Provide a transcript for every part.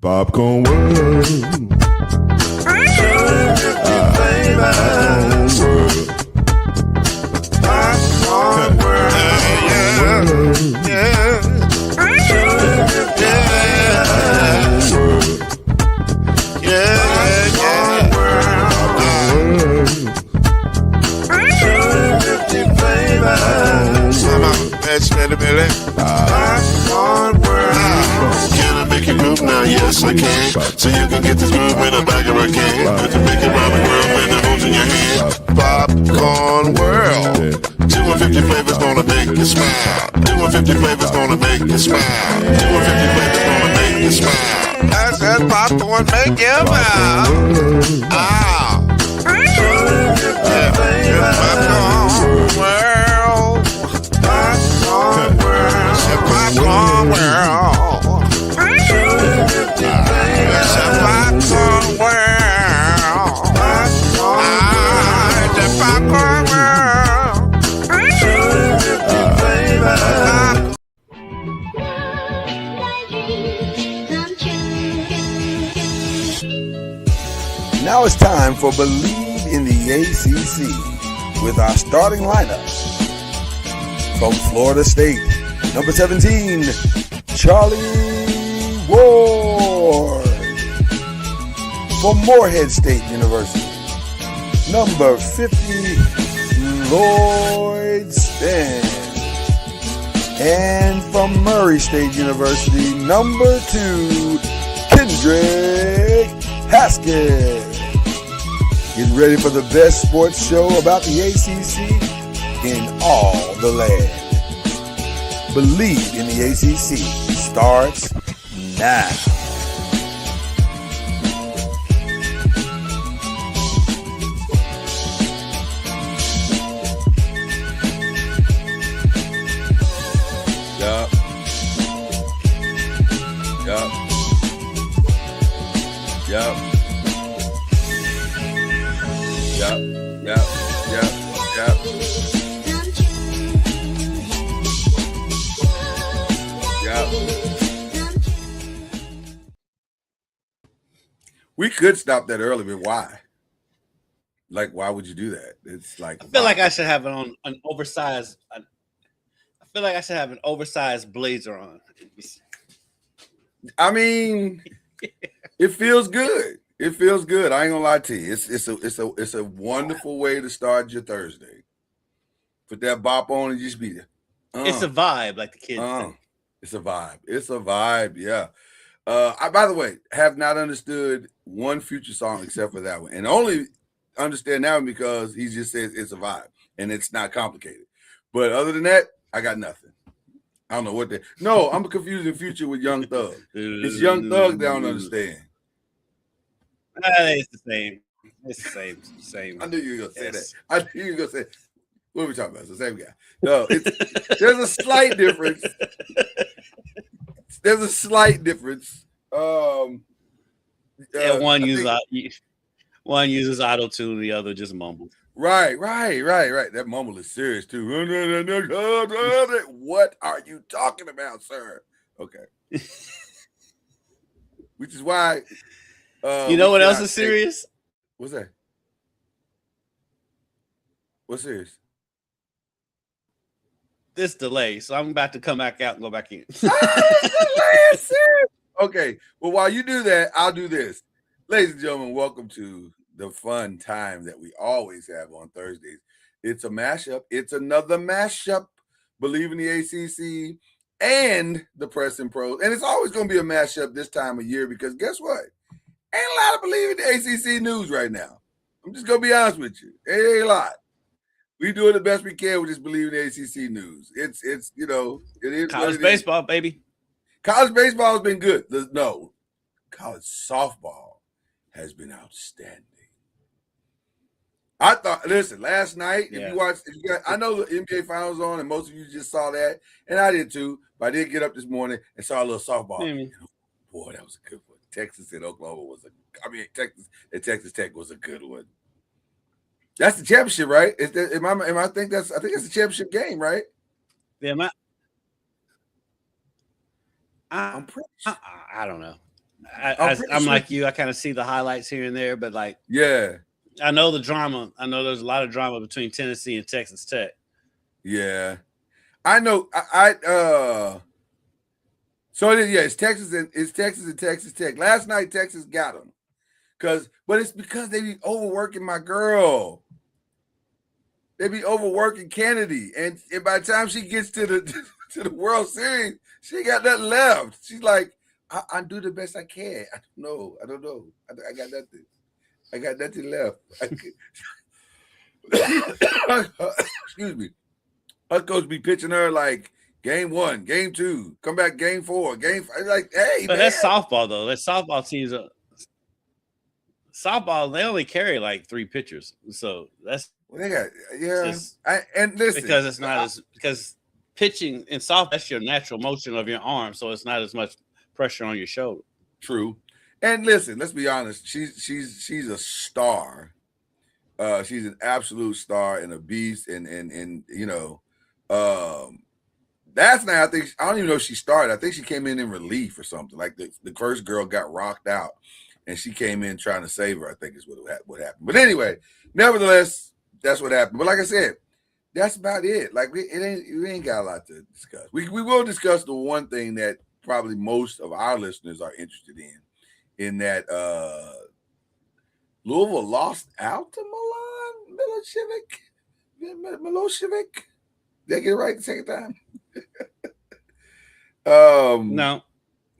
Popcorn World. Popcorn World. Can I make you groove now? Yes, I can. So you can get this groove in the back of a can. But to make it rhyme and groove and the moves in your hand. Popcorn World. 250 flavors gonna make you smile. 250 flavors gonna make you smile. 250 flavors gonna make you smile. I said popcorn make you smile. Ah. Popcorn World. Popcorn World. Popcorn World. Popcorn World. The Popcorn World. Now it's time for Believe in the ACC with our starting lineup. From Florida State, number 17, Charlie Ward. From Morehead State University, number 50, Lloyd Spen. And from Murray State University, number 2, Kendrick Haskett. Get ready for the best sports show about the ACC in all the land. Believe in the ACC starts now. We could stop that early, but why? Like, why would you do that? It's like I feel like I should have it on an oversized. I feel like I should have an oversized blazer on. I mean, it feels good. It feels good. I ain't gonna lie to you. It's a wonderful way to start your Thursday. Put that bop on and just be there. It's a vibe, like the kids say. It's a vibe. It's a vibe. Yeah. I, by the way, have not understood one Future song except for that one, and only understand that one because he just says it's a vibe and it's not complicated. But other than that, I got nothing. I don't know what they. No, I'm confusing Future with Young Thug. It's Young Thug that I don't understand. It's the same. It's the same. I knew you were gonna say that. I knew you were gonna say. What are we talking about? It's the same guy. No, there's a slight difference. There's a slight difference. One uses auto tune, the other just mumbles. Right. That mumble is serious too. What are you talking about, sir? Okay. Which is why. You know what else is serious? What's that? What's serious? This delay, so I'm about to come back out and go back in. Okay, well, while you do that, I'll do this. Ladies and gentlemen, welcome to the fun time that we always have on Thursdays. It's a mashup. It's another mashup. Believe in the ACC and the Press and Pros. And it's always going to be a mashup this time of year because guess what? Ain't a lot of Believe in the ACC news right now. I'm just going to be honest with you. Ain't a lot. We doing the best we can with this Believe in the ACC news. It's it is college baseball, baby. College baseball has been good. College softball has been outstanding. I thought, listen, last night, if you watched, I know the NBA Finals on, and most of you just saw that, and I did too, but I did get up this morning and saw a little softball. Boy, that was a good one. Texas and Oklahoma Texas Tech was a good one. That's the championship, right? I think it's the championship game, right? Yeah, I'm pretty sure. I don't know. I'm like you. I kind of see the highlights here and there, but like, yeah, I know the drama. I know there's a lot of drama between Tennessee and Texas Tech. yeah. I know. So it's Texas and Texas Tech. Last night Texas got them, but it's because they be overworking my girl. They be overworking Kennedy, and by the time she gets to the World Series, she ain't got nothing left. She's like, I do the best I can. I don't know. I got nothing. I got nothing left. Excuse me. Her coach be pitching her like game 1, game 2, come back game 4, game 5. Like, hey, but man. That's softball though. That softball teams. Softball, they only carry like 3 pitchers, so that's they got and listen, because it's not because pitching in softball, that's your natural motion of your arm, so it's not as much pressure on your shoulder. True. And listen, let's be honest. She's a star. She's an absolute star and a beast. And you know, last night I don't even know if she started. I think she came in relief or something. Like the first girl got rocked out, and she came in trying to save her. I think is what happened. But anyway, nevertheless, that's what happened. But like I said, that's about it. Like we ain't got a lot to discuss. We will discuss the one thing that probably most of our listeners are interested in that Louisville lost out to Milosevic. Did I get it right the second time? No.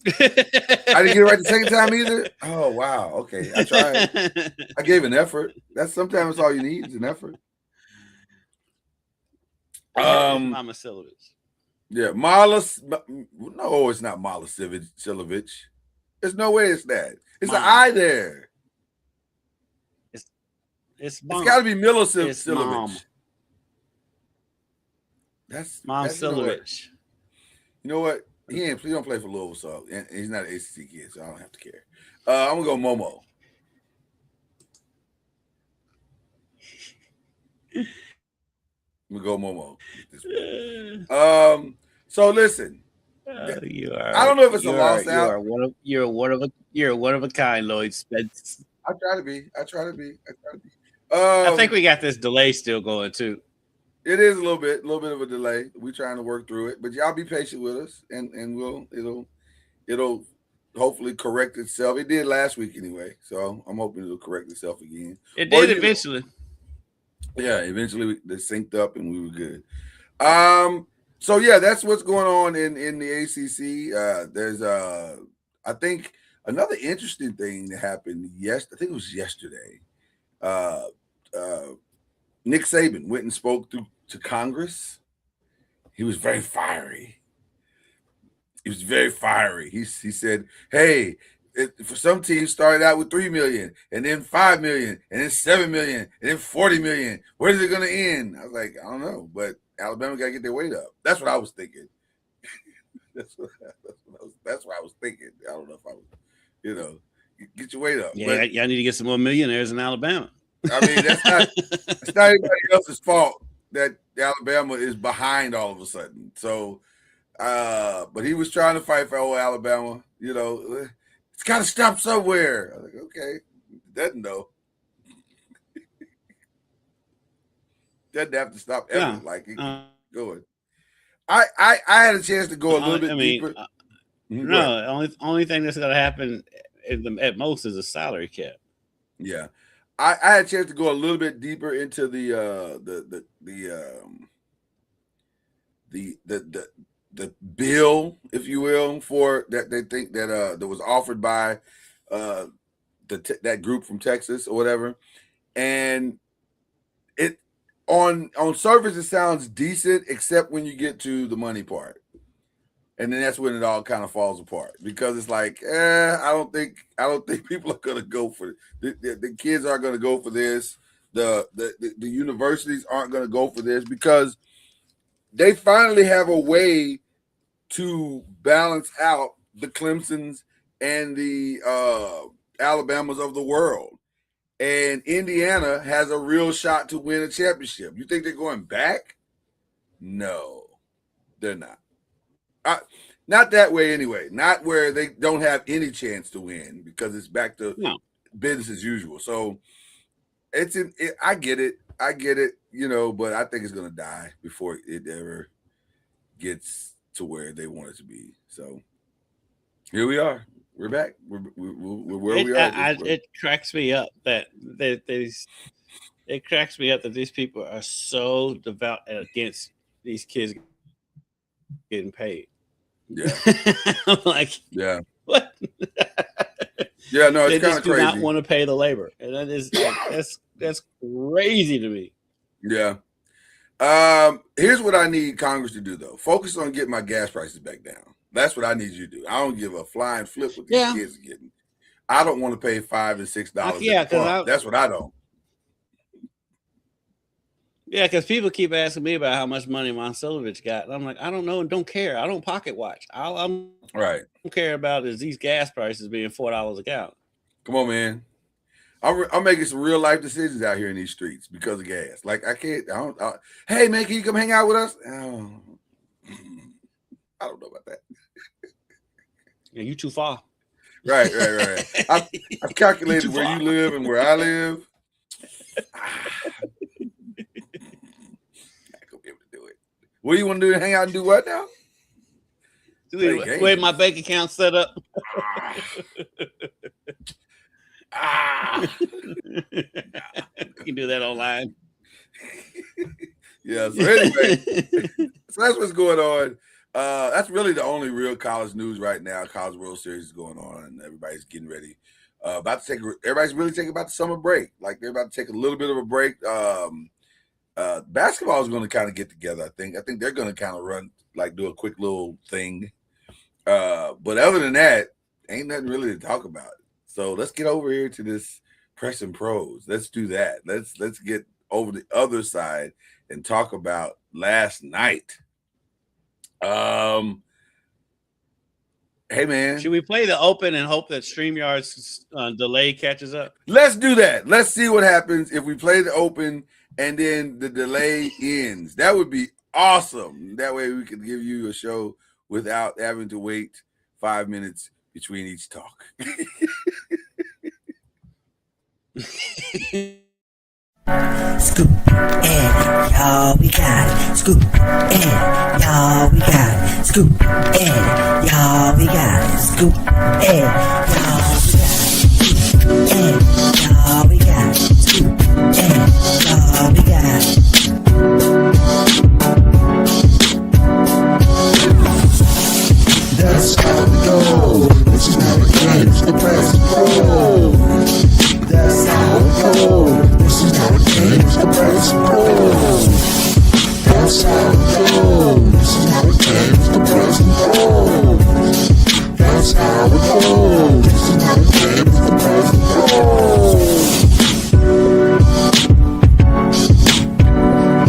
I didn't get it right the second time either. Oh wow. Okay. I tried. I gave an effort. That's sometimes all you need is an effort. Mama Silovich. Yeah, no, it's not Silovich. There's no way it's that. It's an I there. It's got to be Silovich. That's Silovich. You know what? He don't play for Louisville, so and he's not an ACC kid, so I don't have to care. I'm gonna go Momo. I'm gonna go Momo. So listen. I don't know if it's a loss out. You're one of a kind, Lloyd Spence. I try to be. I think we got this delay still going too. It is a little bit of a delay. We're trying to work through it, but y'all be patient with us, and it'll hopefully correct itself. It did last week anyway, so I'm hoping it'll correct itself again. It did eventually. Yeah, eventually they synced up and we were good. So yeah, that's what's going on in the ACC. There's I think another interesting thing that happened I think it was yesterday. Nick Saban went and spoke to Congress. He was very fiery. He said, "Hey, for some teams started out with 3 million, and then 5 million, and then 7 million, and then 40 million. Where is it going to end?" I was like, "I don't know, but Alabama got to get their weight up." That's what I was thinking. That's what I was thinking. I don't know if I was, get your weight up. Yeah, but y'all need to get some more millionaires in Alabama. I mean, that's not anybody else's fault that Alabama is behind all of a sudden. So, but he was trying to fight for old Alabama. It's got to stop somewhere. I was like, okay, doesn't know. Doesn't have to stop ever. Yeah. Like it going. I had a chance to go a little bit deeper. No, only thing that's gonna happen at most is a salary cap. Yeah. I had a chance to go a little bit deeper into the bill, if you will, for that they think that was offered by that group from Texas or whatever, and it on surface it sounds decent, except when you get to the money part. And then that's when it all kind of falls apart, because it's like, I don't think people are going to go for it. The kids aren't going to go for this. The universities aren't going to go for this, because they finally have a way to balance out the Clemsons and the Alabamas of the world. And Indiana has a real shot to win a championship. You think they're going back? No, they're not. Not that way anyway. Not where they don't have any chance to win because it's back to business as usual. So I get it. But I think it's going to die before it ever gets to where they want it to be. So here we are. We're back. We're where we are. It cracks me up that it cracks me up that these people are so devout against these kids getting paid. Yeah. I'm like, yeah. What? Yeah, no, it's they kind just of do crazy. not want to pay the labor, and that is that's crazy to me. Yeah. Here's what I need Congress to do, though. Focus on getting my gas prices back down. That's what I need you to do. I don't give a flying flip what these kids are getting. I don't want to pay $5 and $6. Yeah, because that's what I don't. Yeah, because people keep asking me about how much money Monselovich got, and I'm like, I don't know and don't care. I don't pocket watch. I don't care about is these gas prices being $4 a gallon. Come on, man. I'm making some real life decisions out here in these streets because of gas. Like hey man, can you come hang out with us? Oh, I don't know about that. Yeah, you too far. Right. I've calculated where you live and where I live. What do you want to do? Hang out and do what now? Wait, my bank account set up. You can do that online. Yeah. So anyway, so that's what's going on. That's really the only real college news right now. College World Series is going on, and everybody's getting ready. Everybody's really taking about the summer break. Like they're about to take a little bit of a break. Basketball is going to kind of get together. I think they're going to kind of do a quick little thing. But other than that, ain't nothing really to talk about. So let's get over here to this press and pros. Let's do that. Let's get over the other side and talk about last night. Hey man, should we play the open and hope that StreamYard's delay catches up? Let's do that. Let's see what happens if we play the open and then the delay ends. That would be awesome. That way we could give you a show without having to wait 5 minutes between each talk. Scoop and y'all we got it. Scoop and y'all we got it. Scoop and y'all we got it. Scoop and y'all we got it. Scoop and y'all we got it. That's how we go. This is how it games the press pro. That's how we go. This is how it games the press pro. That's how we go. This is how it games the press pro. That's how we go. This is how it games the press pro.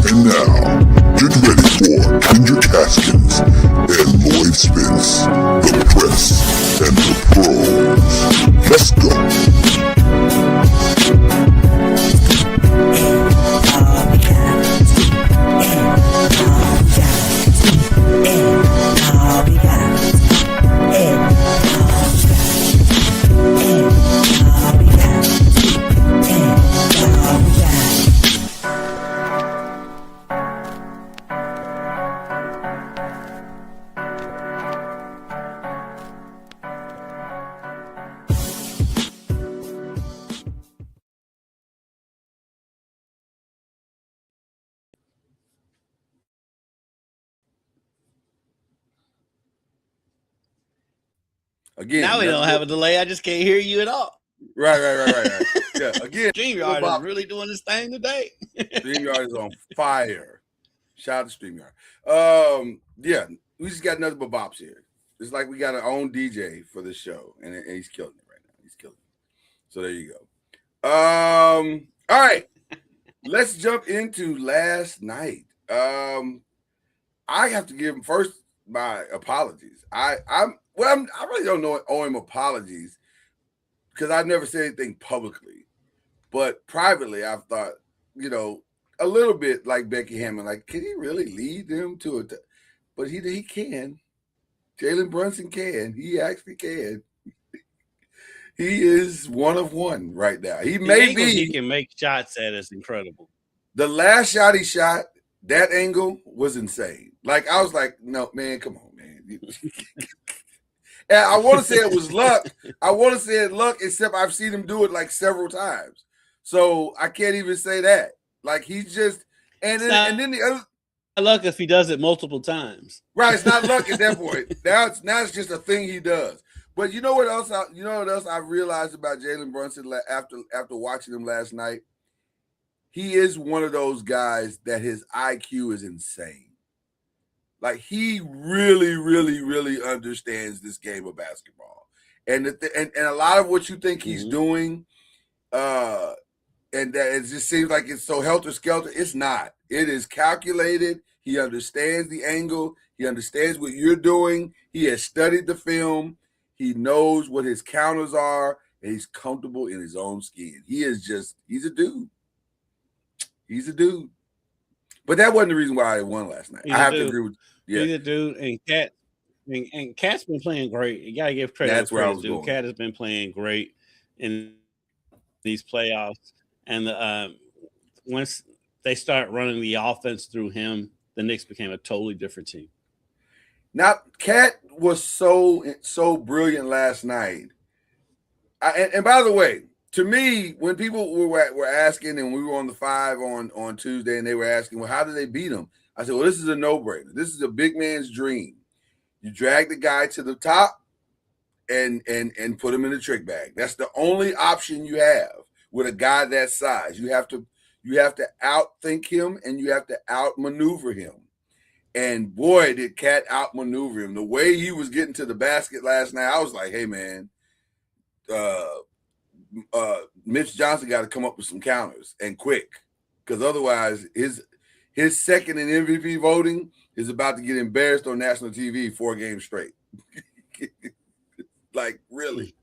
And now, get ready for Ginger Caskins and Lloyd Spence, the press and the pros. Let's go. Again, now we don't have a delay. I just can't hear you at all. Right. Yeah, again, StreamYard is really doing this thing today. StreamYard is on fire. Shout out to StreamYard. Yeah, we just got nothing but bops here. It's like we got our own DJ for the show, and he's killing it right now. He's killing it. So there you go. All right, let's jump into last night. I have to give him first my apologies. I really don't owe him apologies because I've never said anything publicly, but privately I've thought, a little bit like Becky Hammond, like, can he really lead them to it? But he can. Jalen Brunson can. He actually can. He is one of one right now. He may be. He can make shots at is incredible. The last shot he shot, that angle was insane. Like, I was like, no, man, come on, man. And I want to say it was luck. I want to say it luck, except I've seen him do it like several times. So I can't even say that. Like, he's just and then the other luck if he does it multiple times. Right, it's not luck at that point. Now it's just a thing he does. But you know what else? I realized about Jalen Brunson after watching him last night? He is one of those guys that his IQ is insane. Like, he really, really, really understands this game of basketball, and a lot of what you think he's doing, and that it just seems like it's so helter skelter. It's not. It is calculated. He understands the angle. He understands what you're doing. He has studied the film. He knows what his counters are, and he's comfortable in his own skin. He's a dude. He's a dude. But that wasn't the reason why I won last night. I have to agree with you. He's a dude, and Cat's been playing great. You gotta give credit. That's where I was going. Cat has been playing great in these playoffs. And once they start running the offense through him, the Knicks became a totally different team. Now, Cat was so brilliant last night. And by the way, to me, when people were asking, and we were on the 5 on Tuesday, and they were asking, well, how did they beat him? I said, well, this is a no-brainer. This is a big man's dream. You drag the guy to the top and put him in the trick bag. That's the only option you have with a guy that size. You have to outthink him, and you have to outmaneuver him. And boy, did Cat outmaneuver him. The way he was getting to the basket last night, I was like, hey, man, Mitch Johnson got to come up with some counters and quick, because otherwise his second in MVP voting is about to get embarrassed on national TV 4 games straight. Like, really.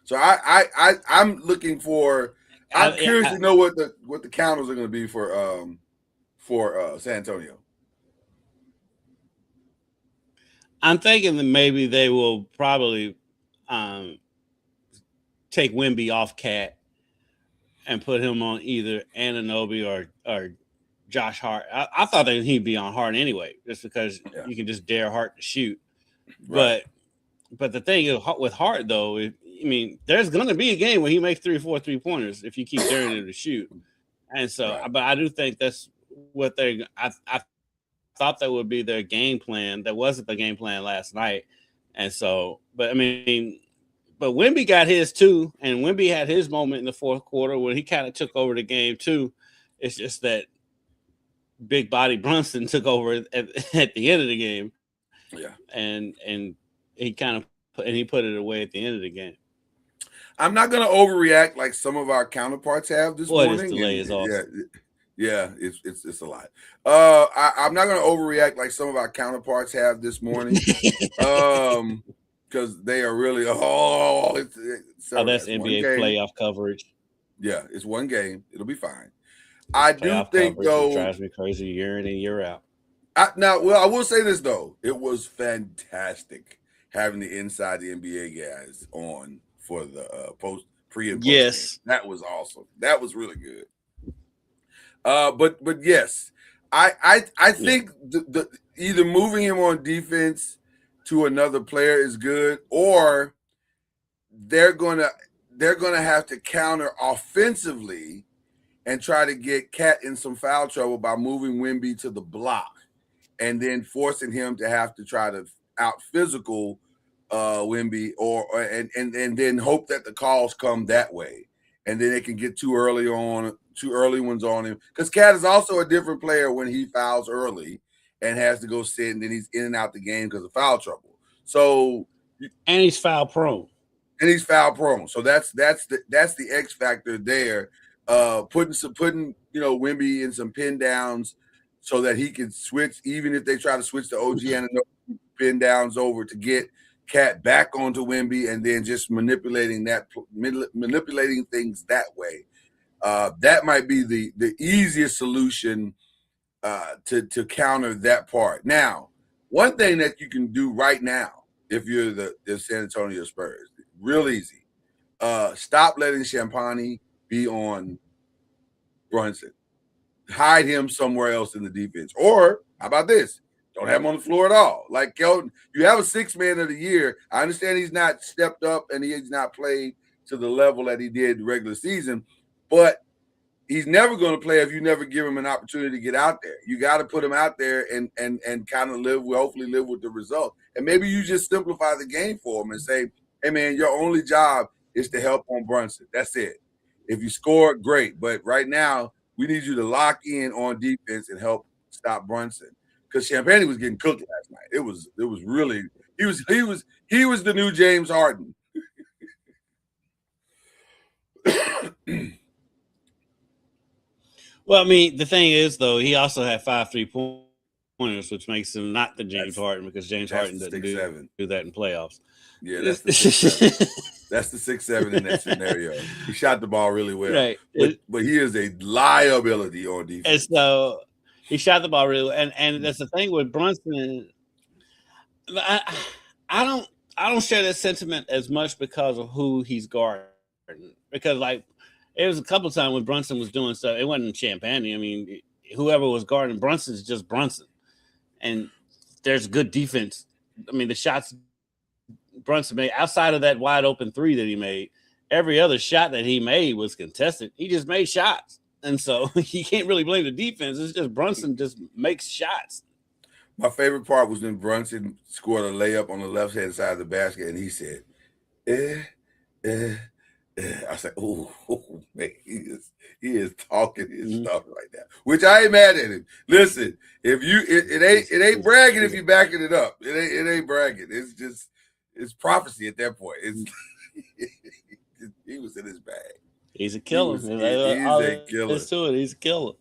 So I'm looking for. I'm curious to know what the counters are going to be for San Antonio. I'm thinking that maybe they will probably take Wemby off Cat and put him on either Anunoby or Josh Hart. I thought that he'd be on Hart anyway, just because you can just dare Hart to shoot. Right. But the thing is, with Hart, though, there's going to be a game where he makes 3 or 4 3-pointers if you keep daring him to shoot. And so, but I do think that's what I thought that would be their game plan. That wasn't the game plan last night. And so, but Wemby got his too, and Wemby had his moment in the fourth quarter where he kind of took over the game too. It's just that big body Brunson took over at the end of the game. Yeah. And he put it away at the end of the game. I'm not going to overreact like some of our counterparts have this morning. This delay is awesome. Yeah, it's a lot. I'm not going to overreact like some of our counterparts have this morning, because they are really that's NBA playoff coverage. Yeah, it's one game. It'll be fine. I do think, though, it drives me crazy year in and year out. I will say this, though. It was fantastic having the Inside the NBA guys on for the pre and post. Yes, game. That was awesome. That was really good. But yes, I think the either moving him on defense to another player is good, or they're gonna have to counter offensively and try to get Cat in some foul trouble by moving Wemby to the block and then forcing him to have to try to out physical Wemby and then hope that the calls come that way, and then they can get too early ones on him, because Cat is also a different player when he fouls early and has to go sit, and then he's in and out the game because of foul trouble. So and he's foul prone. So that's the X factor there. Putting Wemby in some pin downs so that he can switch, even if they try to switch the OG and pin downs over to get Cat back onto Wemby, and then just manipulating things that way. That might be the easiest solution to counter that part. Now, One thing that you can do right now, if you're the San Antonio Spurs, real easy. Stop letting Champagnie be on Brunson. Hide him somewhere else in the defense. Or how about this? Don't have him on the floor at all. Like Kelton, you have a 6th man of the year. I understand he's not stepped up and he's not played to the level that he did the regular season, but he's never going to play if you never give him an opportunity to get out there. You got to put him out there and kind of hopefully live with the result. And maybe you just simplify the game for him and say, hey, man, your only job is to help on Brunson. That's it. If you score, great. But right now, we need you to lock in on defense and help stop Brunson. Because Champagnie was getting cooked last night. It was really he was the new James Harden. Well, I mean, the thing is, though, he also had 5 3-pointers, which makes him not the James Harden, because James Harden doesn't do that in playoffs. Yeah, that's the 6-7. That's the 6-7 in that scenario. He shot the ball really well, right? But he is a liability on defense. And so he shot the ball really well. And that's the thing with Brunson. I don't share that sentiment as much because of who he's guarding. Because like it was a couple of times when Brunson was doing stuff. It wasn't Champagnie. I mean, whoever was guarding Brunson is just Brunson, and there's good defense. I mean, the shots Brunson made outside of that wide open 3 that he made, every other shot that he made was contested. He just made shots. And so you can't really blame the defense. It's just Brunson just makes shots. My favorite part was when Brunson scored a layup on the left-hand side of the basket, and he said, I was like, oh man, he is talking his stuff right now, which I ain't mad at him. Listen, if you it ain't bragging if you backing it up. It ain't bragging. It's prophecy at that point. He was in his bag. He's a killer. He's a killer. Let's do it. He's a killer.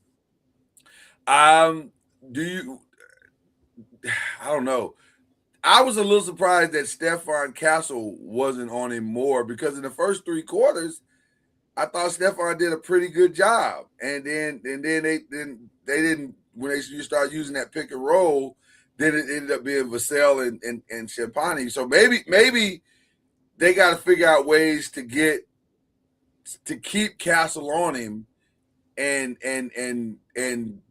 I don't know. I was a little surprised that Stephon Castle wasn't on him more, because in the first 3 quarters, I thought Stephon did a pretty good job. And then they didn't, when you start using that pick and roll, then it ended up being Vassell and Champagnie. So maybe they got to figure out ways to keep Castle on him and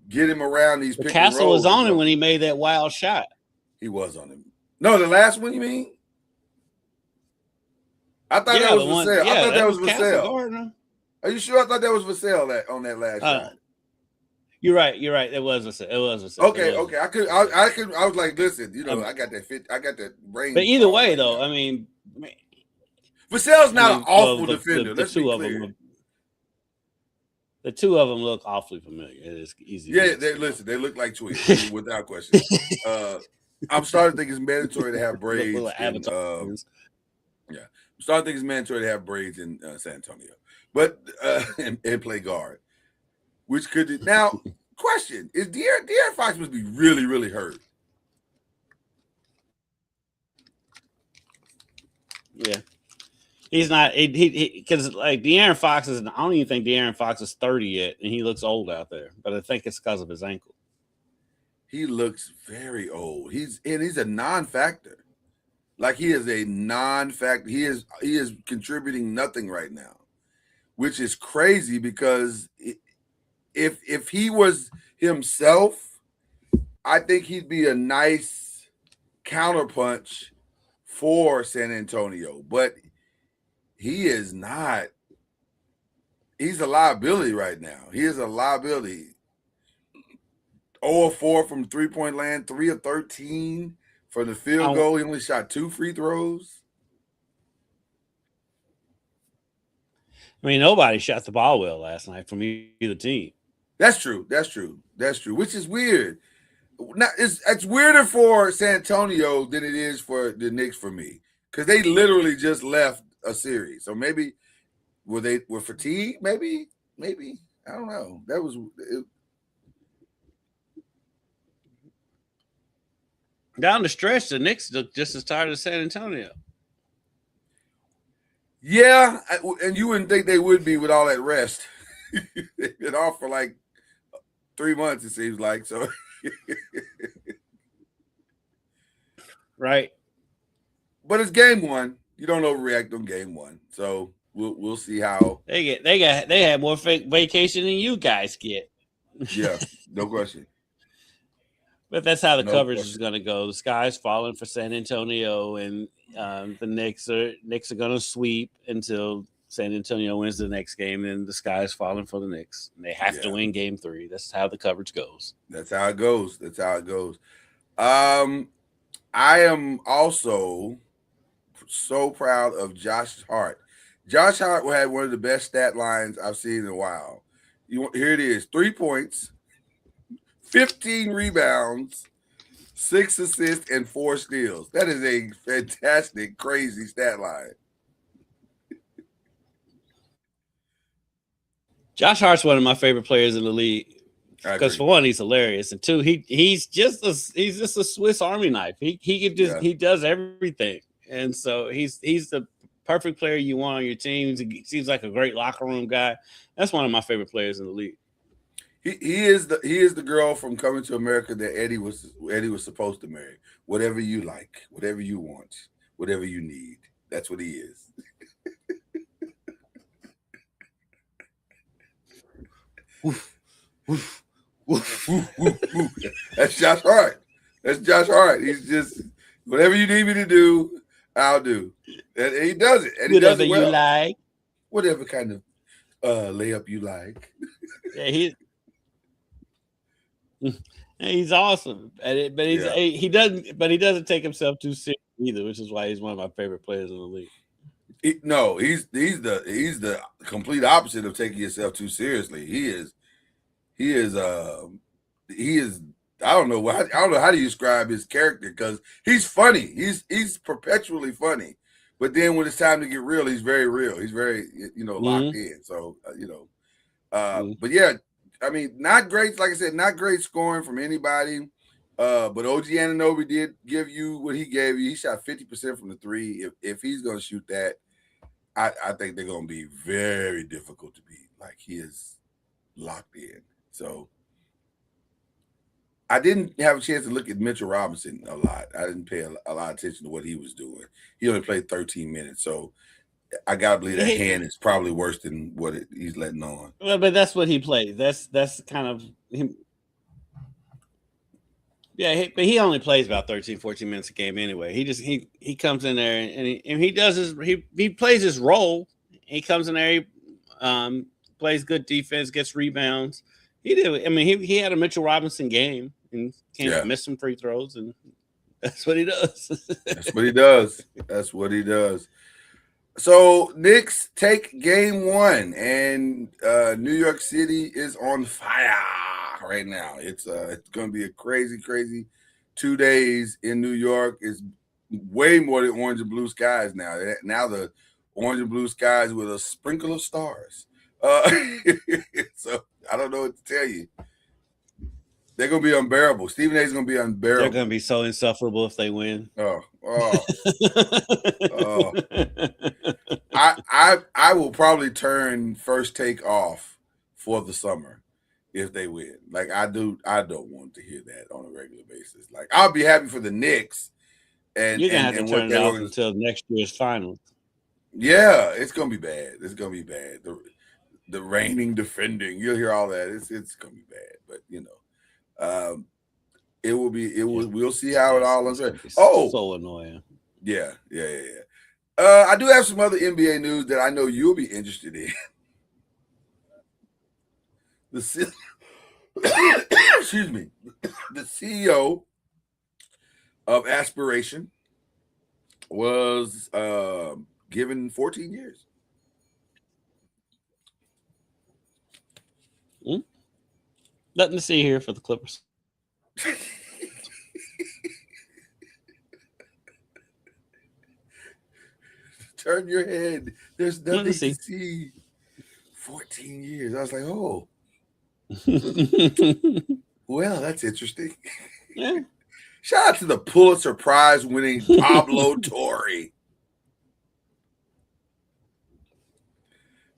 get him around these pick and rolls. Castle was on him when he made that wild shot. He was on him. No, the last one, you mean? I thought that was Vassell. I thought that was Vassell. Are you sure? I thought that was Vassell on that last shot. You're right. It was Vassell. Okay. I was like, listen, I got that fit. I got that brain. But either way, though, I mean, Vassell's not an awful defender. The two of them. The two of them look awfully familiar. It is easy. Yeah, they look like twins without question. I'm starting to think it's mandatory to have braids. I'm starting to think it's mandatory to have braids in San Antonio, but and play guard, which could now. Question: is De'Aaron Fox must be really, really hurt? Yeah, he's not. Because like De'Aaron Fox is. I don't even think De'Aaron Fox is 30 yet, and he looks old out there. But I think it's because of his ankle. He looks very old. He's a non-factor. Like he is a non-factor. He is contributing nothing right now, which is crazy because if he was himself, I think he'd be a nice counterpunch for San Antonio. But he is not. He's a liability right now. He is a liability. 0 of 4 from 3-point land, 3 of 13 from the field goal. He only shot 2 free throws. I mean, nobody shot the ball well last night from either team. That's true. Which is weird. Now, it's weirder for San Antonio than it is for the Knicks for me, because they literally just left a series. So maybe were fatigued? Maybe I don't know. That was. Down the stretch, the Knicks look just as tired as San Antonio. Yeah, and you wouldn't think they would be with all that rest. They've been off for like 3 months, it seems like. So right? But it's game one. You don't overreact on game one. So we'll see how They had more vacation than you guys get. Yeah, no question. But that's how the No coverage is question. going to go. The sky's falling for San Antonio, and the Knicks are going to sweep until San Antonio wins the next game, and the sky's falling for the Knicks. And they have to win Game 3. That's how the coverage goes. That's how it goes. That's how it goes. I am also so proud of Josh Hart. Josh Hart had one of the best stat lines I've seen in a while. Here it is: 3 points, 15 rebounds, 6 assists, and 4 steals. That is a fantastic, crazy stat line. Josh Hart's one of my favorite players in the league because for one, he's hilarious, and two, he's just a Swiss Army knife. He can just he does everything, and so he's the perfect player you want on your team. He seems like a great locker room guy. That's one of my favorite players in the league. He is the girl from Coming to America that Eddie was supposed to marry. Whatever you like, whatever you want, whatever you need. That's what he is. Woof, woof, woof, woof, woof, woof. That's Josh Hart. That's Josh Hart. He's just whatever you need me to do, I'll do. And he does it. And he does it well. You like. Whatever kind of layup you like. Yeah, he's awesome at it, but he doesn't take himself too serious either, which is why he's one of my favorite players in the league. He's the complete opposite of taking yourself too seriously. He is I don't know how to describe his character because he's funny. He's perpetually funny, but then when it's time to get real, he's very real. He's very locked in. So but yeah, I mean, not great. Like I said, not great scoring from anybody. But OG Anunoby did give you what he gave you. He shot 50% from the three. If he's going to shoot that, I think they're going to be very difficult to beat. Like he is locked in. So I didn't have a chance to look at Mitchell Robinson a lot. I didn't pay a lot of attention to what he was doing. He only played 13 minutes. So I gotta believe that hand is probably worse than what he's letting on. Well, but that's what he plays. That's kind of him. Yeah, but he only plays about 13, 14 minutes a game anyway. He comes in there and he does he plays his role. He comes in there, he plays good defense, gets rebounds. He did. I mean, he had a Mitchell Robinson game and missed some free throws, and that's what he does. That's what he does. That's what he does. So Knicks take game 1, and New York City is on fire right now. It's going to be a crazy 2 days in New York. It's way more than orange and blue skies now. Now the orange and blue skies with a sprinkle of stars. So I don't know what to tell you. They're going to be unbearable. Stephen A is going to be unbearable. They're going to be so insufferable if they win. I will probably turn First Take off for the summer if they win. Like I don't want to hear that on a regular basis. Like I'll be happy for the Knicks, and you're gonna have to turn it off until next year's finals. Yeah, it's gonna be bad. It's gonna be bad. The reigning defending, you'll hear all that. It's gonna be bad, but it will be. It will. We'll see how it all unfolds. So annoying. Yeah. I do have some other NBA news that I know you'll be interested in. Excuse me. The CEO of Aspiration was given 14 years. Nothing to see here for the Clippers. Turn your head. There's nothing to see. 14 years. I was like, oh. Well, that's interesting. Yeah. Shout out to the Pulitzer Prize winning Pablo Torre.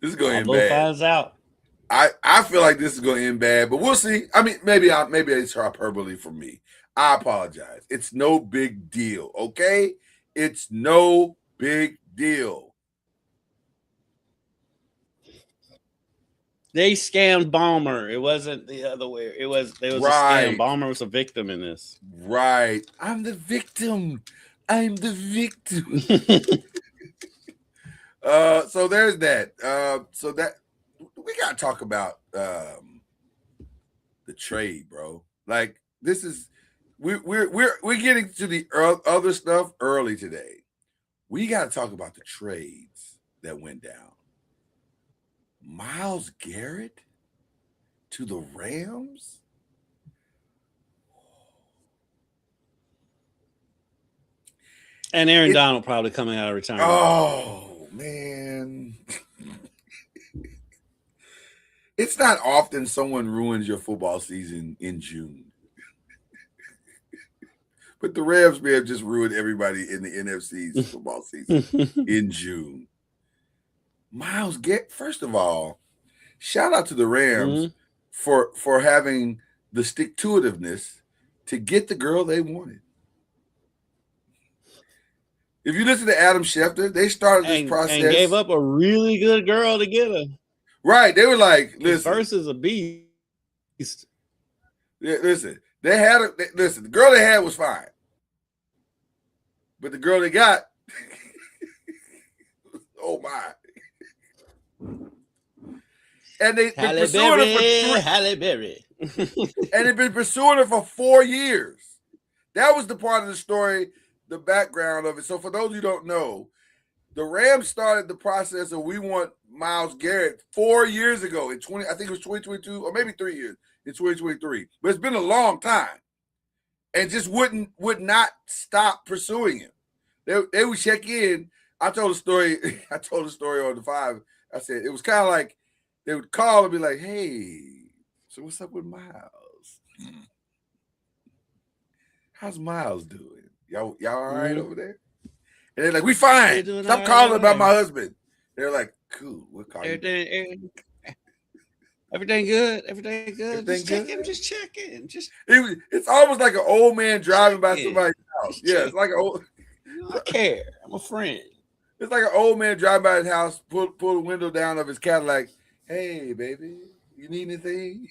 This is going bad. Finds out. I I feel like this is going to end bad, but we'll see. I mean, maybe it's hyperbole for me. I apologize. It's no big deal, okay? It's no big deal. They scammed Balmer. It wasn't the other way. There was a scam. Balmer was a victim in this. Right. I'm the victim. So there's that. So that we gotta talk about the trade, bro. Like this is we're getting to the other stuff early today. We gotta talk about the trades that went down. Myles Garrett to the Rams. And Aaron Donald probably coming out of retirement. Oh, man. It's not often someone ruins your football season in June. But the Rams may have just ruined everybody in the NFC's football season in June. Myles Garrett, first of all, shout out to the Rams for having the stick-to-itiveness to get the girl they wanted. If you listen to Adam Schefter, they started this process and gave up a really good girl to get her. Right. They were like, listen. Versus a beast. Yeah, listen. The girl they had was fine. But the girl they got, oh my. And they've been pursuing her for Halle Berry. And they've been pursuing her for 4 years. That was the part of the story, the background of it. So for those who don't know, the Rams started the process of we want Myles Garrett 4 years ago I think it was 2022 or maybe 3 years in 2023. But it's been a long time. And just would not stop pursuing him. They would check in. I told a story on the 5. I said it was kind of like they would call and be like, "Hey, so what's up with Myles? How's Myles doing? Y'all all right over there?" And they're like, "We fine. Stop calling about my husband." They're like, "Cool, we'll call you." Everything good. Just checking. It's almost like an old man driving by somebody's house. Yeah, it's like an old. I care. I'm a friend. It's like an old man driving by his house, pull the window down of his Cadillac. "Hey, baby, you need anything?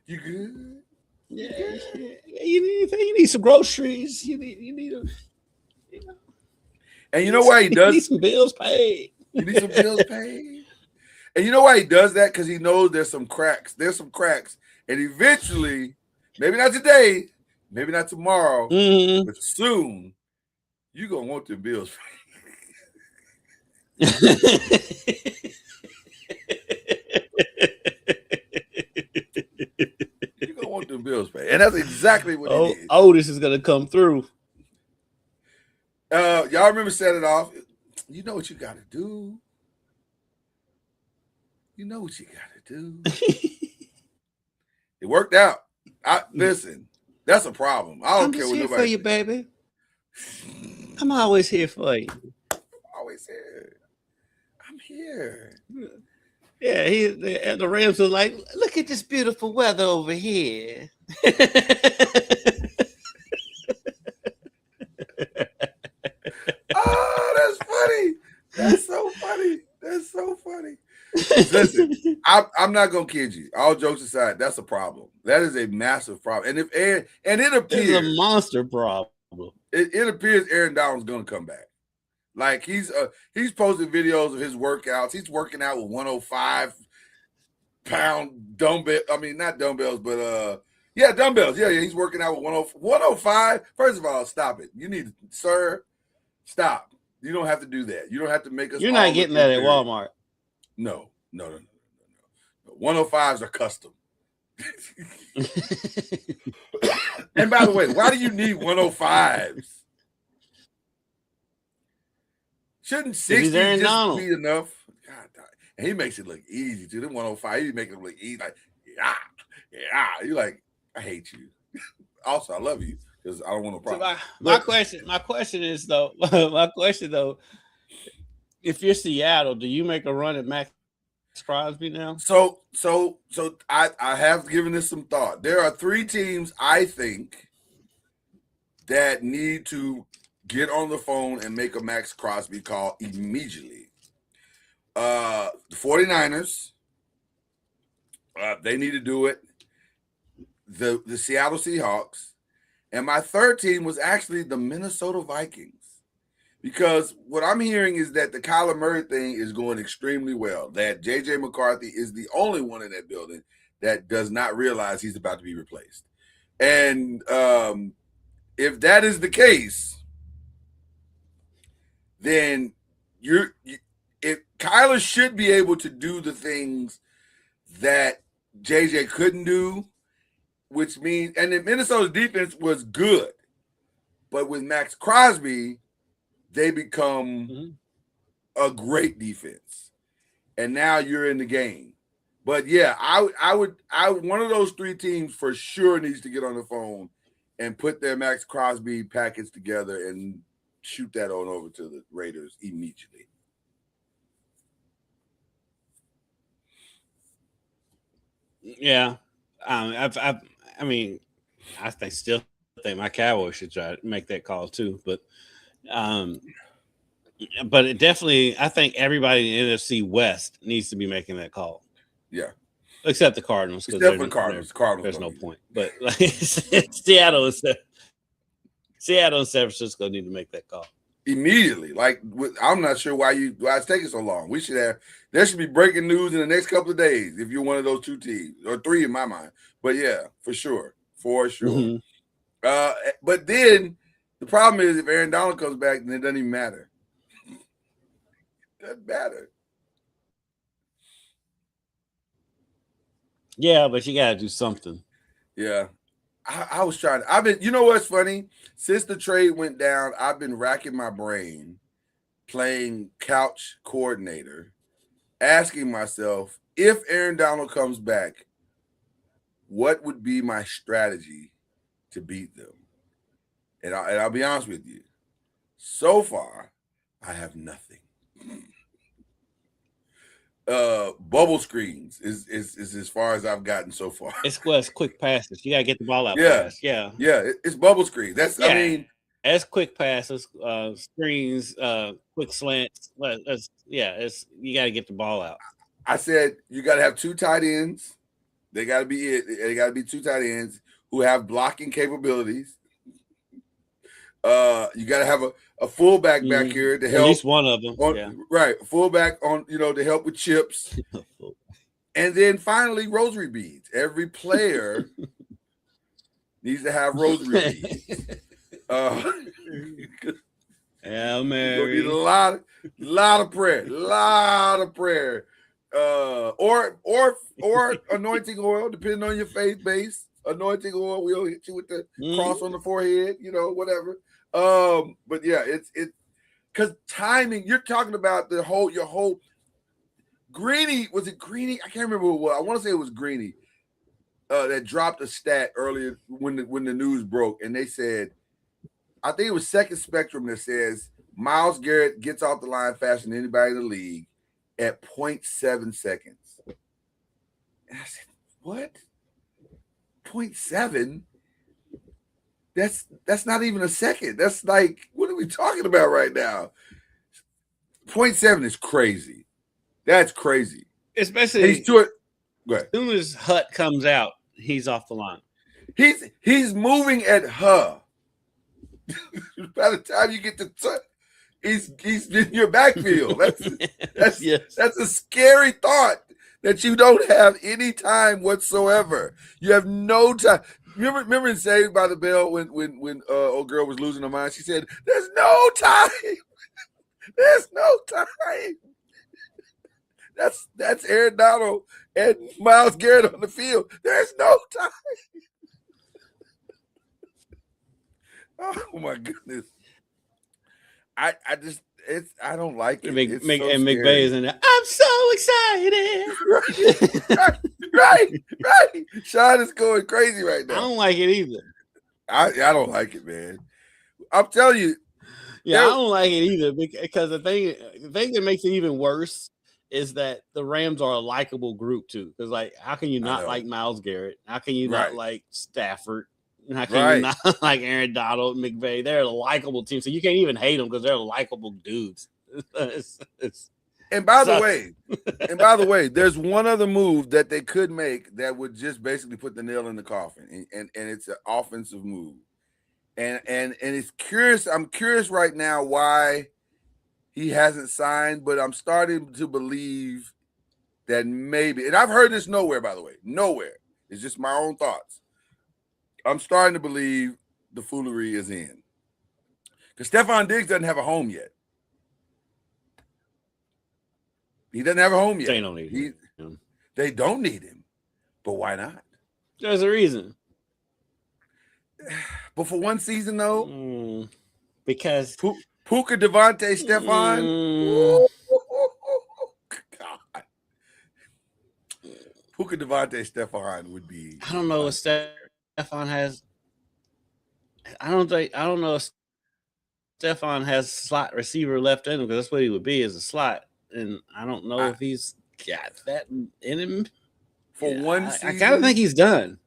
You good? Yeah. You need anything? You need some groceries. You need a. And you know why he does? You need some bills paid. You need some bills paid. And you know why he does that? Because he knows there's some cracks. And eventually, maybe not today, maybe not tomorrow, but soon, you're going to want them bills paid. You're going to want them bills paid. And that's exactly what he did. Otis is going to come through. Y'all remember Set It Off? You know what you got to do. You know what you got to do. It worked out. Listen, that's a problem. I don't care what nobody for you, baby. I'm always here for you. Always here. I'm here. Yeah, the Rams was like, "Look at this beautiful weather over here." Oh, that's funny. That's so funny. That's so funny. Listen, I'm not gonna kid you. All jokes aside, that's a problem. That is a massive problem. And it appears it's a monster problem. It appears Aaron Donald's gonna come back. Like he's posted videos of his workouts. He's working out with 105-pound dumbbell. I mean, not dumbbells, but dumbbells. Yeah, he's working out with 105. First of all, stop it. You need, sir, stop. You don't have to do that. You don't have to make us. You're not getting that at Walmart. No. 105s are custom. And by the way, why do you need 105s? Shouldn't 60 just be enough? God, and he makes it look easy too. Them 105, he make it look easy. Like, yeah. You're like, I hate you. Also, I love you because I don't want no problem. So my question though, if you're Seattle, do you make a run at Mac Crosby now? So I have given this some thought. There are 3 teams I think that need to get on the phone and make a Max Crosby call immediately. The 49ers, they need to do it. The Seattle Seahawks, and my third team was actually the Minnesota Vikings. Because what I'm hearing is that the Kyler Murray thing is going extremely well, that J.J. McCarthy is the only one in that building that does not realize he's about to be replaced. And if that is the case, then if Kyler should be able to do the things that J.J. couldn't do, which means, and then Minnesota's defense was good. But with Max Crosby, they become a great defense, and now you're in the game. But yeah, I would one of those 3 teams for sure needs to get on the phone and put their Max Crosby package together and shoot that on over to the Raiders immediately. Yeah, I still think my Cowboys should try to make that call too, but it definitely, I think everybody in the NFC West needs to be making that call. Yeah, except the Cardinals. Except for Cardinals. There's no point. But like, Seattle and San Francisco need to make that call immediately. Like, I'm not sure why it's taking so long. There should be breaking news in the next couple of days if you're one of those 2 teams, or 3 in my mind. But yeah, for sure. Mm-hmm. But then the problem is if Aaron Donald comes back, then it doesn't even matter. It doesn't matter. Yeah, but you gotta do something. Yeah. I was trying to, you know what's funny? Since the trade went down, I've been racking my brain playing couch coordinator, asking myself, if Aaron Donald comes back, what would be my strategy to beat them? And I'll be honest with you. So far, I have nothing. Bubble screens is as far as I've gotten so far. It's quick passes. You gotta get the ball out fast. Yeah. It's bubble screens. I mean, as quick passes, screens, quick slants. You gotta get the ball out. I said you gotta have 2 tight ends. They gotta be it. They gotta be 2 tight ends who have blocking capabilities. You gotta have a fullback back here to help. At least one of them. Right. A fullback on, to help with chips. And then finally, rosary beads. Every player needs to have rosary beads. Hail Mary. Need a lot of prayer. Or anointing oil, depending on your faith base. Anointing oil, we'll hit you with the cross on the forehead, whatever. But yeah, it's because timing, you're talking about your whole Greeny. Was it Greeny? I can't remember who it was. I want to say it was Greeny that dropped a stat earlier when the news broke, and they said, I think it was Second Spectrum that says Myles Garrett gets off the line faster than anybody in the league at 0.7 seconds. And I said, what? 0.7? That's not even a second. That's like, what are we talking about right now? 0.7 is crazy. That's crazy. Especially as soon as Hut comes out, he's off the line. He's moving at her. By the time you get to he's in your backfield. That's a scary thought that you don't have any time whatsoever. You have no time. Remember in Saved by the Bell when old girl was losing her mind? She said, "There's no time. There's no time." That's Aaron Donald and Myles Garrett on the field. There's no time. Oh my goodness! I don't like it. McVay is in there. I'm so excited. Right. Sean is going crazy right now. I don't like it either. I don't like it, man. I'm telling you. Yeah, I don't like it either because the thing that makes it even worse is that the Rams are a likable group too. Because like, how can you not like Myles Garrett? How can you not like Stafford? How can you not like Aaron Donald, McVay? They're a likable team, so you can't even hate them because they're likable dudes. And by the way, there's one other move that they could make that would just basically put the nail in the coffin, and it's an offensive move. And it's curious. I'm curious right now why he hasn't signed, but I'm starting to believe that maybe, and I've heard this nowhere, by the way, nowhere. It's just my own thoughts. I'm starting to believe the foolery is in. Because Stephon Diggs doesn't have a home yet. He doesn't have a home yet. They don't need him. They don't need him. But why not? There's a reason. But for one season, though, because Puka, Devontae, Stephon. God. Puka, Devontae, Stephon would be. I don't know what Stephon has. I don't know if Stephon has slot receiver left in him, because that's what he would be, as a slot. And I don't know if he's got that in him. For one season. I kind of think he's done.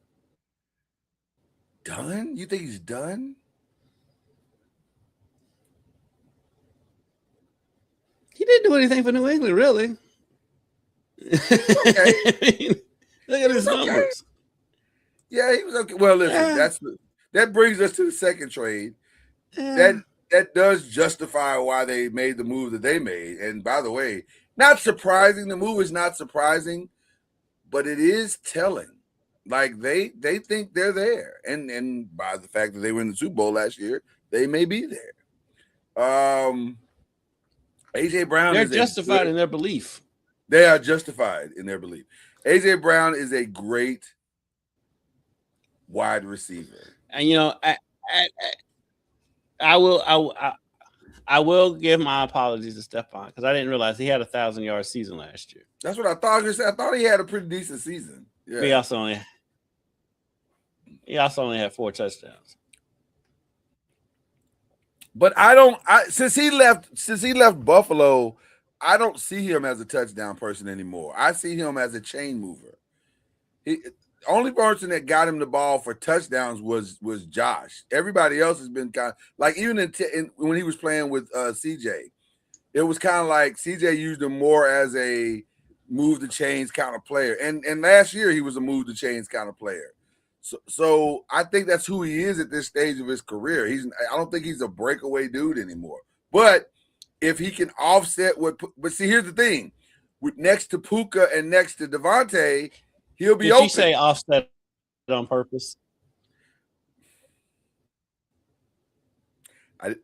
Done? You think he's done? He didn't do anything for New England, really. Okay. Look at his numbers. Yeah, he was okay. Well, listen, that brings us to the second trade. That does justify why they made the move that they made. And by the way, not surprising. The move is not surprising, but it is telling. Like they think they're there, and by the fact that they were in the Super Bowl last year, they may be there. AJ Brown, they're justified in their belief. They are justified in their belief. AJ Brown is a great wide receiver, and I will give my apologies to Stephon, because I didn't realize he had a 1,000-yard season last year. That's what I thought. I thought he had a pretty decent season. Yeah. He also only had 4 touchdowns. But since he left Buffalo, I don't see him as a touchdown person anymore. I see him as a chain mover. Only person that got him the ball for touchdowns was Josh. Everybody else has been kind of like, even when he was playing with CJ, it was kind of like CJ used him more as a move the chains kind of player. And last year he was a move the chains kind of player. So I think that's who he is at this stage of his career. I don't think he's a breakaway dude anymore. But if he can offset but see, here's the thing: next to Puka and next to Devontae, he'll be open. Did you say offset on purpose?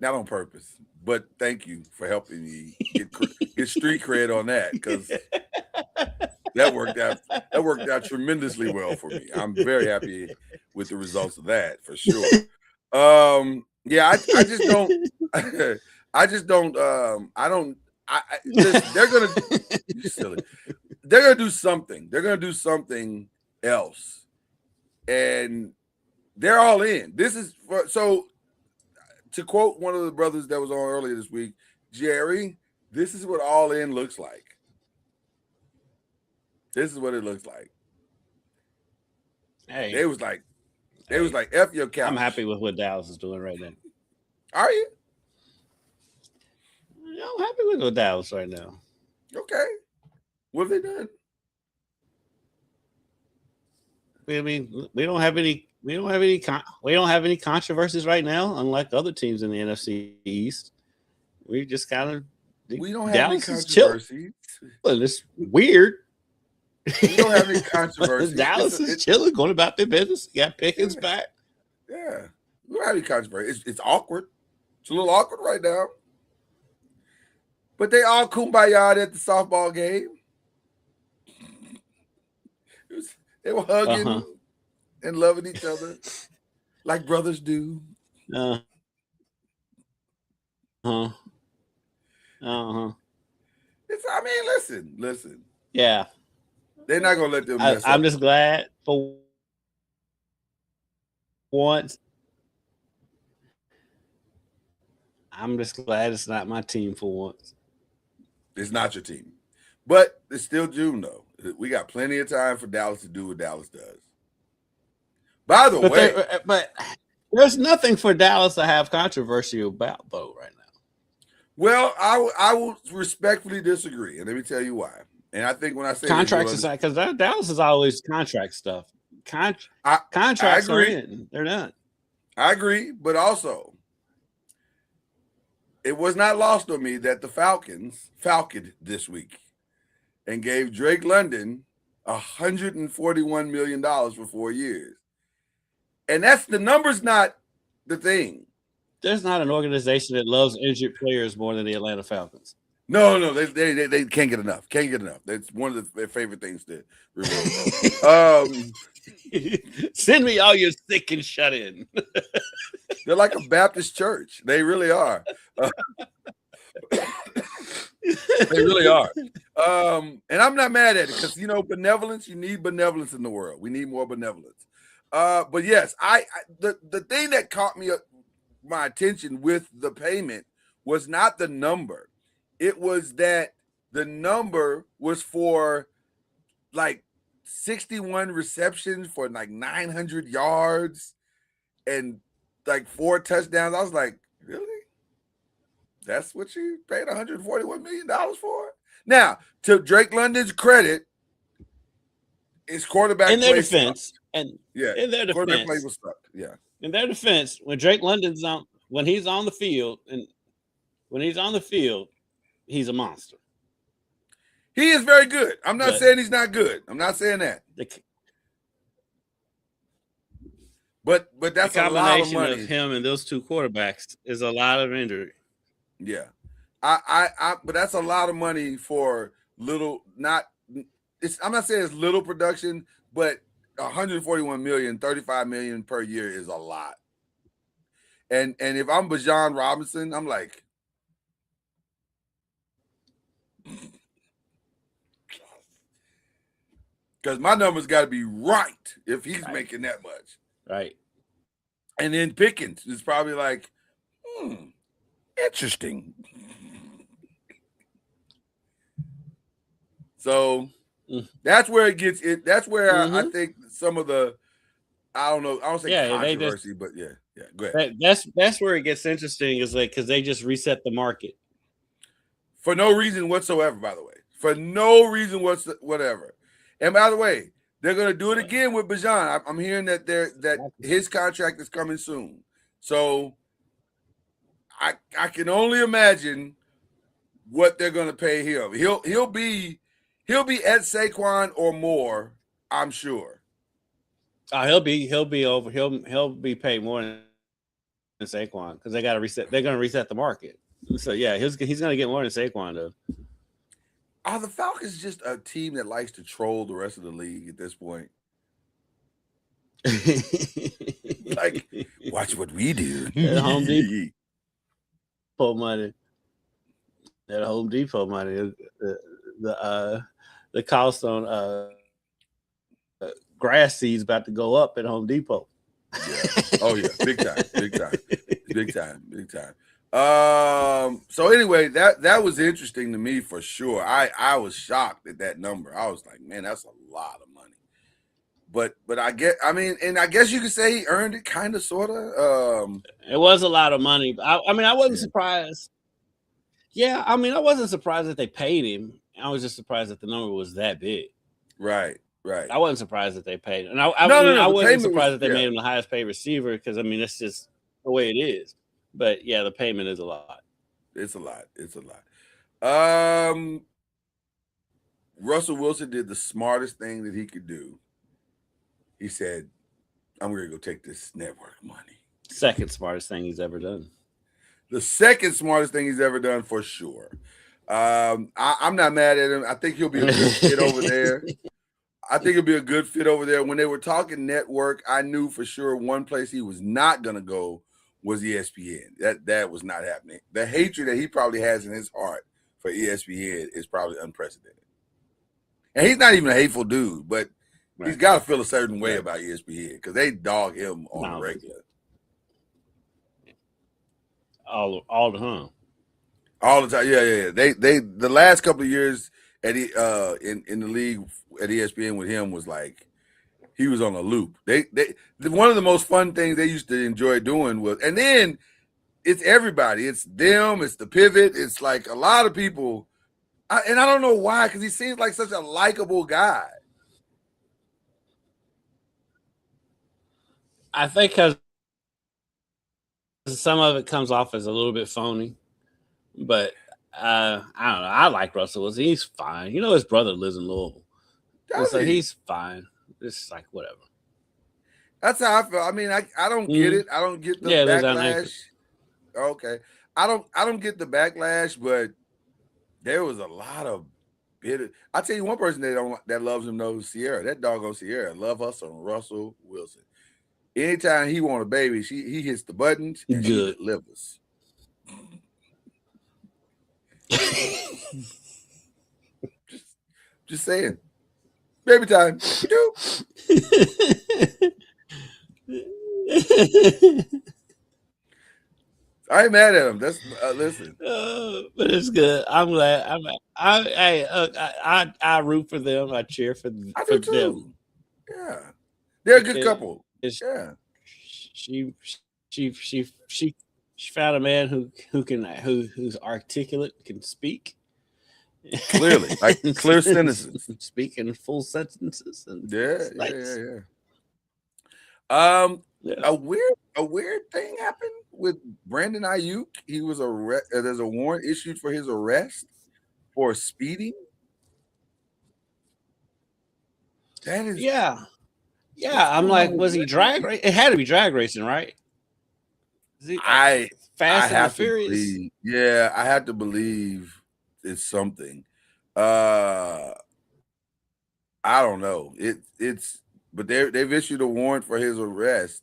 Not on purpose, but thank you for helping me get street cred on that, because that worked out tremendously well for me. I'm very happy with the results of that, for sure. Yeah, I just don't. Listen, they're gonna do something. They're gonna do something else, and they're all in. To quote one of the brothers that was on earlier this week, Jerry, this is what all in looks like. This is what it looks like. Hey, they was like, F your couch. I'm happy with what Dallas is doing right now. Are you? I'm happy with what Dallas right now. Okay. What have they done? I mean, we don't have any controversies right now, unlike other teams in the NFC East. We just kind of don't have any controversies. It's weird. We don't have any controversies. Dallas is chilling, going about their business. You got Pickens back. Yeah, we don't have any controversy. It's awkward. It's a little awkward right now. But they all kumbaya at the softball game. They were hugging and loving each other like brothers do. Listen. Yeah. They're not gonna let them mess up. I'm just glad for once. I'm just glad it's not my team for once. It's not your team. But it's still June, though. We got plenty of time for Dallas to do what Dallas does. By the way, but there's nothing for Dallas to have controversy about, though, right now. Well, I will respectfully disagree, and let me tell you why. And I think when I say contracts aside, because Dallas is always contract stuff. Contracts are in; they're done. I agree, but also it was not lost on me that the Falcons falconed this week and gave Drake London $141 million for 4 years, and that's the number's not the thing. There's not an organization that loves injured players more than the Atlanta Falcons. No, they can't get enough. Can't get enough. That's one of their favorite things to remember. Send me all your sick and shut in. They're like a Baptist church. They really are. They really are. And I'm not mad at it because, benevolence, you need benevolence in the world. We need more benevolence. But yes, the thing that caught my attention with the payment was not the number. It was that the number was for like 61 receptions for like 900 yards and like 4 touchdowns. I was like, really? That's what you paid $141 million for? Now, to Drake London's credit, his quarterback in their defense, in their quarterback play was sucked. Yeah. In their defense, when Drake London's when he's on the field, he's a monster. He is very good. I'm not saying he's not good. I'm not saying that. But that's a lot of money. Of him and those two quarterbacks is a lot of injury. Yeah. But that's a lot of money for little, I'm not saying it's little production, but 141 million, 35 million per year is a lot. And if I'm Bijan Robinson, I'm like, because my numbers got to be right if he's making that much. Right. And then Pickens is probably like, interesting. So that's where it gets it. That's where I think some of the, I don't say controversy, but yeah, go ahead. That's where it gets interesting is like, because they just reset the market. For no reason whatsoever, by the way. For no reason whatsoever. And by the way, they're going to do it again with Bijan. I'm hearing that his contract is coming soon. So I can only imagine what they're going to pay him. He'll be at Saquon or more, I'm sure. He'll be over. He'll be paid more than Saquon because they got to reset. They're going to reset the market. So yeah, he's going to get more than Saquon though. Are the Falcons just a team that likes to troll the rest of the league at this point? Like, watch what we do. That Home Depot money. That Home Depot money. The cost on grass seeds about to go up at Home Depot. Yeah. Oh yeah, big time. So anyway, that was interesting to me for sure. I was shocked at that number. I was like, man, that's a lot of money. But I guess you could say he earned it, kind of, sort of. It was a lot of money. I wasn't surprised. Yeah, I wasn't surprised that they paid him. I was just surprised that the number was that big. Right. I wasn't surprised that they paid him. And I wasn't surprised that they made him the highest paid receiver because that's just the way it is. But yeah, the payment is a lot. It's a lot. Russell Wilson did the smartest thing that he could do. He said, I'm going to go take this network money. Second smartest thing he's ever done. The second smartest thing he's ever done for sure. I'm not mad at him. I think he'll be a good fit over there. When they were talking network, I knew for sure one place he was not going to go was ESPN. That was not happening. The hatred that he probably has in his heart for ESPN is probably unprecedented. And he's not even a hateful dude, but he's got to feel a certain way about ESPN because they dog him on the regular. All the time. All the time. Yeah. They the last couple of years, Eddie in the league at ESPN with him was like he was on a loop. They one of the most fun things they used to enjoy doing was, and then it's everybody. It's them. It's the pivot. It's like a lot of people, and I don't know why, because he seems like such a likable guy. I think because some of it comes off as a little bit phony, but I don't know. I like Russell Wilson. He's fine. You know, his brother lives in Louisville, so he's fine. It's like whatever. That's how I feel. I mean, I don't get it. I don't get the backlash. Okay, I don't get the backlash, but there was a lot of bitter. I tell you, one person that loves him knows Sierra. That doggone Sierra love us some Russell Wilson. Anytime he want a baby, he hits the buttons and she delivers. just saying, baby time. I ain't mad at him. That's listen. But it's good. I'm glad. I root for them. I cheer for them. I do too. Yeah, they're a good couple. Yeah. She found a man who's articulate, can speak clearly, like clear sentences, speak in full sentences. And yeah. A weird thing happened with Brandon Ayuk. He was there's a warrant issued for his arrest for speeding. That is I'm like, was he drag racing? It had to be drag racing, right? Fast and Furious. Yeah, I have to believe it's something. I don't know. But they've issued a warrant for his arrest,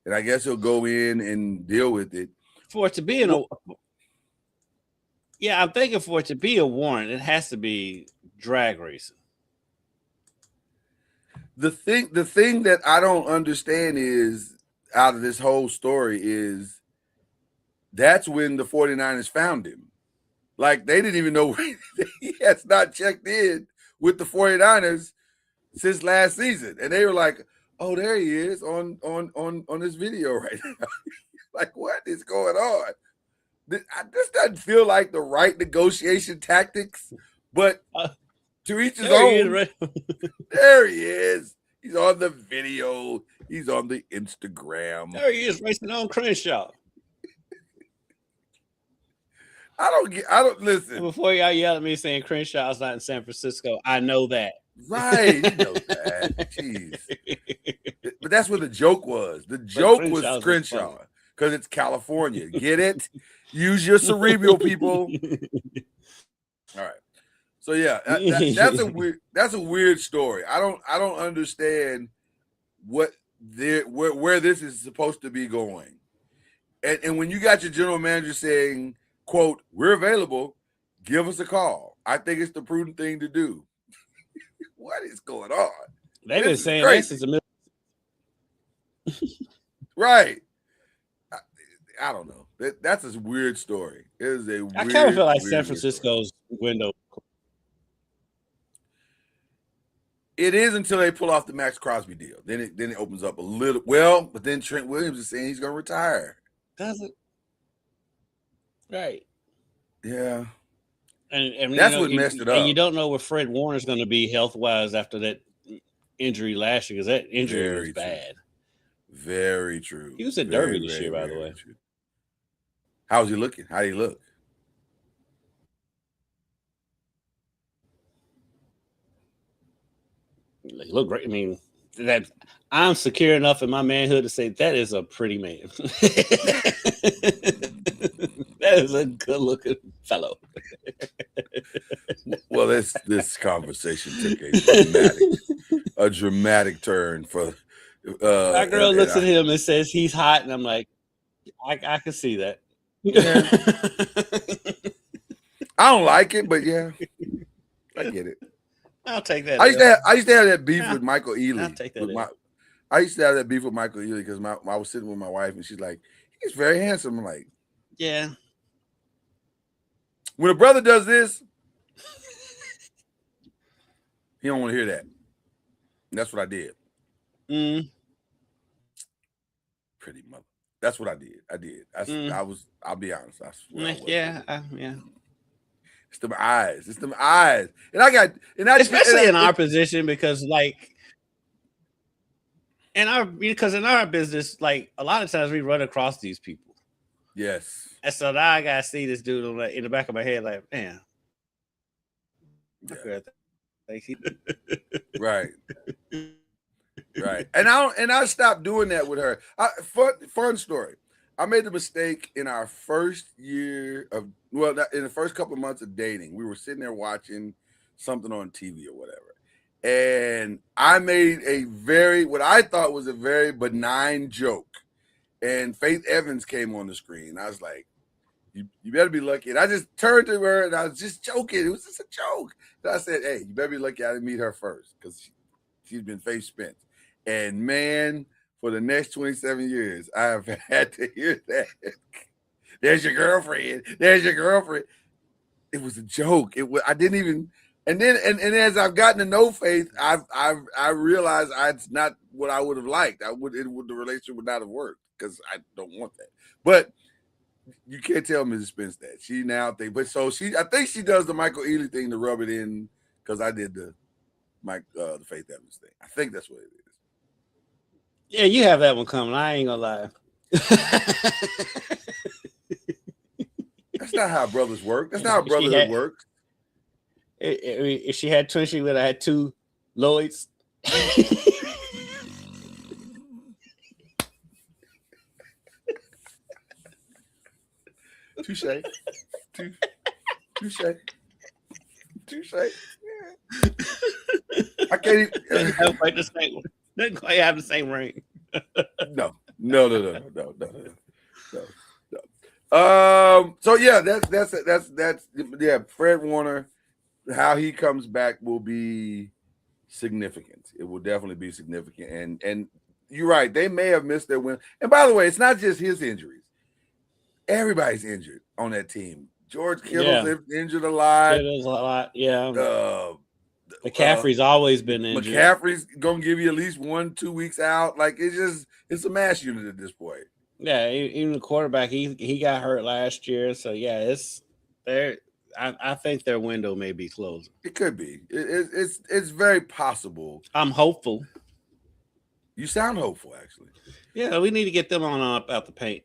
and I guess he'll go in and deal with it. For it to be I'm thinking for it to be a warrant, it has to be drag racing. The thing that I don't understand is out of this whole story is that's when the 49ers found him. Like they didn't even know he has not checked in with the 49ers since last season. And they were like, oh, there he is on this video right now. Like, what is going on? This doesn't feel like the right negotiation tactics, but to each his own. There he is. He's on the video. He's on the Instagram. There he is, racing on Crenshaw. I don't listen. Before y'all yell at me saying Crenshaw's not in San Francisco, I know that. Right. You know that. Jeez. But that's what the joke was. The joke was Crenshaw because it's California. Get it? Use your cerebral, people. All right. So yeah, that's a weird story. I don't understand where this is supposed to be going. And when you got your general manager saying, quote, we're available, give us a call. I think it's the prudent thing to do. What is going on? They've been saying that since the middle. Right. I don't know. That's a weird story. It is a weird, I kind of feel like San Francisco's window. It is until they pull off the Max Crosby deal. Then it opens up a little. Well, but then Trent Williams is saying he's going to retire. Does it? Right. Yeah. And that's what messed it up. And you don't know where Fred Warner's going to be health-wise after that injury last year because that injury was bad. Very true. He was at Derby this year, by the way. True. How's he looking? How did he look? He looked great. I mean, that I'm secure enough in my manhood to say that is a pretty man. That is a good-looking fellow. Well, this conversation took a dramatic turn for. My girl looks at him and says he's hot, and I'm like, I can see that. Yeah. I don't like it, but yeah, I get it. I'll take that. I used to have that beef with Michael Ealy. I'll take that. I used to have that beef with Michael Ealy because I was sitting with my wife and she's like, he's very handsome. I'm like, yeah. When a brother does this, He don't want to hear that. And that's what I did. Pretty mother. That's what I did. I was. I'll be honest. I swear. I was. Yeah. It's them eyes. It's them eyes. And I got. Especially in our position, because like. Because in our business, like a lot of times we run across these people. Yes. And so now I gotta see this dude in the back of my head, like, man. Yeah. Right. Right. And I stopped doing that with her. Fun story. I made the mistake in our first year in the first couple of months of dating. We were sitting there watching something on TV or whatever. And I made what I thought was a very benign joke. And Faith Evans came on the screen. I was like, you better be lucky. And I just turned to her and I was just joking. It was just a joke. And I said, hey, you better be lucky I didn't meet her first, because she's been Faith Spence. And man, for the next 27 years, I have had to hear that. There's your girlfriend. There's your girlfriend. It was a joke. I didn't even. And then as I've gotten to know Faith, I realized it's not what I would have liked. The relationship would not have worked, because I don't want that. But you can't tell Mrs. Spence that. She now thinks, but so I think she does the Michael Ealy thing to rub it in, because I did the Faith Evans thing. I think that's what it is. Yeah, you have that one coming. I ain't gonna lie. That's not how brothers work. That's not how brotherhood works. If she had twins, she would have had two Lloyds. Touche. Touche. I can't even have quite the same one. Doesn't quite have the same ring. No. So yeah, that's Fred Warner. How he comes back will be significant. It will definitely be significant. And you're right. They may have missed their win. And by the way, it's not just his injuries. Everybody's injured on that team. George Kittle's injured a lot. Yeah. McCaffrey's always been injured. McCaffrey's gonna give you at least 1-2 weeks out. Like it's a mass unit at this point. Yeah, even the quarterback, he got hurt last year. So yeah, it's there. I think their window may be closing. It could be. It's very possible. I'm hopeful. You sound hopeful, actually. Yeah, we need to get them on up out the paint.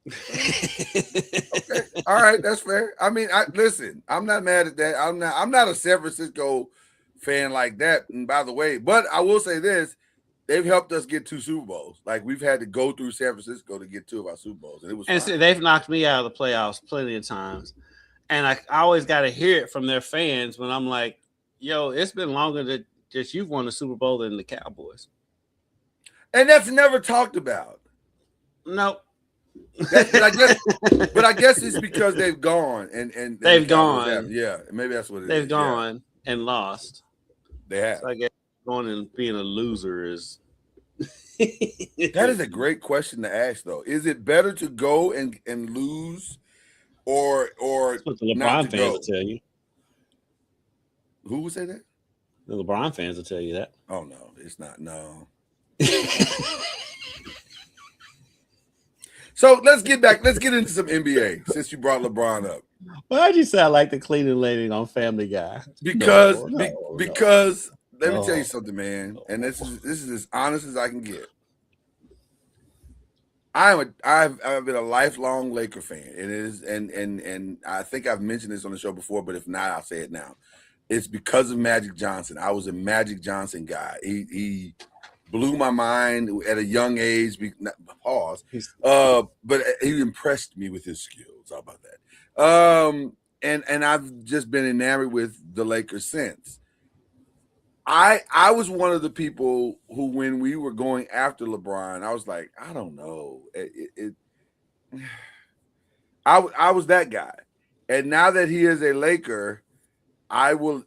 Okay. All right, that's fair. I mean, listen, I'm not mad at that. I'm not a San Francisco fan like that. And by the way, but I will say this: they've helped us get 2 Super Bowls. Like, we've had to go through San Francisco to get 2 of our Super Bowls, and it was. And so they've knocked me out of the playoffs plenty of times, and I always got to hear it from their fans when I'm like, "Yo, it's been longer that just you've won the Super Bowl than the Cowboys," and that's never talked about. Nope. But I guess it's because they've gone and they've gone. Yeah, maybe that's what it is. They've gone and lost. They have. So I guess going and being a loser is. That is a great question to ask, though. Is it better to go and lose, or That's what the LeBron fans will tell you? Who would say that? The LeBron fans will tell you that. Oh no, it's not. No. So let's get into some NBA, since you brought LeBron up. Why'd you sound like the cleaning lady on Family Guy? Because let me tell you something, man, and this is as honest as I can get. I've been a lifelong Laker fan. It is, and I think I've mentioned this on the show before, but if not, I'll say it now. It's because of Magic Johnson. I was a Magic Johnson guy. He blew my mind at a young age. But he impressed me with his skills. How about that? And I've just been enamored with the Lakers since. I was one of the people who, when we were going after LeBron, I was like, I don't know. I was that guy. And now that he is a Laker, I will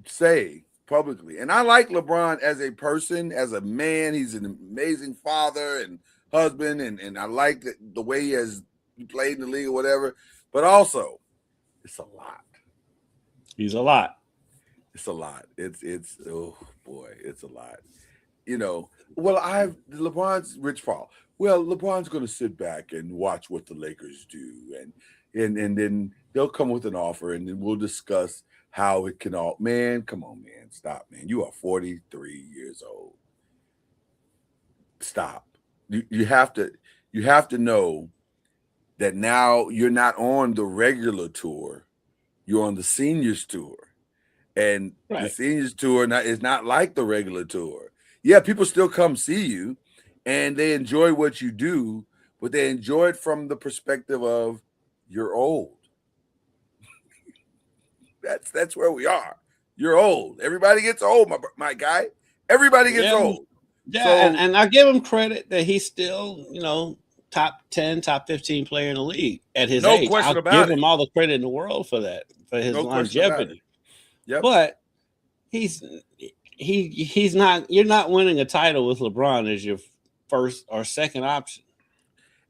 say publicly, and I like LeBron as a person, as a man. He's an amazing father and husband, and I like the way he played in the league or whatever. But also, it's a lot. He's a lot. It's a lot. It's oh boy, it's a lot. You know, well, LeBron's Rich Paul. Well, LeBron's going to sit back and watch what the Lakers do, and then they'll come with an offer, and then we'll discuss how it can all. Man, come on, man, stop, man. You are 43 years old. Stop. You have to know that now you're not on the regular tour, you're on the seniors tour, and the seniors tour is not like the regular tour. Yeah, people still come see you and they enjoy what you do, but they enjoy it from the perspective of you're old. That's where we are. You're old. Everybody gets old, my guy. Everybody gets old. Yeah, so, and I give him credit that he's still, top 10, top 15 player in the league at his age. I'll give him all the credit in the world for that, for his longevity. Yep. But he's not. You're not winning a title with LeBron as your first or second option.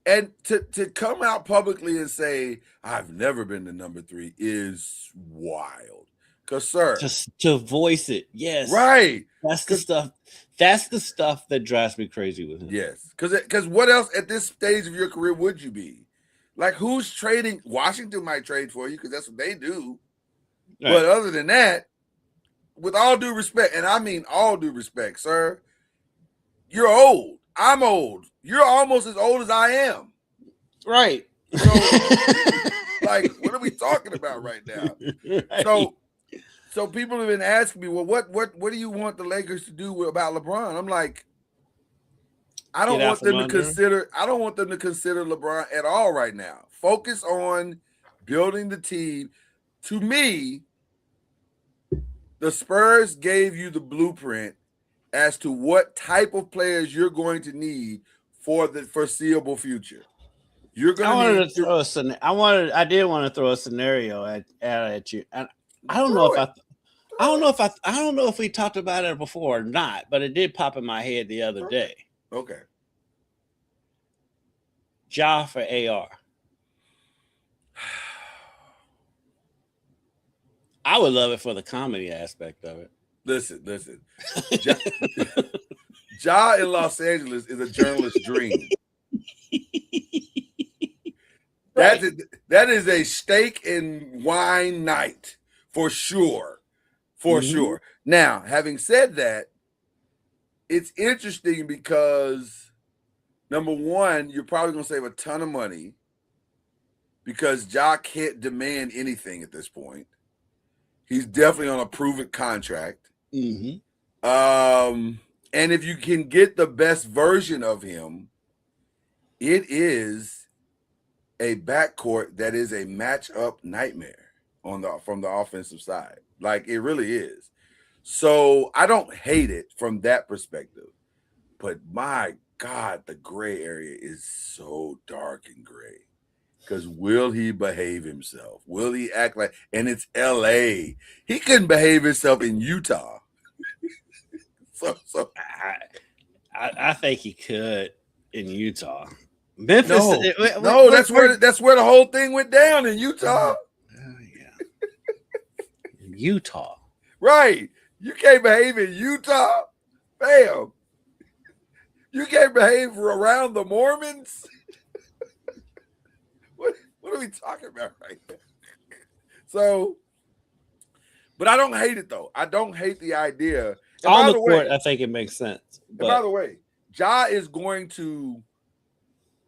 And to come out publicly and say I've never been the number 3 is wild. Because, sir, just to voice it, yes, right. That's the stuff. That's the stuff that drives me crazy with him. Yes, because what else at this stage of your career would you be? Like, who's trading? Washington might trade for you because that's what they do. Right. But other than that, with all due respect, and I mean all due respect, sir, you're old. I'm old. You're almost as old as I am. Right. So, like, what are we talking about right now? Right. So people have been asking me, well, what do you want the Lakers to do about LeBron? I'm like, I don't want them to consider LeBron at all right now. Focus on building the team. To me, the Spurs gave you the blueprint as to what type of players you're going to need for the foreseeable future. You're going to I did want to throw a scenario at you. And I don't know if we talked about it before or not, but it did pop in my head the other day. Okay. Ja for AR. I would love it for the comedy aspect of it. Listen. Ja in Los Angeles is a journalist's dream. Right. That is a steak and wine night for sure. For sure. Now, having said that, it's interesting because, number one, you're probably going to save a ton of money because Ja can't demand anything at this point. He's definitely on a proven contract. Mm-hmm. And if you can get the best version of him, it is a backcourt that is a matchup nightmare from the offensive side. Like, it really is. So I don't hate it from that perspective. But my God, the gray area is so dark and gray. Because will he behave himself? Will he act like, and it's LA. He couldn't behave himself in Utah. so I think he could in Utah. Memphis. No, that's where the whole thing went down in Utah. Utah. Right. You can't behave in Utah? Bam. You can't behave around the Mormons? What are we talking about right now? So, but I don't hate it, though. I don't hate the idea. On the court, I think it makes sense. But by the way, Ja is going to,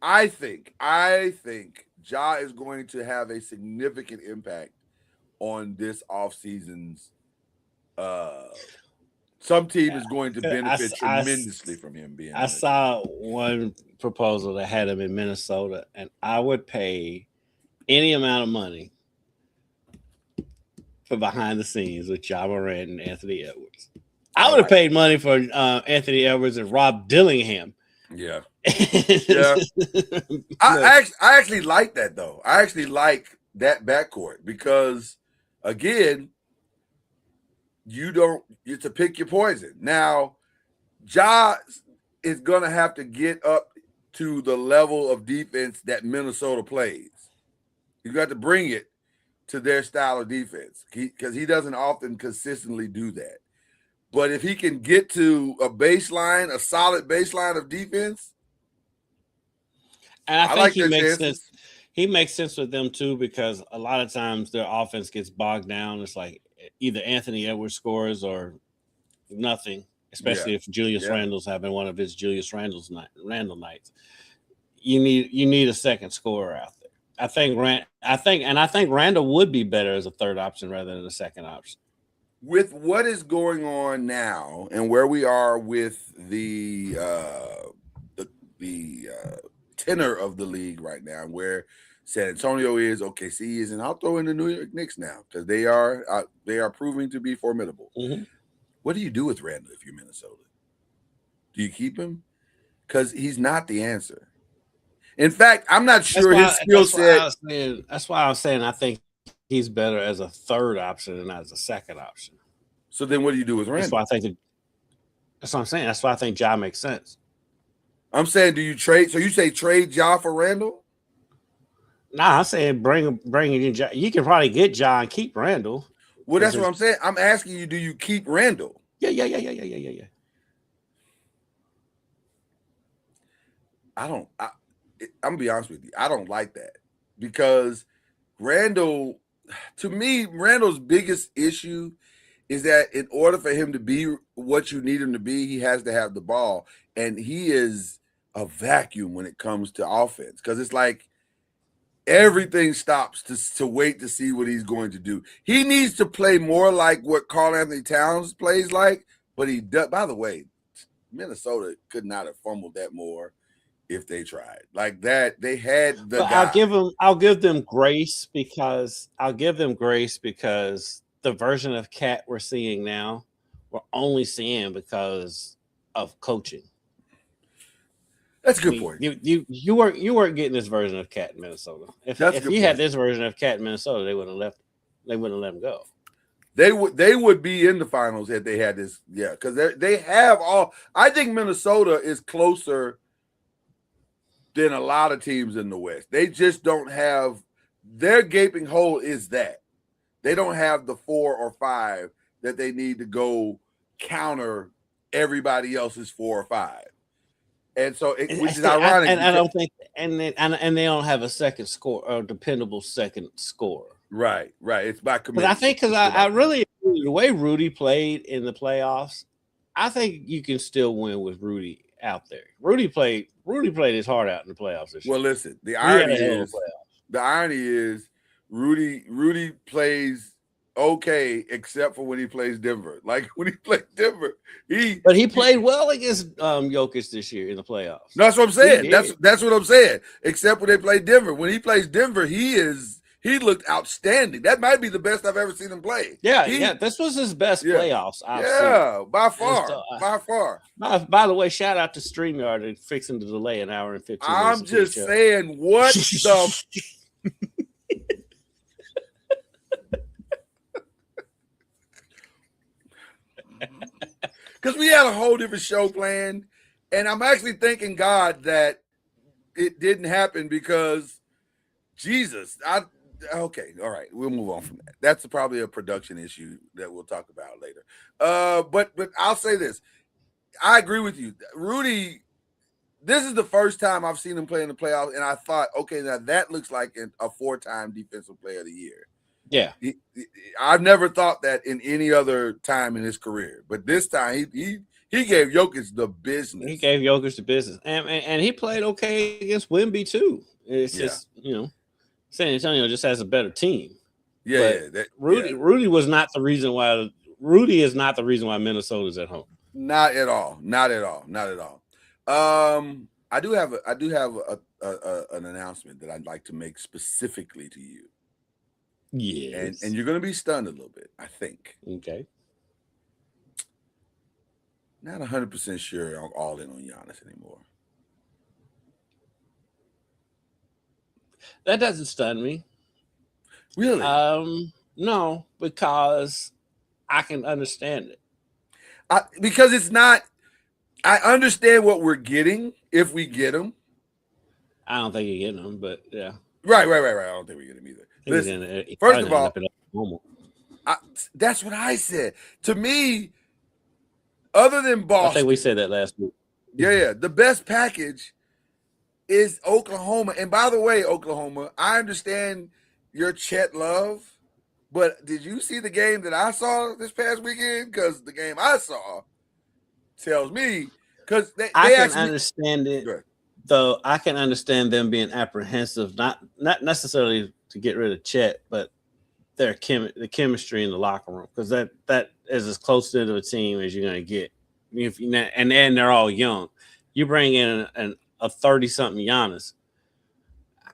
I think Ja is going to have a significant impact on this offseason's. Some team is going to benefit tremendously from him being. I saw one proposal that had him in Minnesota, and I would pay any amount of money for behind the scenes with Ja Morant and Anthony Edwards. I would have paid money for Anthony Edwards and Rob Dillingham. Yeah. Yeah. I actually like that, though. I actually like that backcourt because, again, you to pick your poison. Now, Ja is going to have to get up to the level of defense that Minnesota plays. You got to bring it, to their style of defense because he doesn't often consistently do that. But if he can get to a solid baseline of defense, and I think like he their makes chances. sense. He makes sense with them too because a lot of times their offense gets bogged down. It's like either Anthony Edwards scores or nothing. Especially if Julius Randle's having one of his Randle nights. You need a second scorer out there. I think Randle would be better as a third option rather than a second option. With what is going on now and where we are with the tenor of the league right now, where San Antonio is, OKC is, and I'll throw in the New York Knicks now because they are proving to be formidable. Mm-hmm. What do you do with Randle if you're Minnesota? Do you keep him? Because he's not the answer. In fact, I'm not sure his skill set. That's why I was saying I think he's better as a third option than as a second option. So then what do you do with Randle? That's what I'm saying. That's why I think Ja makes sense. I'm saying, do you trade? So you say trade Ja for Randle? Nah, I'm saying bring in Ja. You can probably get Ja and keep Randle. Well, that's what I'm saying. I'm asking you, do you keep Randle? Yeah. I'm gonna be honest with you. I don't like that because Randle, to me, Randle's biggest issue is that in order for him to be what you need him to be, he has to have the ball. And he is a vacuum when it comes to offense because it's like everything stops to wait to see what he's going to do. He needs to play more like what Karl Anthony Towns plays like, but he does. By the way, Minnesota could not have fumbled that more if they tried like that. They had the guy. I'll give them grace because the version of Cat we're seeing now, we're only seeing because of coaching. That's a good point. You weren't getting this version of Cat in Minnesota. If you had this version of Cat in Minnesota, they wouldn't have let him go. They would be in the finals if they had this. Yeah, because they have all. I think Minnesota is closer than a lot of teams in the West. They just don't have their gaping hole is that they don't have the 4 or 5 that they need to go counter everybody else's 4 or 5. And so, which is ironic. And I don't think, and they don't have a second score, a dependable second scorer. Right. It's by commitment. Because I really the way Rudy played in the playoffs, I think you can still win with Rudy out there. Rudy played his heart out in the playoffs this year. Well, listen, the irony is Rudy plays okay, except for when he plays Denver. Like when he played Denver, but he played well against Jokic this year in the playoffs. No, that's what I'm saying. That's what I'm saying. Except when they play Denver. When he plays Denver, he looked outstanding. That might be the best I've ever seen him play. Yeah. This was his best playoffs. By far. By the way, shout out to StreamYard and fixing the delay an hour and 15 minutes. I'm just saying, what the. Because we had a whole different show planned, and I'm actually thanking God that it didn't happen because Jesus. Okay, all right, we'll move on from that. That's probably a production issue that we'll talk about later. But I'll say this: I agree with you, Rudy. This is the first time I've seen him play in the playoffs, and I thought, okay, now that looks like a 4-time Defensive Player of the Year. Yeah, I've never thought that in any other time in his career, but this time he gave Jokic the business. He gave Jokic the business, and he played okay against Wemby too. It's just San Antonio just has a better team. Rudy was not the reason why. Rudy is not the reason why Minnesota's at home. Not at all. I do have an announcement that I'd like to make specifically to you. Yes. And you're going to be stunned a little bit, I think. Okay. Not 100% sure I'm all in on Giannis anymore. That doesn't stun me. Really? No, because I can understand it. Because it's not. I understand what we're getting if we get them. I don't think you're getting them, but yeah. Right. I don't think we get him either. Listen, first of all, that's what I said. To me, other than Boston, I think we said that last week. Yeah. The best package is Oklahoma. And by the way, Oklahoma, I understand your Chet love, but did you see the game that I saw this past weekend? Because the game I saw tells me because I can understand it. Though I can understand them being apprehensive, not necessarily to get rid of Chet, but the chemistry in the locker room, because that is as close to a team as you're going to get. And they're all young. You bring in a 30-something Giannis,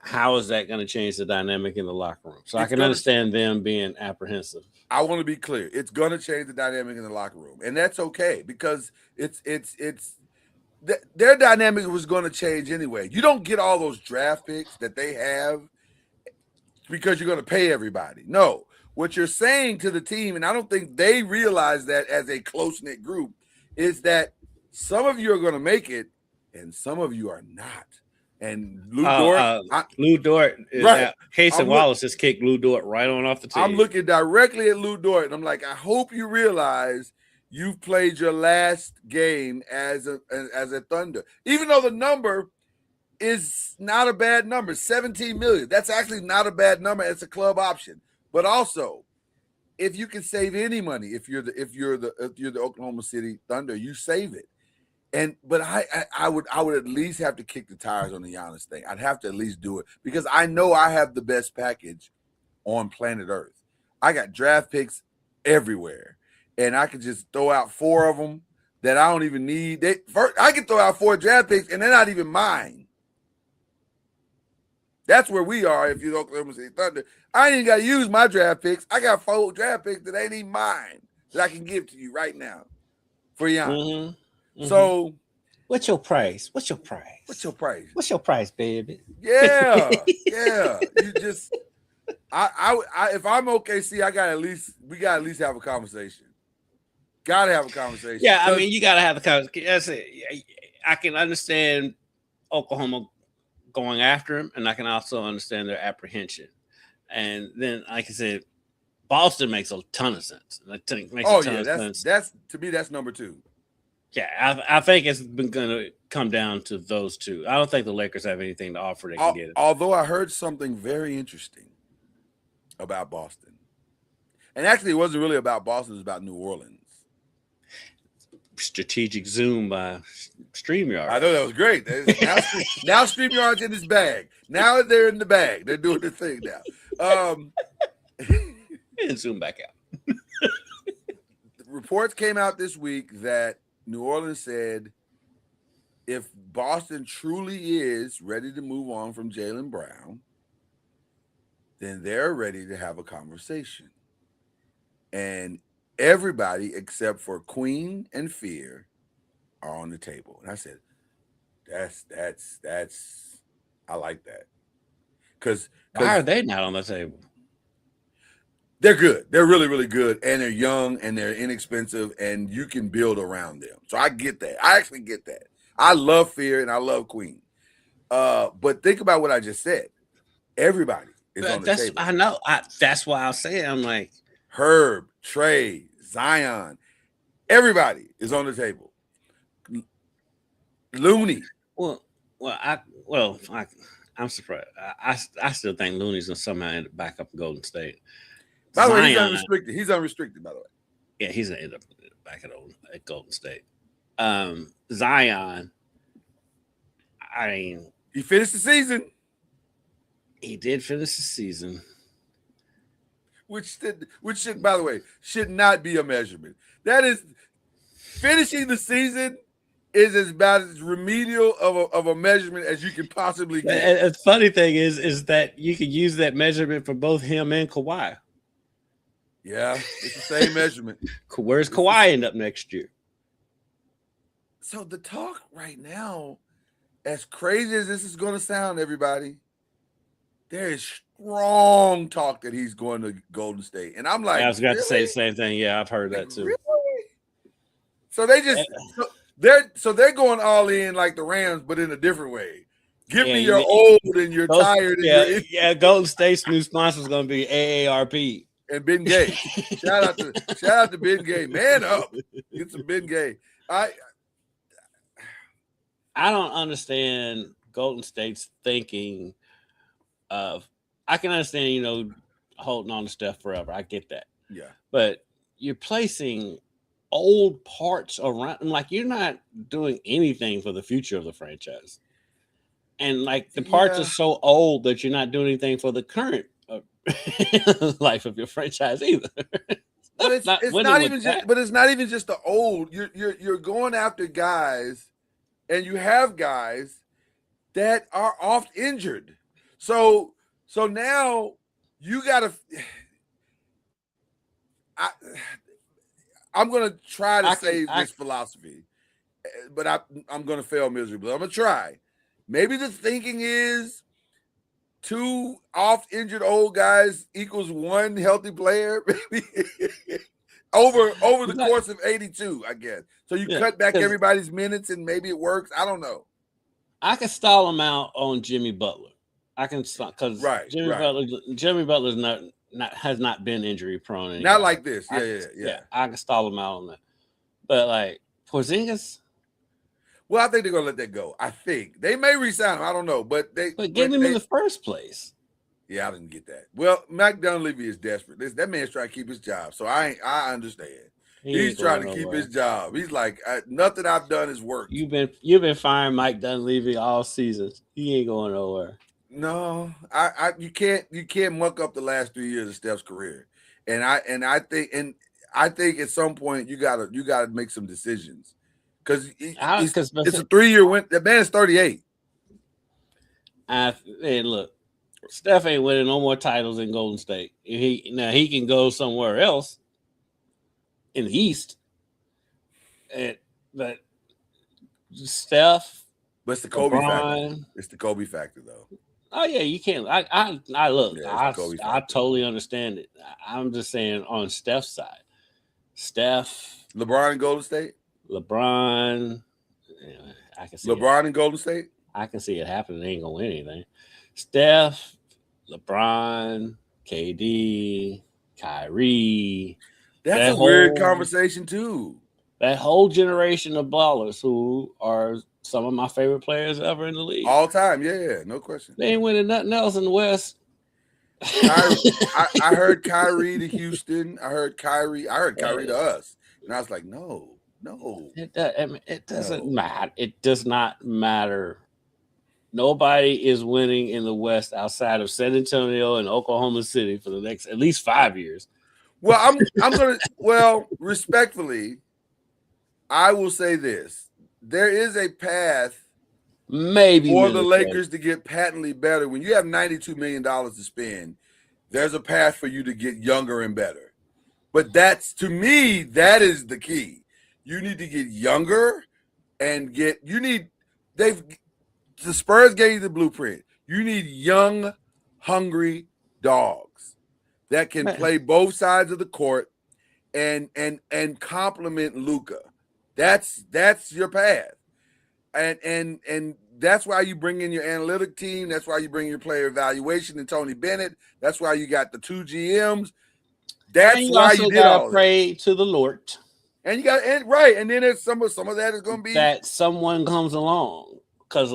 how is that going to change the dynamic in the locker room? So I can understand them being apprehensive. I want to be clear. It's going to change the dynamic in the locker room, and that's okay because their dynamic was going to change anyway. You don't get all those draft picks that they have because you're going to pay everybody. No, what you're saying to the team, and I don't think they realize that as a close-knit group, is that some of you are going to make it and some of you are not. And Lou Dort is right. out. Casey Wallace just kicked Lou Dort right on off the team. I'm looking directly at Lou Dort, and I'm like, I hope you realize you've played your last game as a Thunder. Even though the number is not a bad number, 17 million. That's actually not a bad number. It's a club option. But also, if you can save any money, if you're the Oklahoma City Thunder, you save it. But I would at least have to kick the tires on the Giannis thing. I'd have to at least do it because I know I have the best package on planet Earth. I got draft picks everywhere, and I could just throw out 4 of them that I don't even need. I could throw out 4 draft picks, and they're not even mine. That's where we are. If you're the Oklahoma City Thunder, I ain't got to use my draft picks. I got 4 draft picks that ain't even mine that I can give to you right now for Giannis. Mm-hmm. Mm-hmm. So, what's your price? What's your price, baby? Yeah. You just, I if I'm OKC, we got at least have a conversation. Got to have a conversation. Yeah, I mean, you got to have a conversation. I can understand Oklahoma going after him, and I can also understand their apprehension. And then, like I said, Boston makes a ton of sense. That's to me, that's number 2. Yeah, I think it's been going to come down to those two. I don't think the Lakers have anything to offer they can get it. Although I heard something very interesting about Boston. And actually, it wasn't really about Boston. It was about New Orleans. Strategic zoom by StreamYard. I know that was great. Now StreamYard's in his bag. Now they're in the bag. They're doing the thing now. And zoom back out. Reports came out this week that New Orleans said if Boston truly is ready to move on from Jaylen Brown, then they're ready to have a conversation. And everybody except for Queen and Fear are on the table. And I said, that's I like that. Because why are they not on the table? They're good. They're really, really good. And they're young and they're inexpensive and you can build around them. So I get that. I actually get that. I love Fear and I love Queen. But think about what I just said. Everybody is on the table. I know. That's why I'll say it. I'm like Herb, Trey, Zion. Everybody is on the table. Looney. I'm surprised. I still think Looney's gonna somehow end up back up in Golden State. By the way, he's unrestricted. He's unrestricted, by the way. Yeah, he's gonna end up back at Golden State. Zion, I mean, he finished the season. He did finish the season, which should, by the way, should not be a measurement. That is, finishing the season is as bad as remedial of a measurement as you can possibly get. And the funny thing is that you can use that measurement for both him and Kawhi. Yeah, it's the same measurement. Where's Kawhi end up next year? So the talk right now, as crazy as this is going to sound, everybody, there is strong talk that he's going to Golden State. And I'm like, I was about to say the same thing. Yeah, I've heard that too. Really? So they just they're going all in like the Rams, but in a different way. Give me your old and you're tired. Yeah, Golden State's new sponsor is going to be AARP. And Ben Gay. Shout out to Ben Gay. Man up. Get some Ben Gay. I don't understand Golden State's thinking of. I can understand, holding on to stuff forever. I get that. Yeah. But you're placing old parts around, like you're not doing anything for the future of the franchise. And like the parts are so old that you're not doing anything for the current life of your franchise either. But it's not even just the old. You're going after guys, and you have guys that are oft injured. So now you gotta. I'm gonna try to save this philosophy, but I'm gonna fail miserably. I'm gonna try. Maybe the thinking is 2 oft injured old guys equals 1 healthy player, maybe over the course of 82, I guess. So you cut back everybody's minutes and maybe it works. I don't know. I can stall him out on Jimmy Butler. I can because Jimmy Butler's has not been injury prone anymore. Not like this. Yeah. I can stall him out on that. But like Porzingis. Well, I think they're gonna let that go. I think they may resign him. I don't know, but get him in the first place. Yeah, I didn't get that. Well, Mike Dunleavy is desperate. That man's trying to keep his job, so I understand. He's trying to keep his job. He's like, nothing I've done has worked. You've been firing Mike Dunleavy all season. He ain't going nowhere. No, you can't muck up the last 3 years of Steph's career, and I think at some point you gotta make some decisions. Because it's a 3-year win. That man is 38. And look, Steph ain't winning no more titles in Golden State. He can go somewhere else in the East. But Steph, but it's the Kobe factor. It's the Kobe factor, though. Oh yeah, you can't. I look. I totally understand it. I'm just saying on Steph's side, LeBron and Golden State. LeBron, I can see LeBron and Golden State. I can see it happening. They ain't gonna win anything. Steph, LeBron, KD, Kyrie. That's a weird conversation too. That whole generation of ballers who are some of my favorite players ever in the league, all time. Yeah, no question. They ain't winning nothing else in the West. I heard Kyrie to Houston. I heard Kyrie to us, and I was like, no. It doesn't matter. It does not matter. Nobody is winning in the West outside of San Antonio and Oklahoma City for the next at least 5 years. Well, I'm gonna. Well, respectfully, I will say this: there is a path, maybe for the Lakers to get patently better. When you have $92 million to spend, there's a path for you to get younger and better. But to me, that is the key. You need to get younger and the Spurs gave you the blueprint. You need young, hungry dogs that can play both sides of the court and complement Luka. That's your path. And that's why you bring in your analytic team. That's why you bring your player evaluation and Tony Bennett. That's why you got the 2 GMs. That's why you did all pray to the Lord. And you got and then there's some of that is going to be that someone comes along, because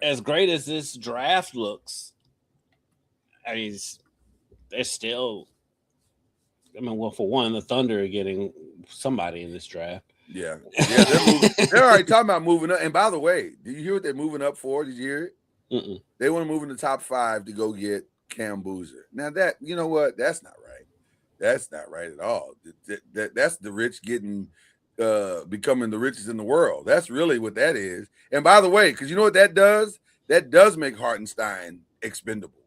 as great as this draft looks, I mean, they're still. I mean, well, for one, the Thunder are getting somebody in this draft. Yeah, they're already talking about moving up. And by the way, did you hear what they're moving up for? Did you hear it? Mm-mm. They want to move in the top 5 to go get Cam Boozer. Now that you know what, that's not right. That's not right at all. That's the rich getting becoming the richest in the world. That's really what that is. And by the way, because you know what that does? That does make Hartenstein expendable.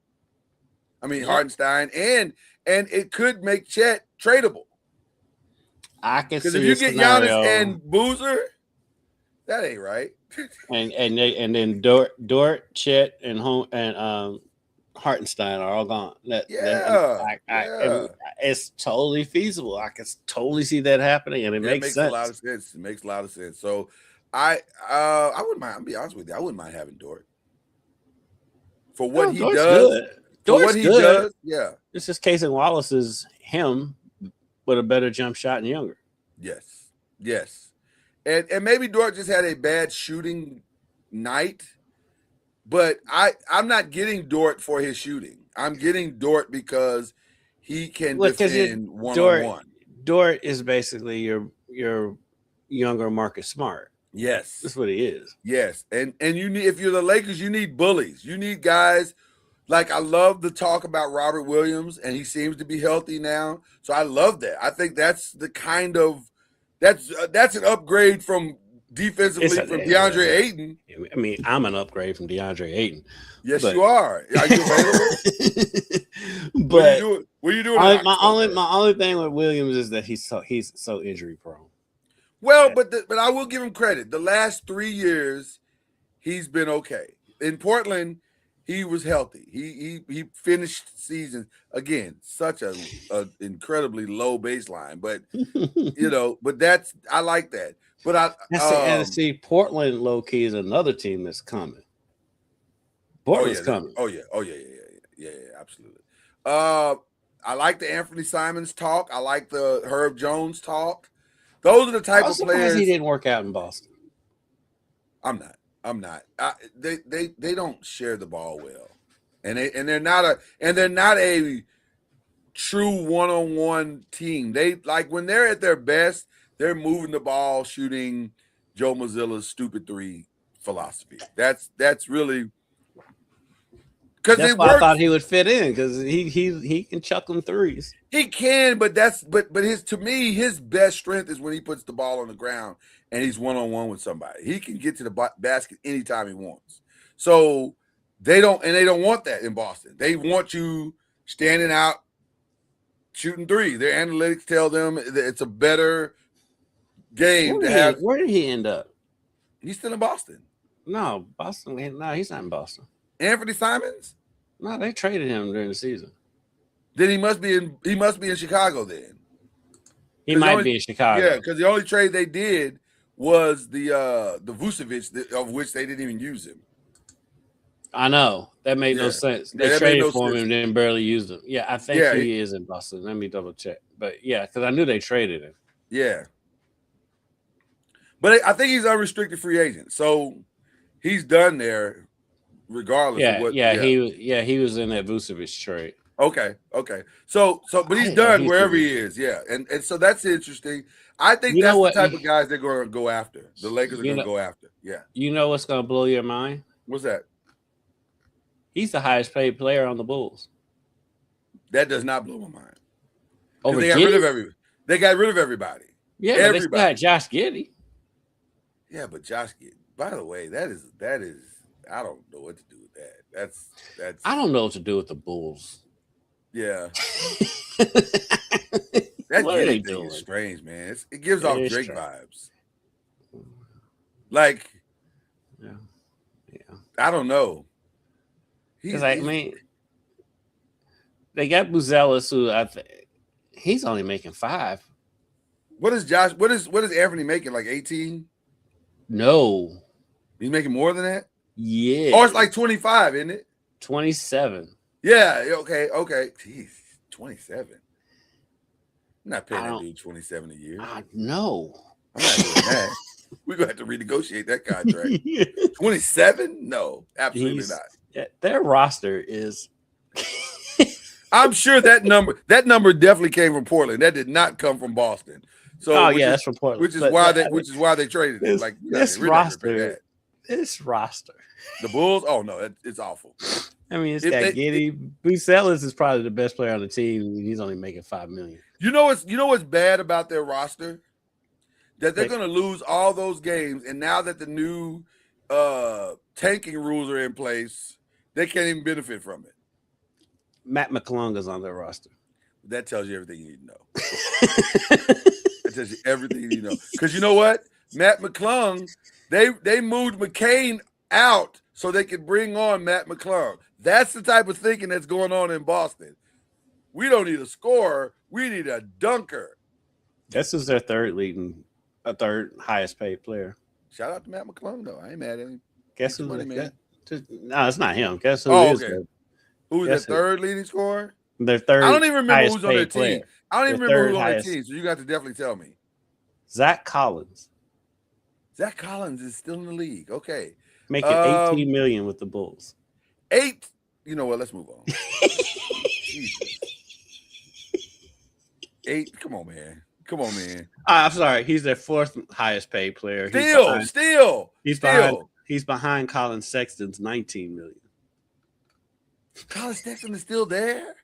I mean, Hartenstein and it could make Chet tradable. I can see because if you get Giannis and Boozer, that ain't right. and then Dort, Chet, and Hartenstein are all gone. It's totally feasible. I can totally see that happening, and it makes sense. A lot of sense. It makes a lot of sense. So I wouldn't mind. I'll be honest with you. I wouldn't mind having Dort. for what he Dort's does. good. For Dort's what he good. does, yeah. It's just Casey Wallace is him with a better jump shot and younger. Yes. And maybe Dort just had a bad shooting night, but I'm not getting Dort for his shooting. I'm getting Dort because he can defend one-on-one. Dort is basically your younger Marcus Smart. Yes. That's what he is. Yes. And you need, if you're the Lakers, you need bullies. You need guys. Like, I love the talk about Robert Williams, and he seems to be healthy now. So I love that. I think that's the kind of that's an upgrade from defensively from DeAndre Ayton. I mean, I'm an upgrade from DeAndre Ayton. Yes, you are. Are you available? But what are you doing? My only thing with Williams is that he's so injury prone. Well, but I will give him credit. The last 3 years, he's been okay. In Portland, he was healthy. He finished season again. Such a incredibly low baseline, but but I like that. But and see, Portland low key is another team that's coming. Portland's coming. Oh yeah, absolutely. I like the Anthony Simons talk. I like the Herb Jones talk. Those are the type of players. He didn't work out in Boston. I'm not. They don't share the ball well, and they're not a true one-on-one team. They like when they're at their best, they're moving the ball, shooting Joe Mazzilla's stupid three philosophy. That's really because that's why I thought he would fit in because he can chuck them threes. He can, but his best strength is when he puts the ball on the ground and he's one-on-one with somebody. He can get to the basket anytime he wants. So they don't want that in Boston. They want you standing out, shooting three. Their analytics tell them that it's a better game to have. Where did he end up? He's still in Boston. No, Boston. No, he's not in Boston. Anthony Simons? No, they traded him during the season. Then he must be in Chicago then. He might be in Chicago. Yeah, because the only trade they did was the Vucevic, of which they didn't even use him. I know. That made no sense. They traded for him and then barely used him. Yeah, I think he is in Boston. Let me double check. But yeah, because I knew they traded him. Yeah. But I think he's unrestricted free agent. So he's done there regardless of what. He was in that Vucevic trade. Okay. So but he's done wherever he is. Yeah. And so that's interesting. I think that's the type of guys they're going to go after. The Lakers are going to go after. Yeah. You know what's going to blow your mind? What's that? He's the highest paid player on the Bulls. That does not blow my mind. Over they got rid of everybody. They got rid of everybody. Yeah, everybody. They still had Josh Giddey. Yeah, but Josh Giddey. By the way, that is. I don't know what to do with that. That's. I don't know what to do with the Bulls. Yeah. That Giddey thing is strange, man. It gives off Drake vibes. Like. Yeah. I don't know. Because I mean, they got Buzelis, who he's only making $5. What is Josh? What is Anthony making? Like 18? No, he's making more than that. Yeah. Oh, it's like 25, isn't it? 27. Yeah. Okay. Jeez, 27. I'm not paying that dude 27 a year. No, I'm not doing that. We're gonna have to renegotiate that contract. 27? No, absolutely not. Their roster is. I'm sure that number definitely came from Portland. That did not come from Boston. So, that's from Portland. Which is why they traded it. Like this roster, the Bulls. Oh no, it's awful. I mean, it's got Giddey. Buzelis is probably the best player on the team. He's only making $5 million. You know what's bad about their roster? That they're going to lose all those games, and now that the new tanking rules are in place, they can't even benefit from it. Matt McClung is on their roster. That tells you everything you need to know. That tells you everything you need to know. Because you know what? Matt McClung, they moved McCain out so they could bring on Matt McClung. That's the type of thinking that's going on in Boston. We don't need a scorer. We need a dunker. This is their third highest paid player. Shout out to Matt McClung, though. I ain't mad at him. Guess who they got? No, it's not him. Guess who Oh, is okay. the, Who's guess the third leading scorer? their third? I don't even remember highest who's on their paid player. team. I don't even Their remember third who's on their highest. team, so you got to definitely tell me. Zach Collins Zach Collins is still in the league. Okay. making $18 million with the Bulls. 8. You know what? Let's move on. Jesus. 8. Come on, man. Come on, man. I'm sorry. He's their fourth highest paid player. He's behind Colin Sexton's $19 million. Colin Sexton is still there?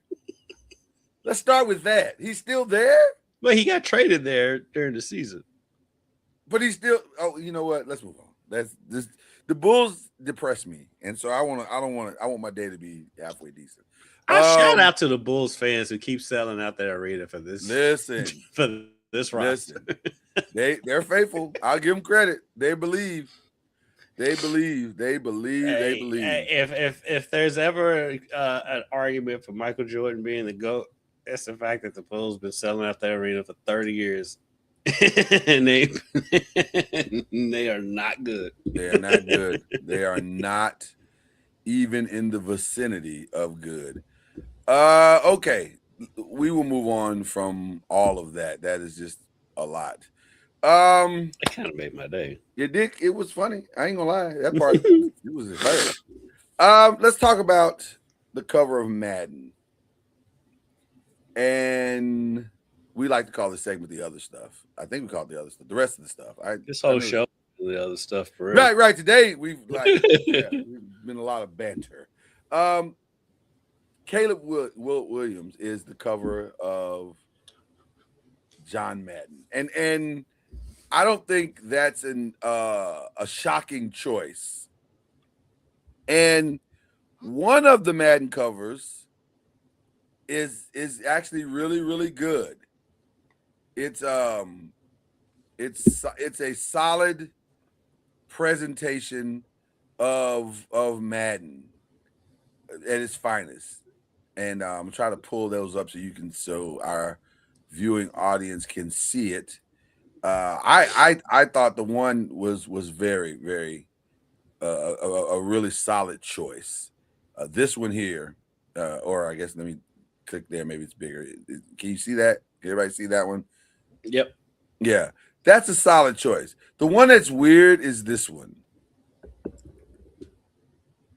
Let's start with that. He's still there? Well, he got traded there during the season. But he's still. Oh, you know what? Let's move on. That's this. The Bulls depress me, and so I want my day to be halfway decent. Shout out to the Bulls fans who keep selling out their arena for this. Listen, for this roster. They're faithful. I'll give them credit. They believe. They believe. If there's ever an argument for Michael Jordan being the GOAT, it's the fact that the Bulls been selling out their arena for 30 years. And they are not good. They are not good. They are not even in the vicinity of good. Okay. We will move on from all of that. That is just a lot. It kind of made my day. It was funny. I ain't gonna lie. That part it was hilarious. Let's talk about the cover of Madden. And we like to call this segment the other stuff. I think we call it the other stuff. The rest of the stuff. This whole show is the other stuff for real. Right. Today we've been a lot of banter. Caleb Williams is the cover of John Madden. And I don't think that's a shocking choice. And one of the Madden covers is actually really, really good. It's a solid presentation of Madden at its finest. And I'm trying to pull those up so our viewing audience can see it. I thought the one was very, very a really solid choice. This one here, or I guess let me click there. Maybe it's bigger. Can you see that? Can everybody see that one? Yep. Yeah, that's a solid choice. The one that's weird is this one.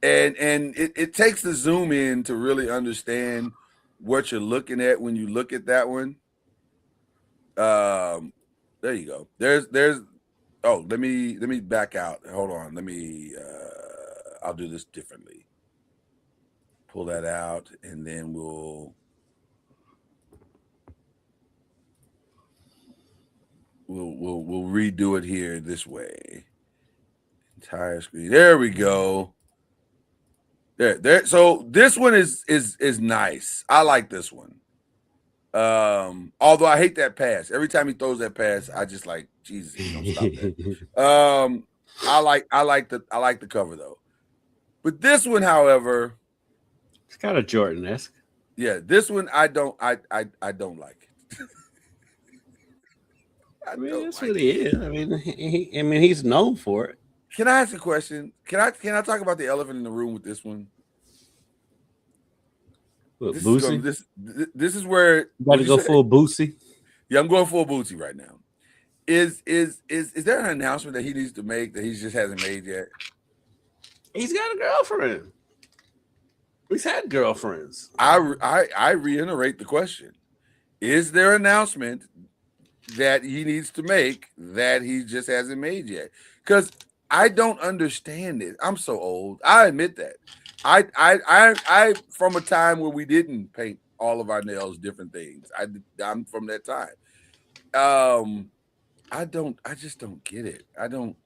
And it takes the zoom in to really understand what you're looking at when you look at that one. There you go. There's let me back out. Hold on. I'll do this differently. Pull that out and then we'll redo it here this way. Entire screen. There we go. There. So this one is nice. I like this one. Although I hate that pass. Every time he throws that pass, I just like, Jesus, don't stop that. I like the cover though. But this one, however, it's kind of Jordan-esque. Yeah, this one I don't like it. That's what he is. I mean, he's known for it. Can I ask a question? Can I talk about the elephant in the room with this one? What, this Boosie? This is where you got to go full Boosie. Yeah, I'm going full Boosie right now. Is there an announcement that he needs to make that he just hasn't made yet? He's got a girlfriend. He's had girlfriends. I reiterate the question: is there an announcement that he needs to make that he just hasn't made yet? Because I don't understand it. I'm so old. I admit that. I from a time where we didn't paint all of our nails different things. I'm from that time. I just don't get it. I don't.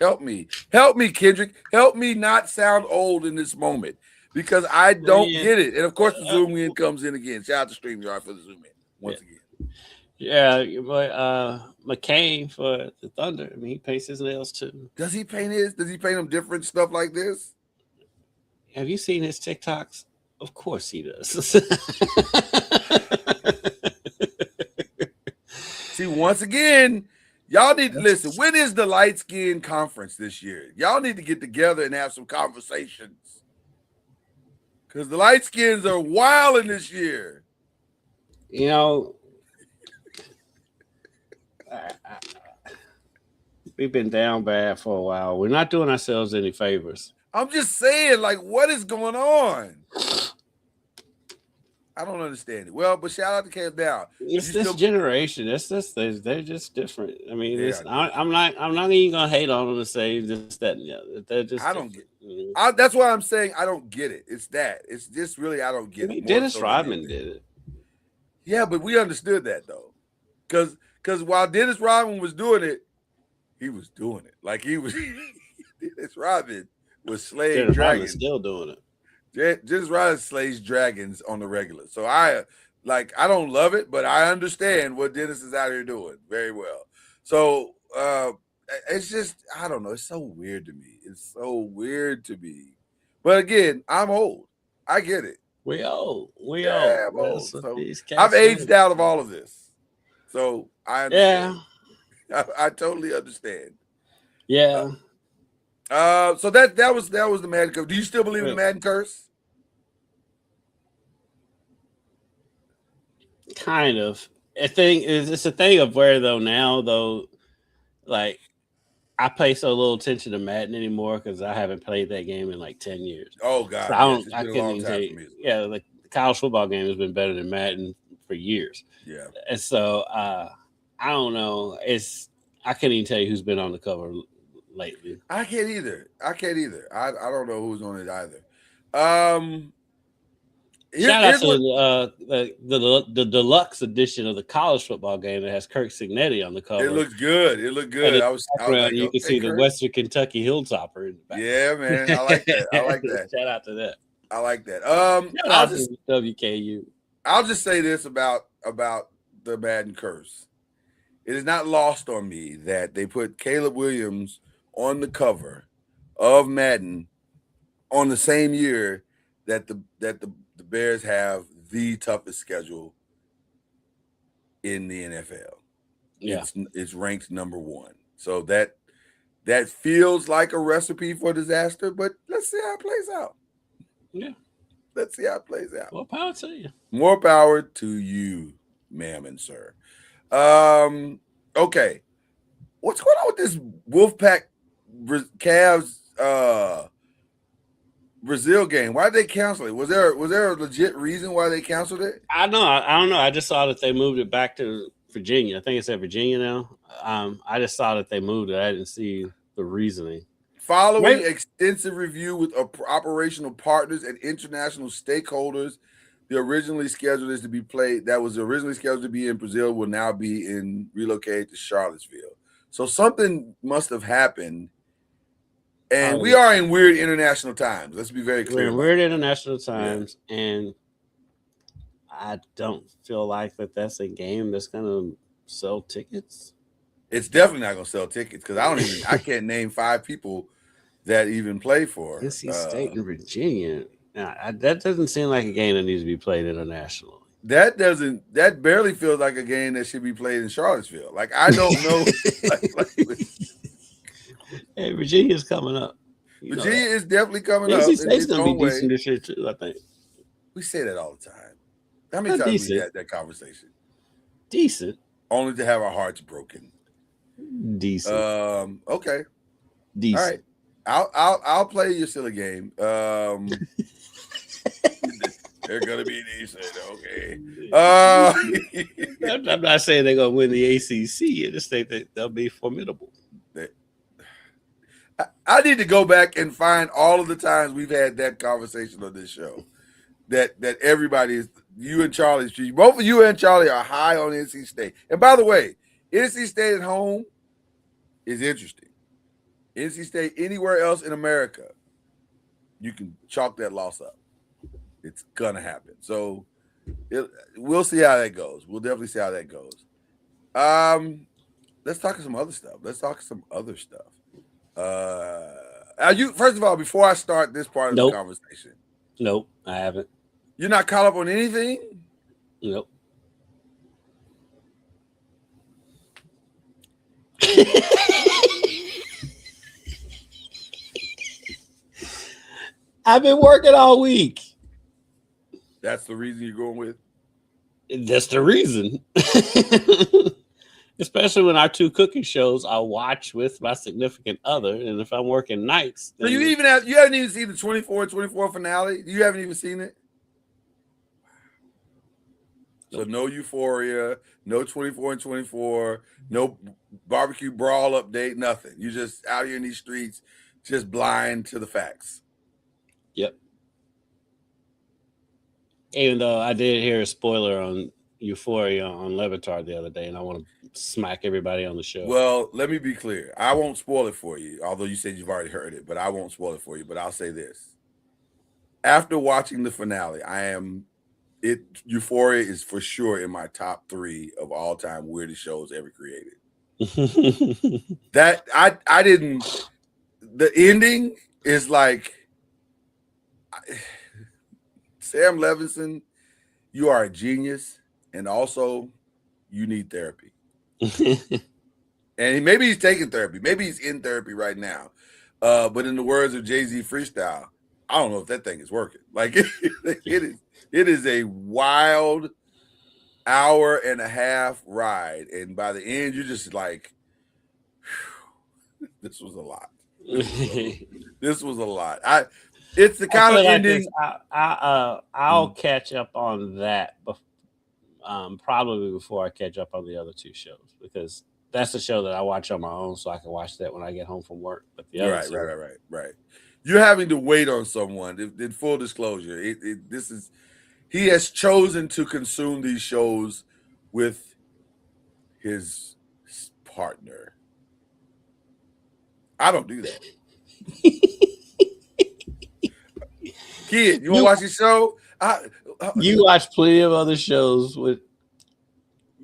Help me, Kendrick. Help me not sound old in this moment because I don't get it. And of course, the zoom in comes in again. Shout out to StreamYard for the zoom in once again. Yeah, but McCain for the Thunder. I mean, he paints his nails too. Does he paint his? Does he paint them different stuff like this? Have you seen his TikToks? Of course he does. See, once again, Y'all need to listen. When is the light skin conference this year? Y'all need to get together and have some conversations. Because the light skins are wilding this year. You know, we've been down bad for a while. We're not doing ourselves any favors. I'm just saying, like, what is going on? I don't understand it. Well, but shout out to Cam Down. It's this generation. It's just they're just different. I mean, I'm not even gonna hate on them and say this, that, and the other. They're just. I don't get. That's why I'm saying I don't get it. It's that. It's just really I don't get it. Dennis Rodman did it. Yeah, but we understood that though, because while Dennis Rodman was doing it, he was doing it like he was. Dennis Rodman was slaying dragons. Still doing it. Dennis Rodman slays dragons on the regular. So I don't love it, but I understand what Dennis is out here doing very well. So it's just, I don't know. It's so weird to me. It's so weird to me. But again, I'm old. I get it. We old. I'm old. So I've aged out of all of this. So I understand. Yeah. I totally understand. Yeah. So that was the Madden curse. Do you still believe in the Madden curse? Kind of. It's a thing of where now like I pay so little attention to Madden anymore because I haven't played that game in like 10 years. Oh God. So I couldn't even say, like the college football game has been better than Madden for years. Yeah. And so I don't know. I can't even tell you who's been on the cover lately. I can't either. I don't know who's on it either. Shout out to the deluxe edition of the college football game that has Kirk Signetti on the cover. It looks good. It looked good. You can see the Western Kentucky Hilltopper in the back. Yeah, man. I like that. Shout out to that. I like that. Shout out to WKU. I'll just say this about the Madden curse. It is not lost on me that they put Caleb Williams on the cover of Madden on the same year that the Bears have the toughest schedule in the NFL. Yeah, it's ranked number 1. So that feels like a recipe for disaster. But let's see how it plays out. Yeah, let's see how it plays out. More power to you. More power to you, ma'am and sir. Okay, what's going on with this Wolfpack Cavs Brazil game? Why did they cancel it? Was there a legit reason why they canceled it? I don't know. I just saw that they moved it back to Virginia. I think it's at Virginia now. I just saw that they moved it. I didn't see the reasoning. Following extensive review with operational partners and international stakeholders, that was originally scheduled to be in Brazil will now be relocated to Charlottesville. So something must have happened. And we are in weird international times. Let's be very clear. We're in weird international times, and I don't feel like that's a game that's going to sell tickets. It's definitely not going to sell tickets because I can't name 5 people that even play for NC State in Virginia. That doesn't seem like a game that needs to be played internationally. That barely feels like a game that should be played in Charlottesville. Like I don't know. Hey, Virginia's coming up. Virginia is definitely coming up. NC State's going to be decent this year too, I think. We say that all the time. How many times we had that conversation? Decent. Only to have our hearts broken. Decent. Okay. Decent. All right. I'll play your silly game. They're gonna be decent, okay. I'm not saying they're gonna win the ACC. I just think that they'll be formidable. I need to go back and find all of the times we've had that conversation on this show. That everybody is, you and Charlie, both of you and Charlie are high on NC State. And by the way, NC State at home is interesting. NC State anywhere else in America, you can chalk that loss up. It's gonna happen. So we'll see how that goes. We'll definitely see how that goes. Let's talk some other stuff. First of all, before I start this part of the conversation. Nope, I haven't. You're not caught up on anything? Nope. I've been working all week. That's the reason you're going with? That's the reason. Especially when our two cooking shows I watch with my significant other, and if I'm working nights, So you haven't even seen the 24 finale? You haven't even seen it? So no Euphoria, no 24 and 24, no barbecue brawl update, nothing. You just out here in these streets, just blind to the facts. Yep. Even though I did hear a spoiler on Euphoria on Levitard the other day, and I want to smack everybody on the show. Well, let me be clear. I won't spoil it for you, although you said you've already heard it, but I won't spoil it for you. But I'll say this. After watching the finale, Euphoria is for sure in my top 3 of all time weirdest shows ever created. That I didn't. The ending is like Sam Levinson. You are a genius, and also you need therapy. And maybe he's taking therapy. Maybe he's in therapy right now. But in the words of Jay-Z Freestyle, I don't know if that thing is working. Like it is a wild hour-and-a-half ride, and by the end, you're just like, this was a lot. This was a lot. It's the kind of ending. I'll catch up on that, probably before I catch up on the other two shows, because that's the show that I watch on my own, so I can watch that when I get home from work. But the other right. You're having to wait on someone. In full disclosure, he has chosen to consume these shows with his partner. I don't do that. Kid, you want to watch the show? You watch plenty of other shows with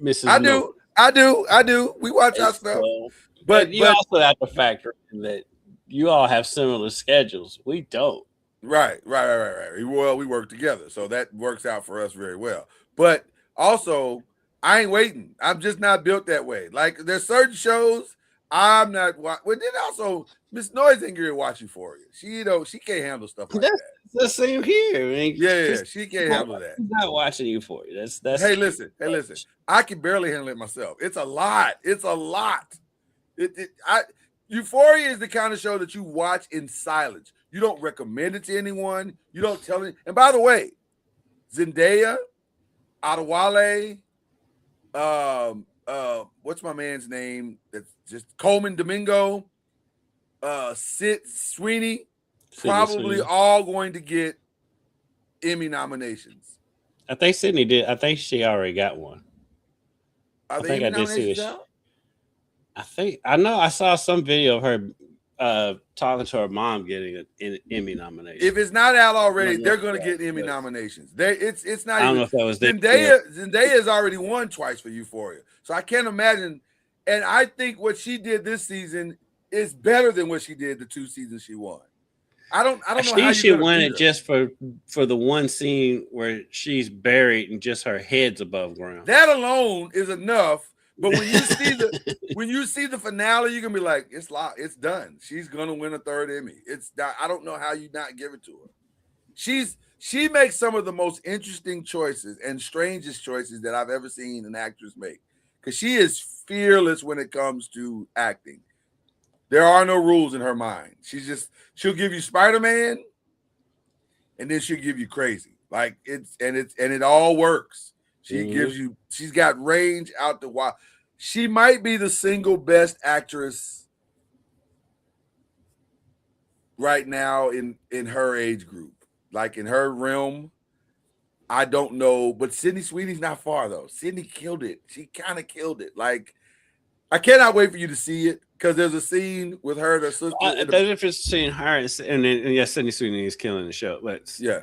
Mrs. I do. We watch our stuff. But you also have to factor in that you all have similar schedules. We don't. Right. Well, we work together, so that works out for us very well. But also, I ain't waiting. I'm just not built that way. Like, there's certain shows I'm not. Well, then also, Miss Noise ain't gonna watch Euphoria. She can't handle stuff like that. The same here. I mean, yeah, she can't handle that. She's not watching Euphoria. That's. Hey, listen. I can barely handle it myself. It's a lot. Euphoria is the kind of show that you watch in silence. You don't recommend it to anyone. You don't tell it. And by the way, Zendaya, Adewale, what's my man's name? That's just Coleman Domingo, Sweeney, probably all going to get Emmy nominations. I think Sydney did. I think she already got one. I think I did see it. I know I saw some video of her talking to her mom getting an Emmy nomination. If it's not out already, they're going to get Emmy nominations. It's not. I don't know if that was Zendaya has already won twice for Euphoria, so I can't imagine. And I think what she did this season is better than what she did the 2 seasons she won. I don't know. How she should win it just for the one scene where she's buried and just her head's above ground. That alone is enough. But when you see the finale, you're gonna be like, it's done. She's gonna win a 3rd Emmy. I don't know how you not give it to her. She makes some of the most interesting choices and strangest choices that I've ever seen an actress make. Because she is fearless when it comes to acting. There are no rules in her mind. She'll give you Spider-Man, and then she'll give you Crazy. Like it all works. She's got range out the wild. She might be the single best actress right now in her age group. Like in her realm, I don't know. But Sydney Sweeney's not far though. Sydney killed it. She kind of killed it. Like, I cannot wait for you to see it because there's a scene with her and her sister. The difference between her and Sydney Sweeney is killing the show. But yeah.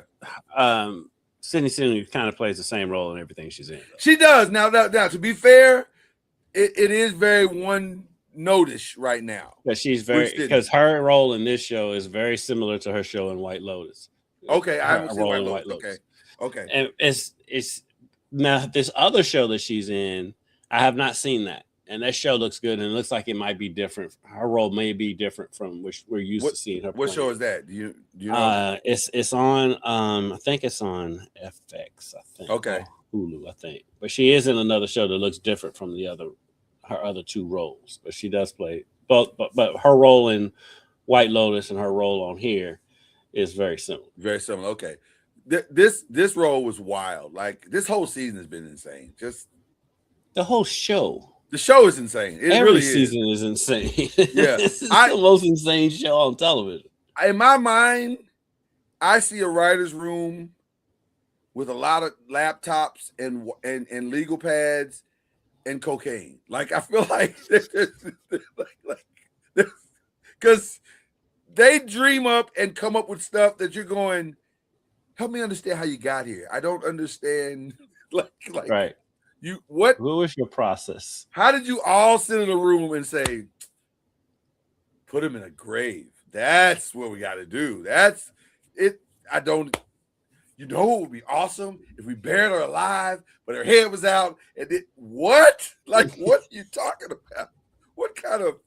Sydney Sweeney kind of plays the same role in everything she's in. Though. She does. Now, to be fair, it is very one notice right now. But she's because her role in this show is very similar to her show in White Lotus. Okay, I haven't seen White Lotus. Okay. And it's now this other show that she's in. I have not seen that. and that show looks good, and it looks like it might be different. Her role may be different from which we're used to seeing her. What playing. show is that? Do you know? It's on. I think it's on FX. I think. Okay. Or Hulu. I think. But she is in another show that looks different from her other two roles. But she does play both. But her role in White Lotus and her role on here is very similar. Very similar. Okay. This role was wild. Like this whole season has been insane. Just the whole show. The show is insane. It Every really season is insane. Yeah. This is the most insane show on television. In my mind, I see a writer's room with a lot of laptops and legal pads and cocaine. Like I feel like because they dream up and come up with stuff that you're going, help me understand how you got here. I don't understand. Like right. What was your process? How did you all sit in a room and say, put him in a grave? That's what we got to do. That's it. You know, it would be awesome if we buried her alive, but her head was out. And what? Like, what are you talking about? What kind of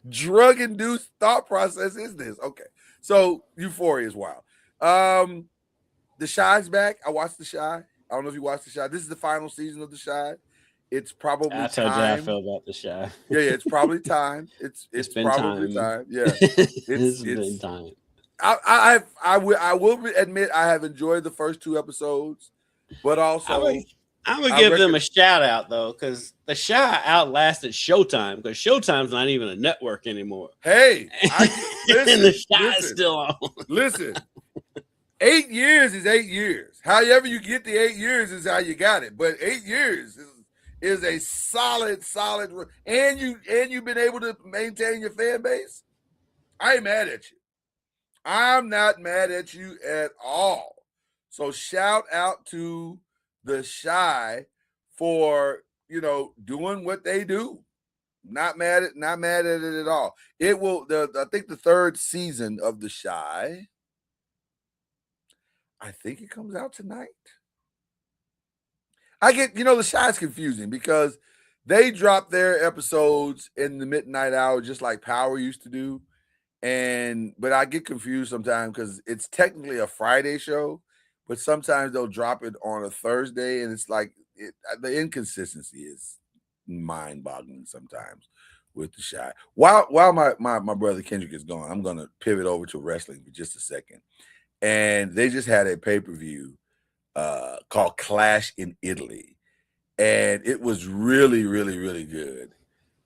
drug-induced thought process is this? Okay. So Euphoria is wild. The Shy's back. I watched The Shy. I don't know if you watched The Shy. This is the final season of The Shy. It's probably time. I told you how I feel about The Shy. Yeah, it's probably time. It's been probably time. Yeah, it's been time. I will admit I have enjoyed the first 2 episodes, but also I'm gonna give them a shout out though, because The Shy outlasted Showtime, because Showtime's not even a network anymore. Hey, and The Shy is still on. Listen, 8 years is 8 years. However you get the 8 years is how you got it. But 8 years is a solid, and you've been able to maintain your fan base. I ain't mad at you. I'm not mad at you at all. So shout out to The Shy for doing what they do. Not mad at it at all. It will. I think the 3rd season of The Shy. I think it comes out tonight. I get, The Shy is confusing because they drop their episodes in the midnight hour just like Power used to do. But I get confused sometimes because it's technically a Friday show, but sometimes they'll drop it on a Thursday, and it's like the inconsistency is mind-boggling sometimes with The Shy. While my brother Kendrick is gone, I'm going to pivot over to wrestling for just a second. And they just had a pay-per-view called Clash in Italy. And it was really, really, really good.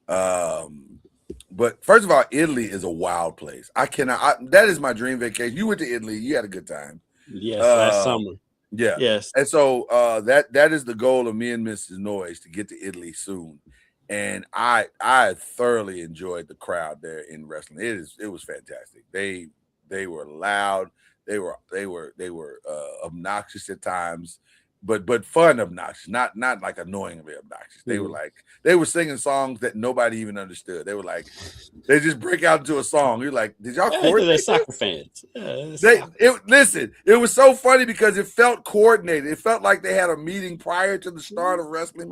But first of all, Italy is a wild place. That is my dream vacation. You went to Italy. You had a good time. Yes, last summer. Yeah. Yes. And so that is the goal of me and Mrs. Noyes, to get to Italy soon. And I thoroughly enjoyed the crowd there in wrestling. It was fantastic. They were loud. They were obnoxious at times, but fun obnoxious, not like annoyingly obnoxious. They were singing songs that nobody even understood. They were like, they just break out into a song. You're like, did y'all coordinate? They're soccer fans. Listen, it was so funny because it felt coordinated. It felt like they had a meeting prior to the start of wrestling,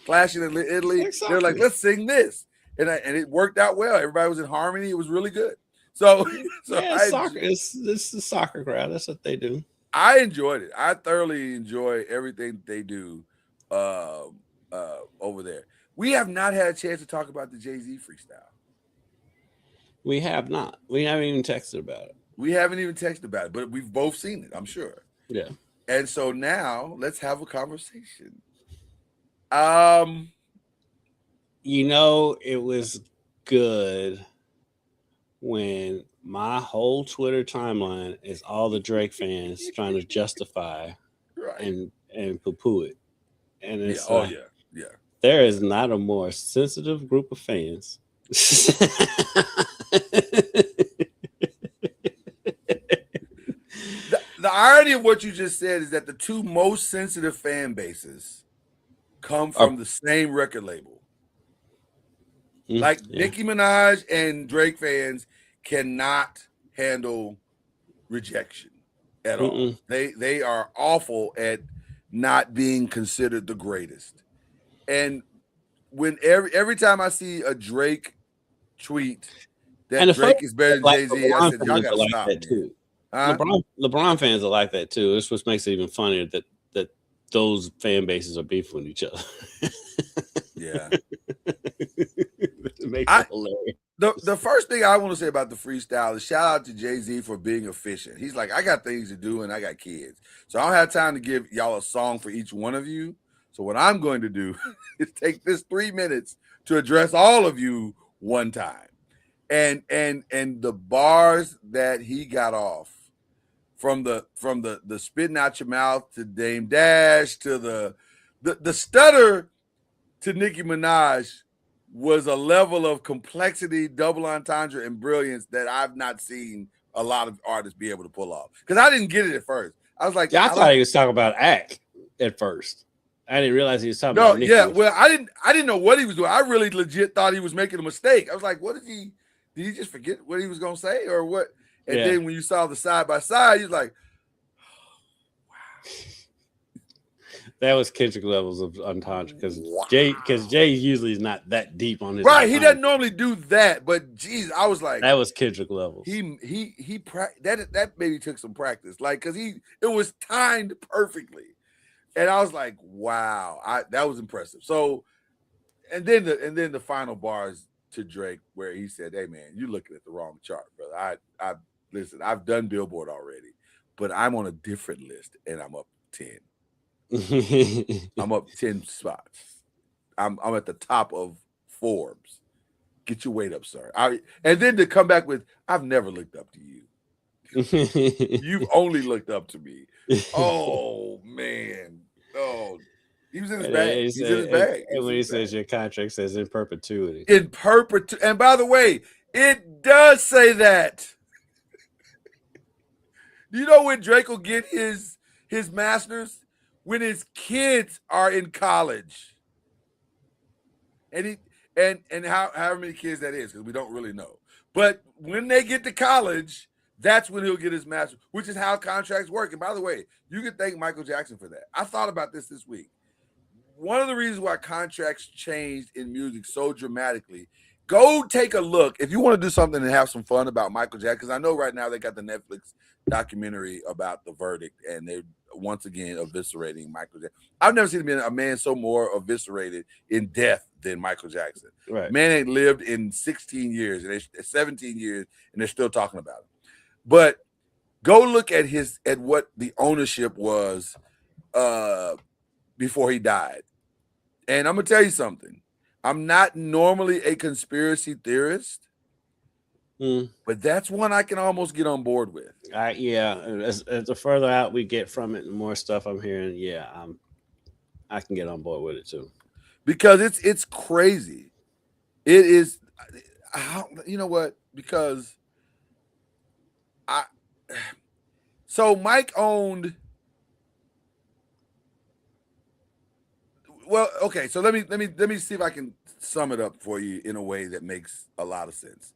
Clashing in Italy. They're like, let's sing this, and it worked out well. Everybody was in harmony. It was really good. So soccer. It's the soccer crowd. That's what they do. I enjoyed it. I thoroughly enjoy everything they do over there. We have not had a chance to talk about the Jay-Z freestyle. We have not. We haven't even texted about it. But we've both seen it, I'm sure. Yeah. And so now let's have a conversation. It was good when my whole Twitter timeline is all the Drake fans trying to justify and poo-poo it. And it's there is not a more sensitive group of fans. The irony of what you just said is that the two most sensitive fan bases come from the same record label. Nicki Minaj and Drake fans cannot handle rejection at all. They are awful at not being considered the greatest. And when every time I see a Drake tweet And that Drake is better than Jay-Z, I said, y'all gotta like stop, that man. too. Huh? LeBron fans are like that too. It's what makes it even funnier that those fan bases are beefing with each other. Yeah. It makes it hilarious. The first thing I want to say about the freestyle is shout out to Jay-Z for being efficient. He's like, I got things to do and I got kids. So I don't have time to give y'all a song for each one of you. So what I'm going to do is take this 3 minutes to address all of you one time. And the bars that he got off from the spitting out your mouth to Dame Dash to the stutter to Nicki Minaj was a level of complexity, double entendre, and brilliance that I've not seen a lot of artists be able to pull off. Because I didn't get it at first. I was like, I thought he was talking about Act at first. I didn't realize he was talking about Nicki. Yeah, well, I didn't know what he was doing. I really legit thought he was making a mistake. I was like, did he just forget what he was gonna say or what? And then when you saw the side by side, you're like, that was Kendrick levels of entendre because Jay usually is not that deep on his right. entendre. He doesn't normally do that, but geez, I was like, that was Kendrick levels. That maybe took some practice, like because it was timed perfectly, and I was like, wow, that was impressive. So, and then the final bars to Drake where he said, "Hey man, you're looking at the wrong chart, brother. I listen, I've done Billboard already, but I'm on a different list and I'm up 10. I'm up 10 spots. I'm at the top of Forbes. Get your weight up, sir." And then to come back with, "I've never looked up to you. You've only looked up to me." Oh man. Oh, he was in his bag. He's in his bag. And when he says your contract says in perpetuity. In perpetuity. And by the way, it does say that. Do you know when Drake will get his master's? When his kids are in college. And however many kids that is, because we don't really know. But when they get to college, that's when he'll get his master's, which is how contracts work. And by the way, you can thank Michael Jackson for that. I thought about this week. One of the reasons why contracts changed in music so dramatically, go take a look. If you want to do something and have some fun about Michael Jackson, because I know right now they got the Netflix documentary about the verdict, and they're once again eviscerating Michael Jackson. I've never seen a man so more eviscerated in death than Michael Jackson. Right. Man ain't lived in 16 years, and 17 years, and they're still talking about him. But go look at what the ownership was before he died. And I'm gonna tell you something. I'm not normally a conspiracy theorist, but that's one I can almost get on board with. As the further out we get from it, the more stuff I'm hearing. I can get on board with it too, because it's crazy. It is. You know what? Because so Mike owned. Well, okay. So let me see if I can sum it up for you in a way that makes a lot of sense.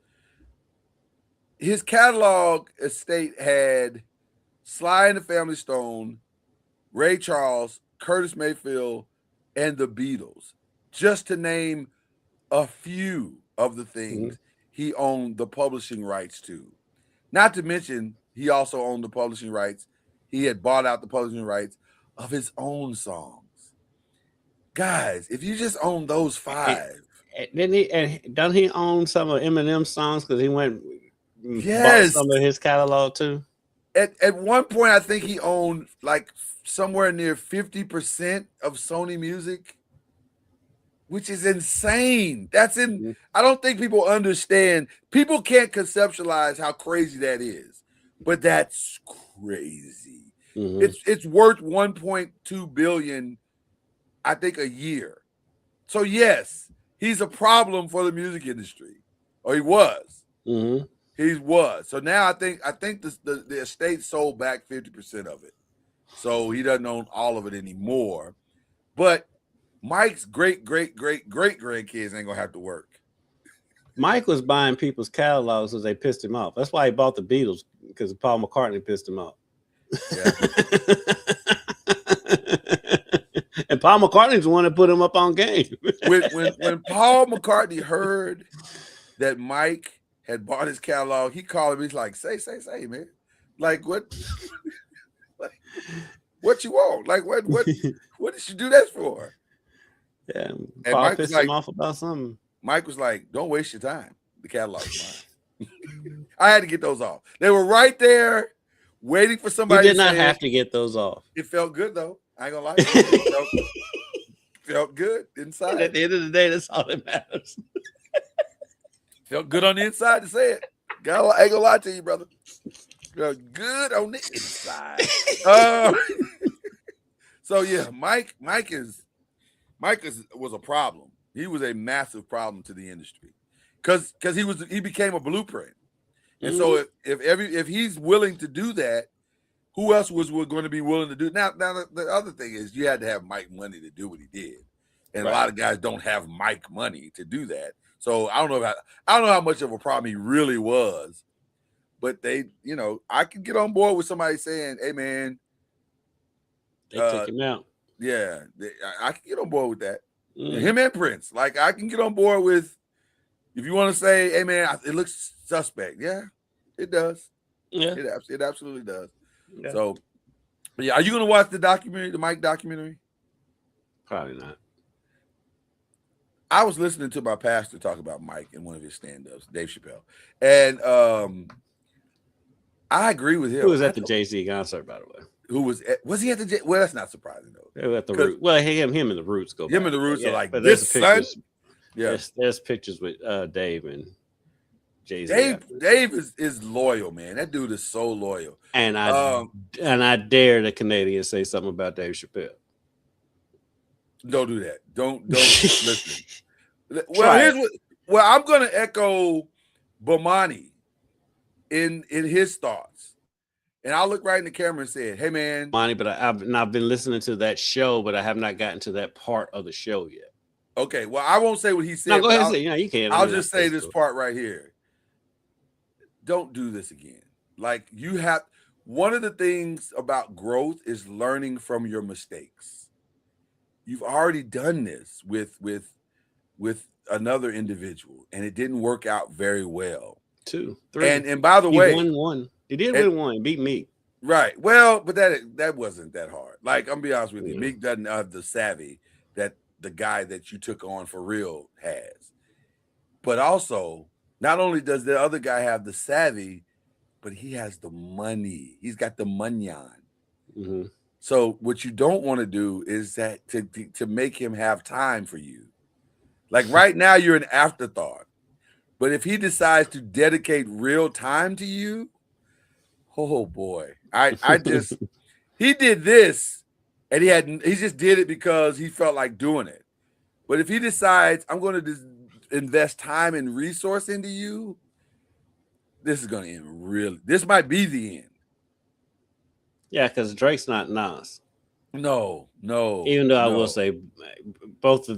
His catalog estate had Sly and the Family Stone, Ray Charles, Curtis Mayfield, and the Beatles, just to name a few of the things he owned the publishing rights to. Not to mention, he also owned the publishing rights. He had bought out the publishing rights of his own songs. Guys, if you just own those 5. Doesn't he own some of Eminem's songs because he went bought some of his catalog too? At one point, I think he owned like somewhere near 50% of Sony Music, which is insane. I don't think people understand. People can't conceptualize how crazy that is, but that's crazy. It's worth 1.2 billion, I think, a year. So yes, he's a problem for the music industry, or he was. He was. So now I think the estate sold back 50% of it, so he doesn't own all of it anymore. But Mike's great grandkids ain't gonna have to work. Mike was buying people's catalogs because they pissed him off. That's why he bought the Beatles, because Paul McCartney pissed him off. Yeah. And Paul McCartney's the one that put him up on game. when Paul McCartney heard that Mike had bought his catalog, he called him. He's like, say, man. Like, what? Like, what you want? Like, what did you do that for? Yeah, And Paul Mike pissed was like, him off about something. Mike was like, don't waste your time. The catalog's mine. I had to get those off. They were right there waiting for somebody. You did not have to get those off. It felt good, though. I ain't gonna lie. It felt good inside. And at the end of the day, that's all that matters. Felt good on the inside to say it. I ain't gonna lie to you, brother. Felt good on the inside. So yeah, Mike was a problem. He was a massive problem to the industry because he became a blueprint. And so if he's willing to do that, who else was going to be willing to do it? Now the other thing is you had to have Mike money to do what he did, and a lot of guys don't have Mike money to do that. So I don't know how much of a problem he really was, but I could get on board with somebody saying, "Hey man, they took him out." Yeah, I can get on board with that. Him and Prince, like I can get on board with. If you want to say, "Hey man, it looks suspect," yeah, it does. Yeah, it absolutely does. Yeah. So, but yeah, are you gonna watch the documentary, the Mike documentary? Probably not. I was listening to my pastor talk about Mike in one of his stand-ups, Dave Chappelle, and I agree with him. Who was at the Jay-Z concert, by the way? Who was he at the? Well, that's not surprising though. They were at the Roots. Well, him and the Roots go. Him and the Roots are like but this son. Yeah, there's pictures with Dave and Jay-Z. Dave is loyal, man. That dude is so loyal. And I dare the Canadians say something about Dave Chappelle. Don't do that. Don't listen. Well, I'm gonna echo Bomani in his thoughts. And I'll look right in the camera and say, "Hey, man, Monty," but I've been listening to that show, but I have not gotten to that part of the show yet. Okay, well, I won't say what he said. No, go ahead and say. You can. I'll just say this part right here. Don't do this again. Like one of the things about growth is learning from your mistakes. You've already done this with another individual, and it didn't work out very well. 2, 3, and by the way, he won one. He did win one. He beat Meek. Right. Well, but that wasn't that hard. Like, I'm gonna be honest with you, Meek doesn't have the savvy that the guy that you took on for real has. But also, not only does the other guy have the savvy, but he has the money. He's got the money on. Mm-hmm. So what you don't want to do is that to make him have time for you. Like right now, you're an afterthought. But if he decides to dedicate real time to you, oh boy. He did this and he just did it because he felt like doing it. But if he decides I'm going to invest time and resource into you, this is going to end this might be the end. Yeah, because Drake's not Nas. No. Even though I will say both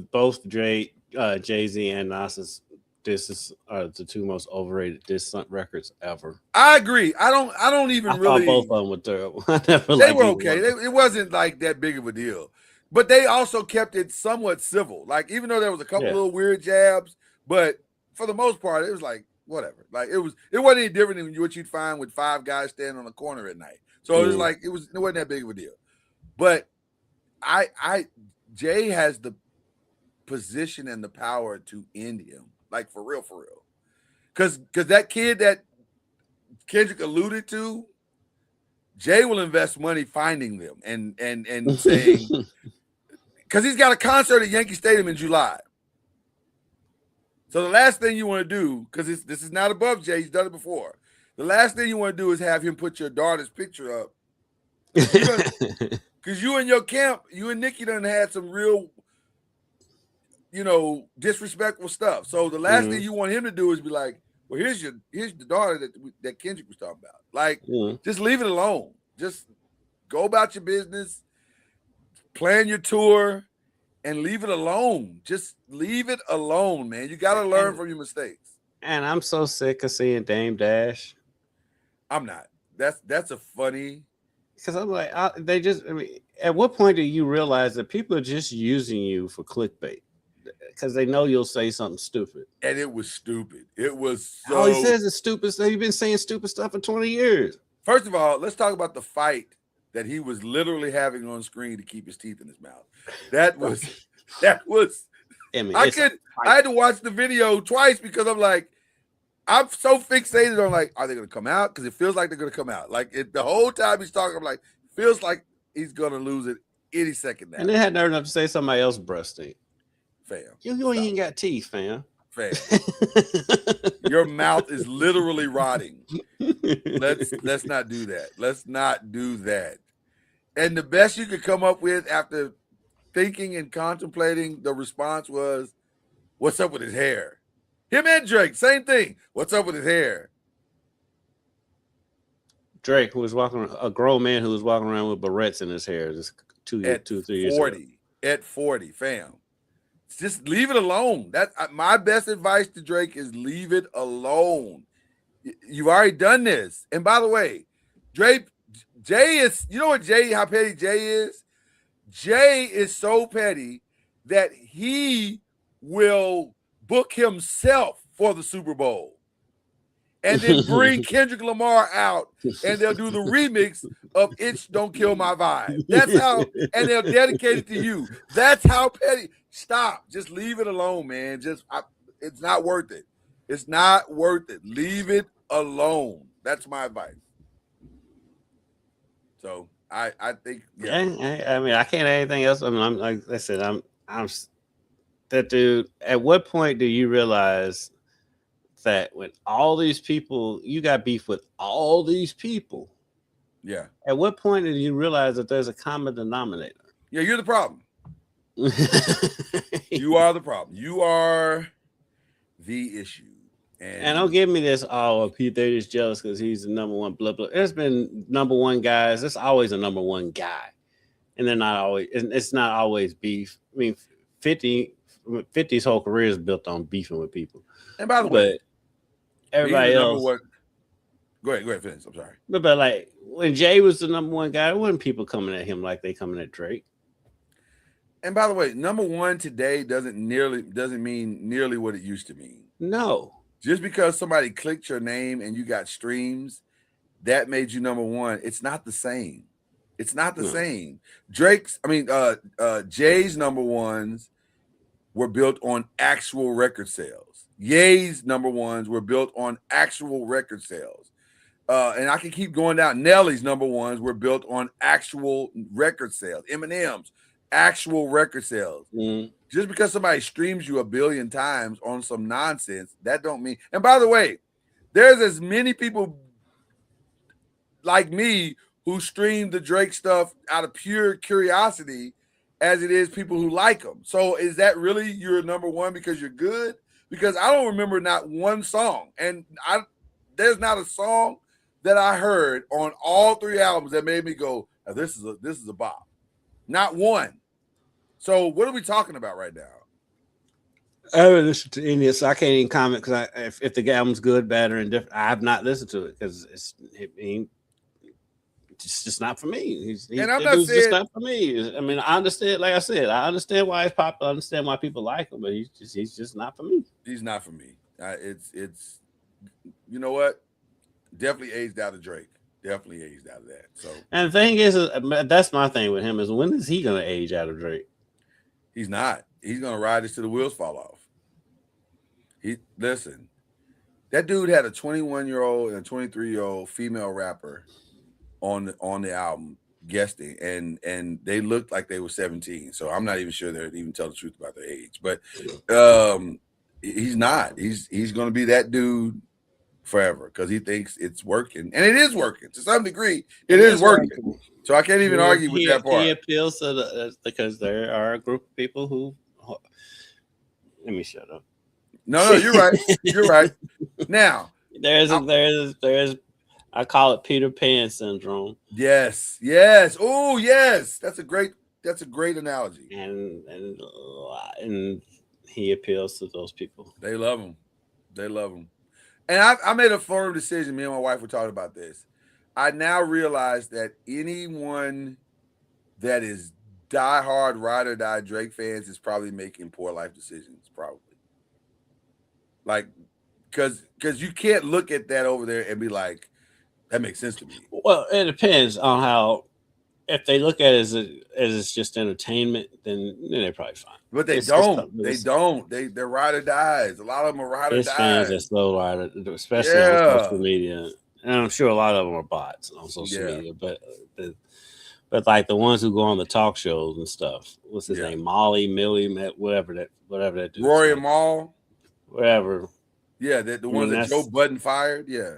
Jay-Z and Nas's disses are the 2 most overrated diss records ever. I agree. I don't even really. Both of them were terrible. They were okay. It wasn't like that big of a deal, but they also kept it somewhat civil. Like even though there was a couple little weird jabs, but for the most part, it was like whatever. Like it wasn't any different than what you'd find with 5 guys standing on the corner at night. So it was like it wasn't that big of a deal. But Jay has the position and the power to end him. Like for real. Because that kid that Kendrick alluded to, Jay will invest money finding them and saying, because he's got a concert at Yankee Stadium in July. So the last thing you want to do, because this is not above Jay, he's done it before. The last thing you want to do is have him put your daughter's picture up. Because you and your camp, you and Nikki done had some real, disrespectful stuff. So the last thing you want him to do is be like, well, here's the daughter that Kendrick was talking about. Like, just leave it alone. Just go about your business, plan your tour, and leave it alone. Just leave it alone, man. You got to learn from your mistakes. And I'm so sick of seeing Dame Dash. I'm not. That's a funny. because I'm like, they just. I mean, at what point do you realize that people are just using you for clickbait? Because they know you'll say something stupid. And it was stupid. It was so. All he says is stupid stuff. You've been saying stupid stuff for 20 years. First of all, let's talk about the fight that he was literally having on screen to keep his teeth in his mouth. That was. I mean, I had to watch the video twice because I'm like, I'm so fixated on like, are they going to come out? Because it feels like they're going to come out. Like the whole time he's talking, I'm like, feels like he's going to lose it any second now. And they had nerve enough to say somebody else's breast stink. Fam, you ain't got teeth, fam. Your mouth is literally rotting. Let's not do that. Let's not do that. And the best you could come up with after thinking and contemplating the response was, what's up with his hair? Him and Drake, same thing. What's up with his hair? Drake, who was a grown man who was walking around with barrettes in his hair just 3 years ago. At 40, fam. Just leave it alone. That's my best advice to Drake is leave it alone. You've already done this. And by the way, Jay is, you know what how petty Jay is? Jay is so petty that he will book himself for the Super Bowl and then bring Kendrick Lamar out and they'll do the remix of Itch Don't Kill My Vibe. That's how, and they'll dedicate it to you. That's how petty. Stop. Just leave it alone, man. It's not worth it. It's not worth it. Leave it alone. That's my advice. So I think, yeah. I mean, I can't add anything else. I mean, I'm like I said, I'm that dude. At what point do you realize that when all these people, you got beef with all these people? Yeah. At what point did you realize that there's a common denominator? Yeah, you're the problem. You are the problem. You are the issue. And don't give me this, Pete, they're just jealous because he's the number one, blah, blah. There's been number one guys. There's always a number one guy. And they're not always, it's not always beef. I mean, 50's whole career is built on beefing with people. And by the way, everybody else. Go ahead, finish. I'm sorry. But like when Jay was the number one guy, it wasn't people coming at him like they coming at Drake. And by the way, number one today doesn't mean nearly what it used to mean. No. Just because somebody clicked your name and you got streams, that made you number one. It's not the same. It's not the same. Jay's number ones were built on actual record sales. Ye's number ones were built on actual record sales. And I can keep going down. Nelly's number ones were built on actual record sales. Eminem's actual record sales. Mm-hmm. Just because somebody streams you 1 billion times on some nonsense, that don't mean. And by the way, there's as many people like me who stream the Drake stuff out of pure curiosity as it is people who like them. So is that really your number one because you're good? Because I don't remember not one song. And there's not a song that I heard on all 3 albums that made me go, oh, this is a bop. Not one. So what are we talking about right now? I haven't listened to any, so I can't even comment because if the album's good, bad, or indifferent, I have not listened to it because it's just not for me. And I'm not saying just not for me. I mean, I understand. Like I said, I understand why it's popular. I understand why people like him, but he's just not for me. He's not for me. It's you know what? Definitely aged out of Drake. Definitely aged out of that. So, and the thing is, that's my thing with him is when is he going to age out of Drake? He's not. He's going to ride this till the wheels fall off. Listen, that dude had a 21-year-old and a 23-year-old female rapper on the album guesting, and they looked like they were 17. So I'm not even sure they're even tell the truth about their age. But he's not. He's going to be that dude forever because he thinks it's working, and it is working to some degree. It is working. So I can't even argue with that part. He appeals to because there are a group of people who. Let me shut up. No, you're right. You're right. Now there's I call it Peter Pan syndrome. Yes. Oh, yes. That's a great analogy. And he appeals to those people. They love him. And I made a firm decision. Me and my wife were talking about this. I now realize that anyone that is diehard ride or die Drake fans is probably making poor life decisions, probably. Like, because you can't look at that over there and be like, that makes sense to me. Well, it depends on how. If they look at it as it's just entertainment, then they're probably fine. But they're ride or dies. A lot of them are ride or dies. Fans that slow rider, especially on social media, and I'm sure a lot of them are bots on social media. But like the ones who go on the talk shows and stuff. What's his name? Molly, Millie, whatever that dude. Rory and Maul, whatever. Yeah, the ones that Joe Budden fired. Yeah,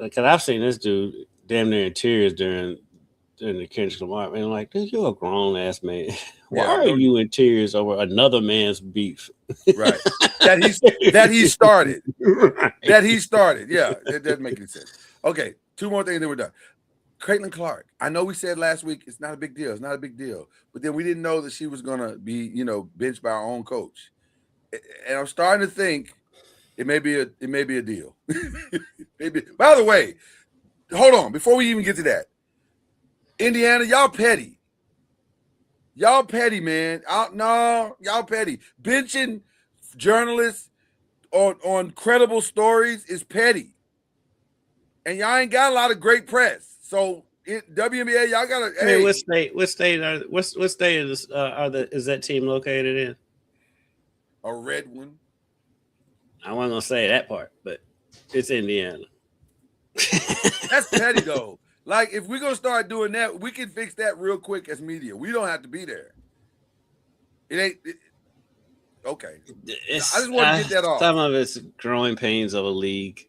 because I've seen this dude damn near in tears during the Kendrick Lamar. Man, like, dude, you're a grown ass man. Why are you in tears over another man's beef? Right. That he started. Right. That he started. Yeah, it doesn't make any sense. Okay, two more things, then we're done. Caitlin Clark. I know we said last week it's not a big deal. It's not a big deal. But then we didn't know that she was gonna be, benched by our own coach. And I'm starting to think it may be a deal. Maybe. By the way, hold on, before we even get to that. Indiana, y'all petty. Y'all petty, man. Y'all petty. Benching journalists on credible stories is petty. And y'all ain't got a lot of great press. So WNBA, y'all gotta. Hey, what state is that team located in? A red one. I wasn't gonna say that part, but it's Indiana. That's petty though. Like, if we're gonna start doing that, we can fix that real quick as media. We don't have to be there. Okay. I just want to get that off. Some of it's growing pains of a league.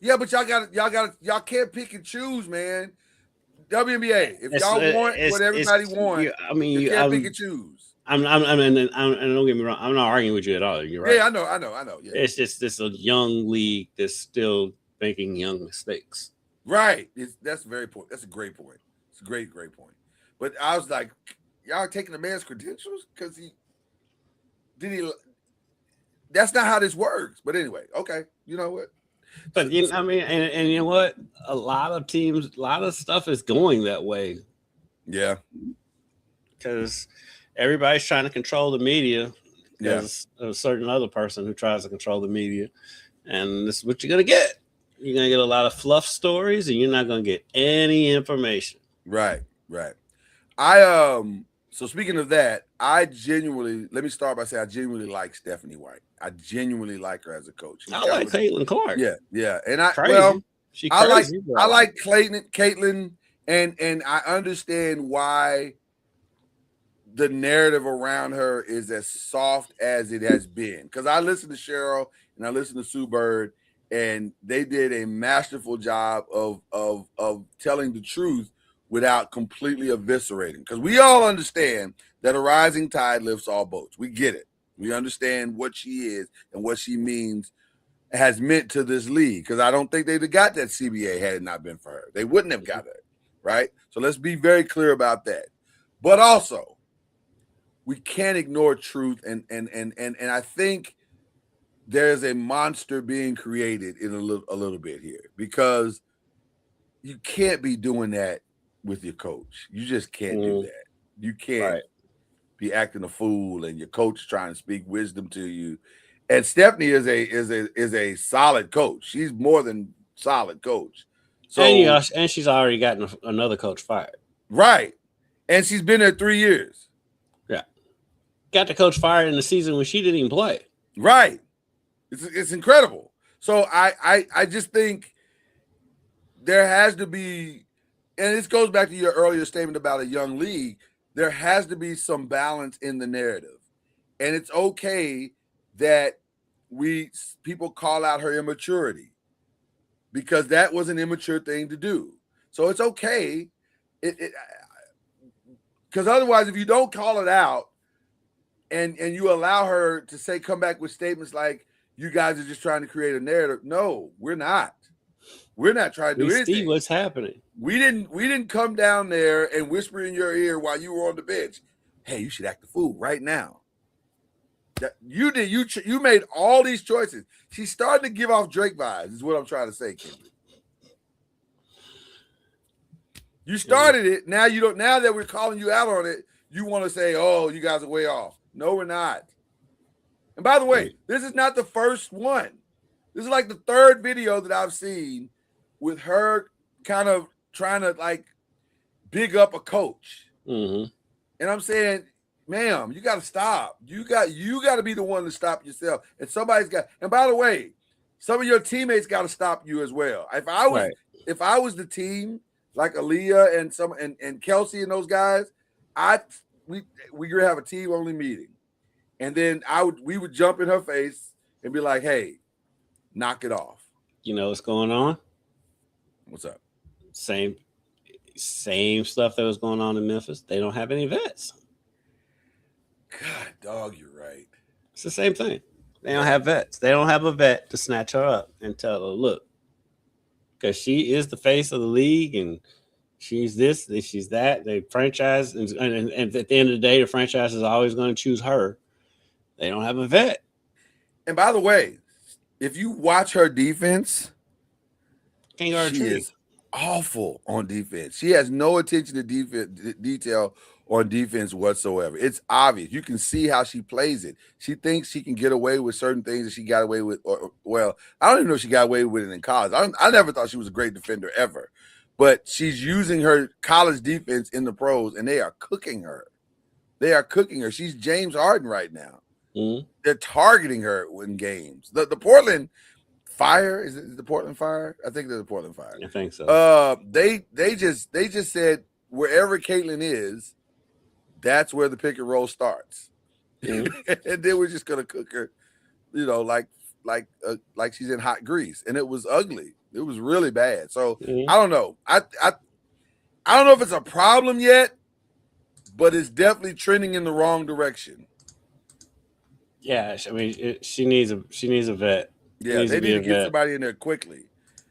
Yeah, but y'all can't pick and choose, man. WNBA, if y'all want what everybody wants, you can't pick and choose. And don't get me wrong, I'm not arguing with you at all. You're right. Yeah, I know. Yeah. It's just this a young league that's still making young mistakes. Right. That's a great point. It's a great point. But I was like, y'all taking the man's credentials because that's not how this works. But anyway, okay. You know what? But you know what? A lot of teams, a lot of stuff is going that way. Yeah. Because everybody's trying to control the media. Because a certain other person who tries to control the media. And this is what you're going to get. You're going to get a lot of fluff stories and you're not going to get any information. Right. So speaking of that, let me start by saying I genuinely like Stephanie White. I genuinely like her as a coach. I like Caitlin Clark. Yeah. And I like Caitlin, and I understand why the narrative around her is as soft as it has been. Because I listened to Cheryl and I listened to Sue Bird, and they did a masterful job of telling the truth without completely eviscerating. Because we all understand that a rising tide lifts all boats. We get it. We understand what she is and what she has meant to this league. Because I don't think they'd have got that CBA had it not been for her. They wouldn't have got it, right? So let's be very clear about that. But also, we can't ignore truth, and I think there's a monster being created in a little bit here, because you can't be doing that with your coach. You just can't do that. You can't be acting a fool and your coach trying to speak wisdom to you. And Stephanie is a solid coach. She's more than solid coach. So and she's already gotten another coach fired. Right. And she's been there 3 years. Yeah. Got the coach fired in the season when she didn't even play. Right. It's incredible. So I just think there has to be, and this goes back to your earlier statement about a young league, there has to be some balance in the narrative. And it's okay that people call out her immaturity, because that was an immature thing to do. So it's okay. Because otherwise, if you don't call it out and you allow her to come back with statements like, you guys are just trying to create a narrative. No, we're not. We're not trying to do anything. See what's happening. We didn't come down there and whisper in your ear while you were on the bench, hey, you should act the fool right now. You did. You made all these choices. She's starting to give off Drake vibes, is what I'm trying to say, Kendrick. You started it. Now you don't. Now that we're calling you out on it, you want to say, "Oh, you guys are way off." No, we're not. And by the way, this is not the first one. This is like the third video that I've seen with her kind of trying to like big up a coach. Mm-hmm. And I'm saying, ma'am, you got to stop. You got to be the one to stop yourself. And somebody's got. And by the way, some of your teammates got to stop you as well. If I was the team, like Aaliyah and Kelsey and those guys, we would have a team only meeting, and then we would jump in her face and be like, "Hey, knock it off." You know what's going on? What's up? Same stuff that was going on in Memphis. They don't have any vets. God, dog, you're right. It's the same thing. They don't have vets. They don't have a vet to snatch her up and tell her, look, because she is the face of the league and she's this, she's that. The franchise, and at the end of the day, the franchise is always going to choose her. They don't have a vet. And by the way, if you watch her defense, she is awful on defense. She has no attention to detail on defense whatsoever. It's obvious. You can see how she plays it. She thinks she can get away with certain things that she got away with. Well, I don't even know if she got away with it in college. I never thought she was a great defender ever. But she's using her college defense in the pros, and they are cooking her. She's James Harden right now. Mm-hmm. They're targeting her in games. The Portland Fire, is it the Portland Fire? I think they're the Portland Fire. I think so. They just said wherever Caitlin is, that's where the pick and roll starts. Mm-hmm. And then we're just gonna cook her, like she's in hot grease. And it was ugly. It was really bad. So I don't know. I don't know if it's a problem yet, but it's definitely trending in the wrong direction. Yeah, I mean, she needs a vet. Yeah, they need to get somebody in there quickly.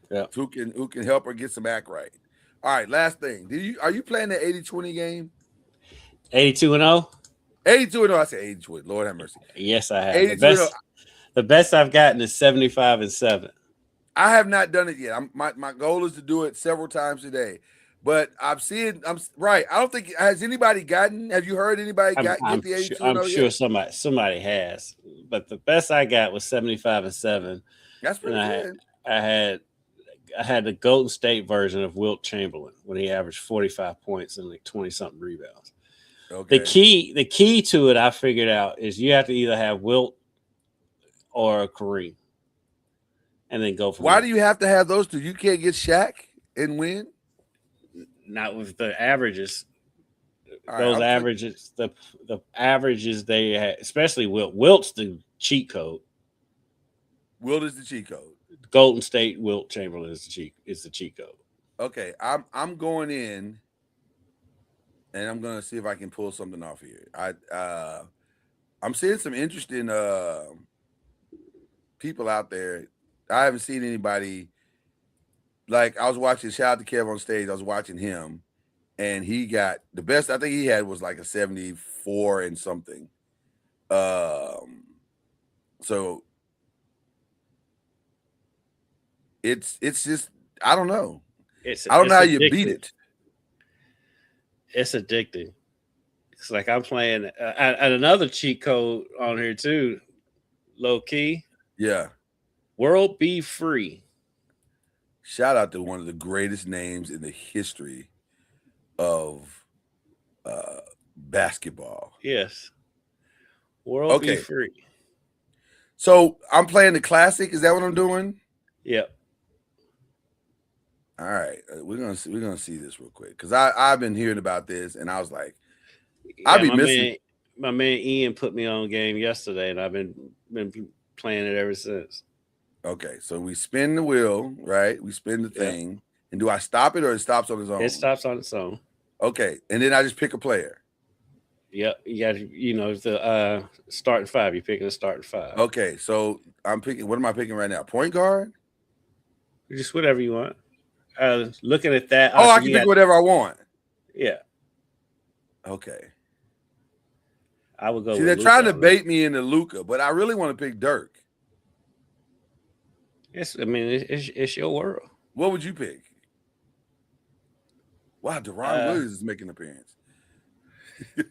Yeah, who can help her get some act right. All right, last thing. Are you playing the 80-20 game? 82-0? 82-0. I said 80-20. Lord have mercy. Yes, I have. The best I've gotten is 75-7. I have not done it yet. My goal is to do it several times a day. But I'm right. I don't think has anybody gotten. Have you heard anybody get the 82-0? I'm sure somebody has. But the best I got was 75-7. That's pretty good. I had the Golden State version of Wilt Chamberlain when he averaged 45 points and like 20-something rebounds. Okay. The key to it I figured out is you have to either have Wilt or Kareem, and then go from Why there. do you have to have those two? You can't get Shaq and win. Not with the averages. All Those right, averages, the averages they had, especially Wilt. Wilt's the cheat code. Wilt is the cheat code. Golden State Wilt Chamberlain is the cheat code. Okay, I'm going in, and I'm going to see if I can pull something off here. I'm seeing some interesting people out there. I haven't seen anybody. Like I was watching, shout out to Kev on stage. I was watching him, and he got the best. I think he had was like a 74 and something. So it's just I don't know. I don't know how you beat it. It's addicting. It's like I'm playing and another cheat code on here too, low key. Yeah. World Be Free. Shout out to one of the greatest names in the history of basketball. Yes. World Be Free. So I'm playing the classic. Is that what I'm doing? Yep. All right. We're gonna see this real quick. Because I've been hearing about this and I was like, I'll be missing. My man Ian put me on game yesterday and I've been playing it ever since. Okay, so we spin the wheel, right? We spin the thing. And do I stop it or it stops on its own? It stops on its own. Okay, and then I just pick a player. Yep, you got the starting five. You're picking a starting five. Okay, so I'm picking. What am I picking right now? Point guard? Just whatever you want. Looking at that. Oh, I can pick whatever I want. Yeah. Okay. I would go. See, they're trying to bait me into Luka, but I really want to pick Dirk. It's your world. What would you pick? Wow, Deron Williams is making an appearance.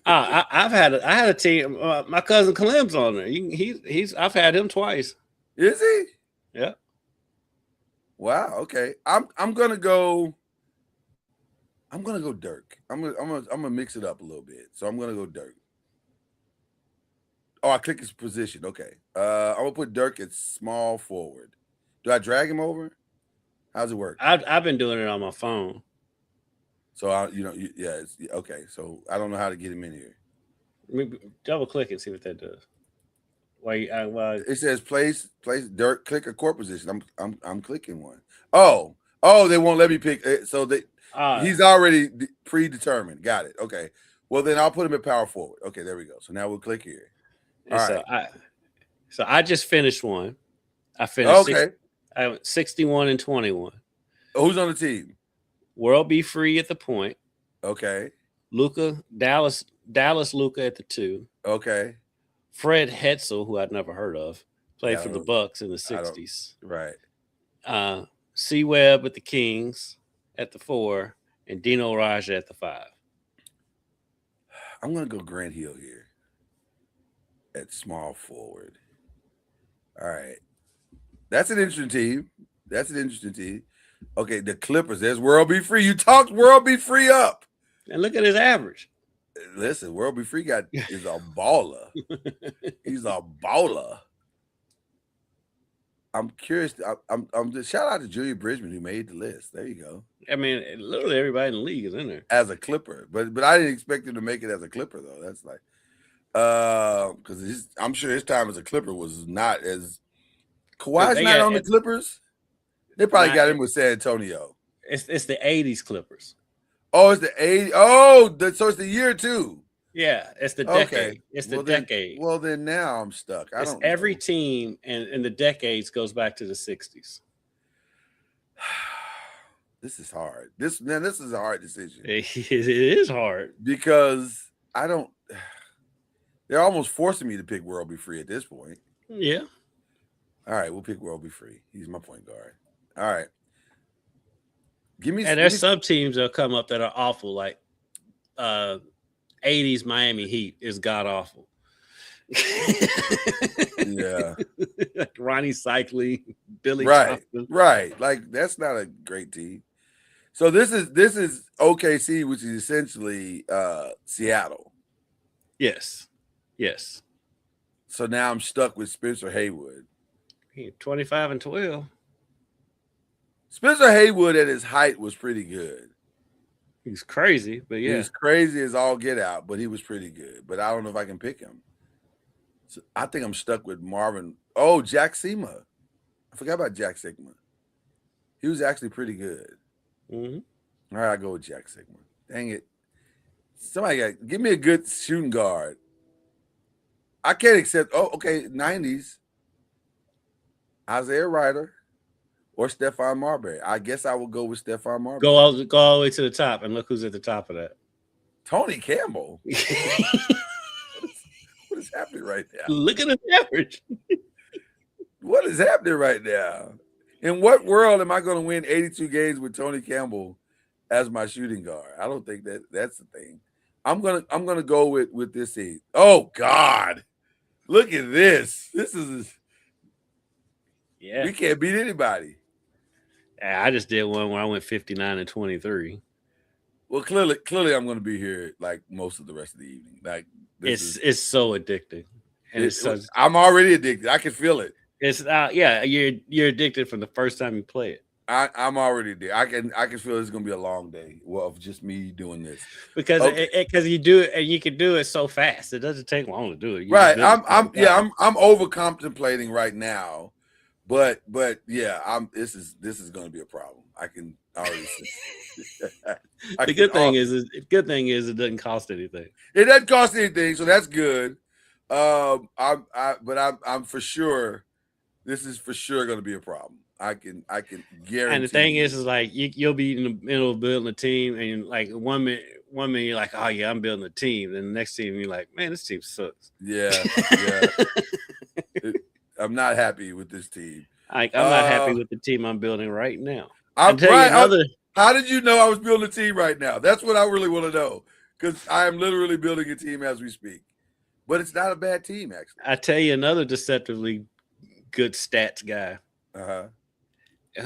I had a team. My cousin Clem's on there. I've had him twice. Is he? Yeah. Wow. Okay. I'm gonna go Dirk. I'm gonna mix it up a little bit. So I'm gonna go Dirk. Oh, I click his position. Okay. I'm gonna put Dirk at small forward. Do I drag him over? How's it work? I've been doing it on my phone. So it's okay. So I don't know how to get him in here. Maybe double click and see what that does. It says place Dirk. Click a court position. I'm clicking one. Oh, they won't let me pick. So he's already predetermined. Got it. Okay. Well, then I'll put him at power forward. Okay, there we go. So now we'll click here. All right. So I just finished one. I finished. Okay. I went 61 and 21. Who's on the team? World Be Free at the point. Okay. Luca Dallas Luca at the 2. Okay. Fred Hetzel, who I'd never heard of, played for the Bucks in the 60s. Right. C Webb at the Kings at the 4, and Dino Raja at the 5. I'm gonna go Grant Hill here at small forward. All right. That's an interesting team. Okay, the Clippers. There's World Be Free. You talked World Be Free up. And look at his average. Listen, World Be Free is a baller. He's a baller. I'm curious. I'm just shout out to Julia Bridgman who made the list. There you go. I mean, literally everybody in the league is in there as a Clipper, but I didn't expect him to make it as a Clipper though. That's like, because I'm sure his time as a Clipper was not as. Kawhi's not on the Clippers. They probably got him with San Antonio. It's the '80s Clippers. Oh, it's the 80s. Oh, so it's the year 2. Yeah, it's the decade. Okay. It's the decade. Well, then now I'm stuck. Every team in the decades goes back to the 60s. This is hard. This is a hard decision. It is hard because they're almost forcing me to pick World Be Free at this point. Yeah. All right, we'll pick World Be Free. He's my point guard. All right. There's some teams that'll come up that are awful, like 80s Miami Heat is god awful. Yeah. Like Ronnie Cycli, Billy Thompson. Right. Like that's not a great team. So this is OKC, which is essentially Seattle. Yes. So now I'm stuck with Spencer Haywood. 25 and 12. Spencer Haywood at his height was pretty good. He's crazy, but yeah. He's crazy as all get out, but he was pretty good. But I don't know if I can pick him. So I think I'm stuck with Marvin. Oh, Jack Sema. I forgot about Jack Sigma. He was actually pretty good. Mm-hmm. All right, I'll go with Jack Sigma. Dang it. Somebody give me a good shooting guard. I can't accept. Oh, okay, 90s. Isaiah Ryder. Or Stephon Marbury. I guess I will go with Stephon Marbury. Go all the way to the top and look who's at the top of that. Tony Campbell. What is happening right now? Look at his average. What is happening right now? In what world am I going to win 82 games with Tony Campbell as my shooting guard? I don't think that's the thing. I'm gonna go with this seed. Oh God, look at this. This is we can't beat anybody. I just did one where I went 59 and 23. Well, clearly, I'm going to be here like most of the rest of the evening. Like it's so addicting, and I'm already addicted. I can feel it. It's you're addicted from the first time you play it. I'm already there. I can feel it's going to be a long day of just me doing this because you do it and you can do it so fast. It doesn't take long to do it. Right. I'm over contemplating right now. But yeah, this is going to be a problem. I can already see. The good thing is it doesn't cost anything. It doesn't cost anything, so that's good. I'm for sure. This is for sure going to be a problem. I can guarantee. And the thing is like you'll be in the middle of building a team, and like one minute you're like, oh yeah, I'm building a team. Then the next team you're like, man, this team sucks. Yeah. I'm not happy with this team. I'm not happy with the team I'm building right now. How did you know I was building a team right now? That's what I really want to know, because I am literally building a team as we speak. But it's not a bad team, actually. I tell you another deceptively good stats guy. Uh-huh.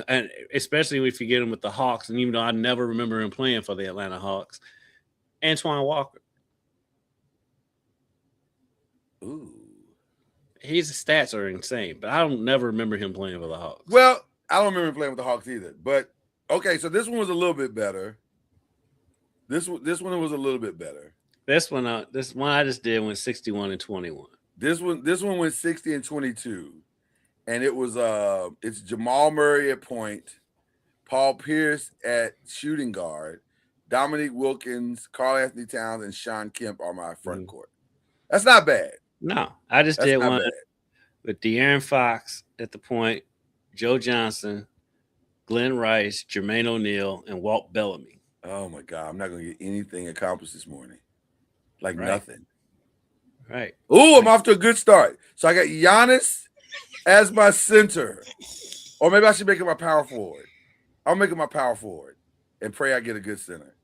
And especially if you get him with the Hawks, and even though I never remember him playing for the Atlanta Hawks, Antoine Walker. Ooh. His stats are insane, but I don't never remember him playing for the Hawks. Well, I don't remember playing with the Hawks either. But okay, so this one was a little bit better. This one was a little bit better. This one I just did went 61 and 21. This one went 60 and 22. And it was it's Jamal Murray at point, Paul Pierce at shooting guard, Dominique Wilkins, Karl Anthony Towns, and Sean Kemp are my front court. That's not bad. No, I just did one with De'Aaron Fox at the point, Joe Johnson, Glenn Rice, Jermaine O'Neal, and Walt Bellamy. Oh my God, I'm not gonna get anything accomplished this morning. Like nothing. Right. Ooh, I'm off to a good start. So I got Giannis as my center. Or maybe I should make it my power forward. I'll make it my power forward and pray I get a good center.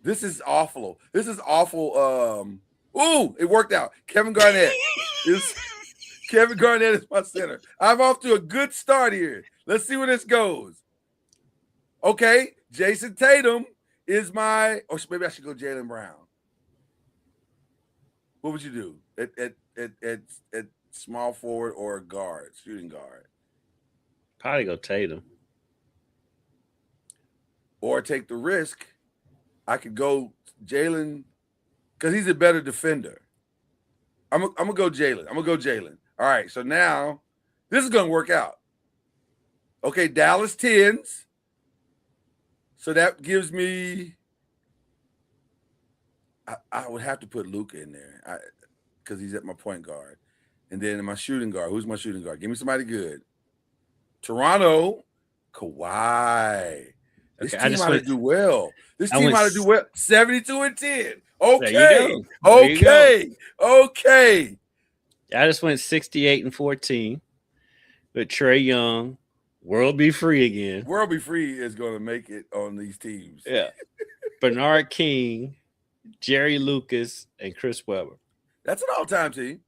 This is awful. This is awful. Ooh, it worked out. Kevin Garnett is my center. I'm off to a good start here. Let's see where this goes. Okay, Jason Tatum is my, or maybe I should go Jaylen Brown. What would you do at small forward or guard, shooting guard? Probably go Tatum. Or take the risk. I could go Jaylen, because he's a better defender. I'm gonna go Jaylen. All right, so now this is gonna work out. Okay, Dallas 10s. So that gives me, I would have to put Luka in there because he's at my point guard. And then in my shooting guard, who's my shooting guard? Give me somebody good. Toronto, Kawhi. This team ought to do well. This team ought to do well. 72 and 10. Okay. Okay. I just went 68 and 14 with Trae Young. World be free again. World be free is going to make it on these teams. Yeah. Bernard King, Jerry Lucas, and Chris Webber. That's an all-time team.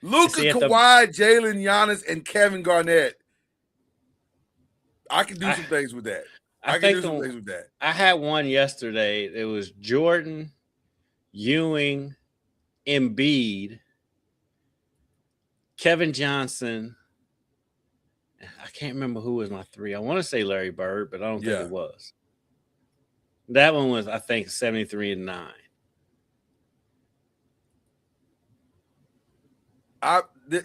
Luka, Kawhi, Jalen, Giannis, and Kevin Garnett. I can do some things with that. I had one yesterday. It was Jordan, Ewing, Embiid, Kevin Johnson. I can't remember who was my three. I want to say Larry Bird, but I don't think it was. That one was, I think, 73 and 9. I'm not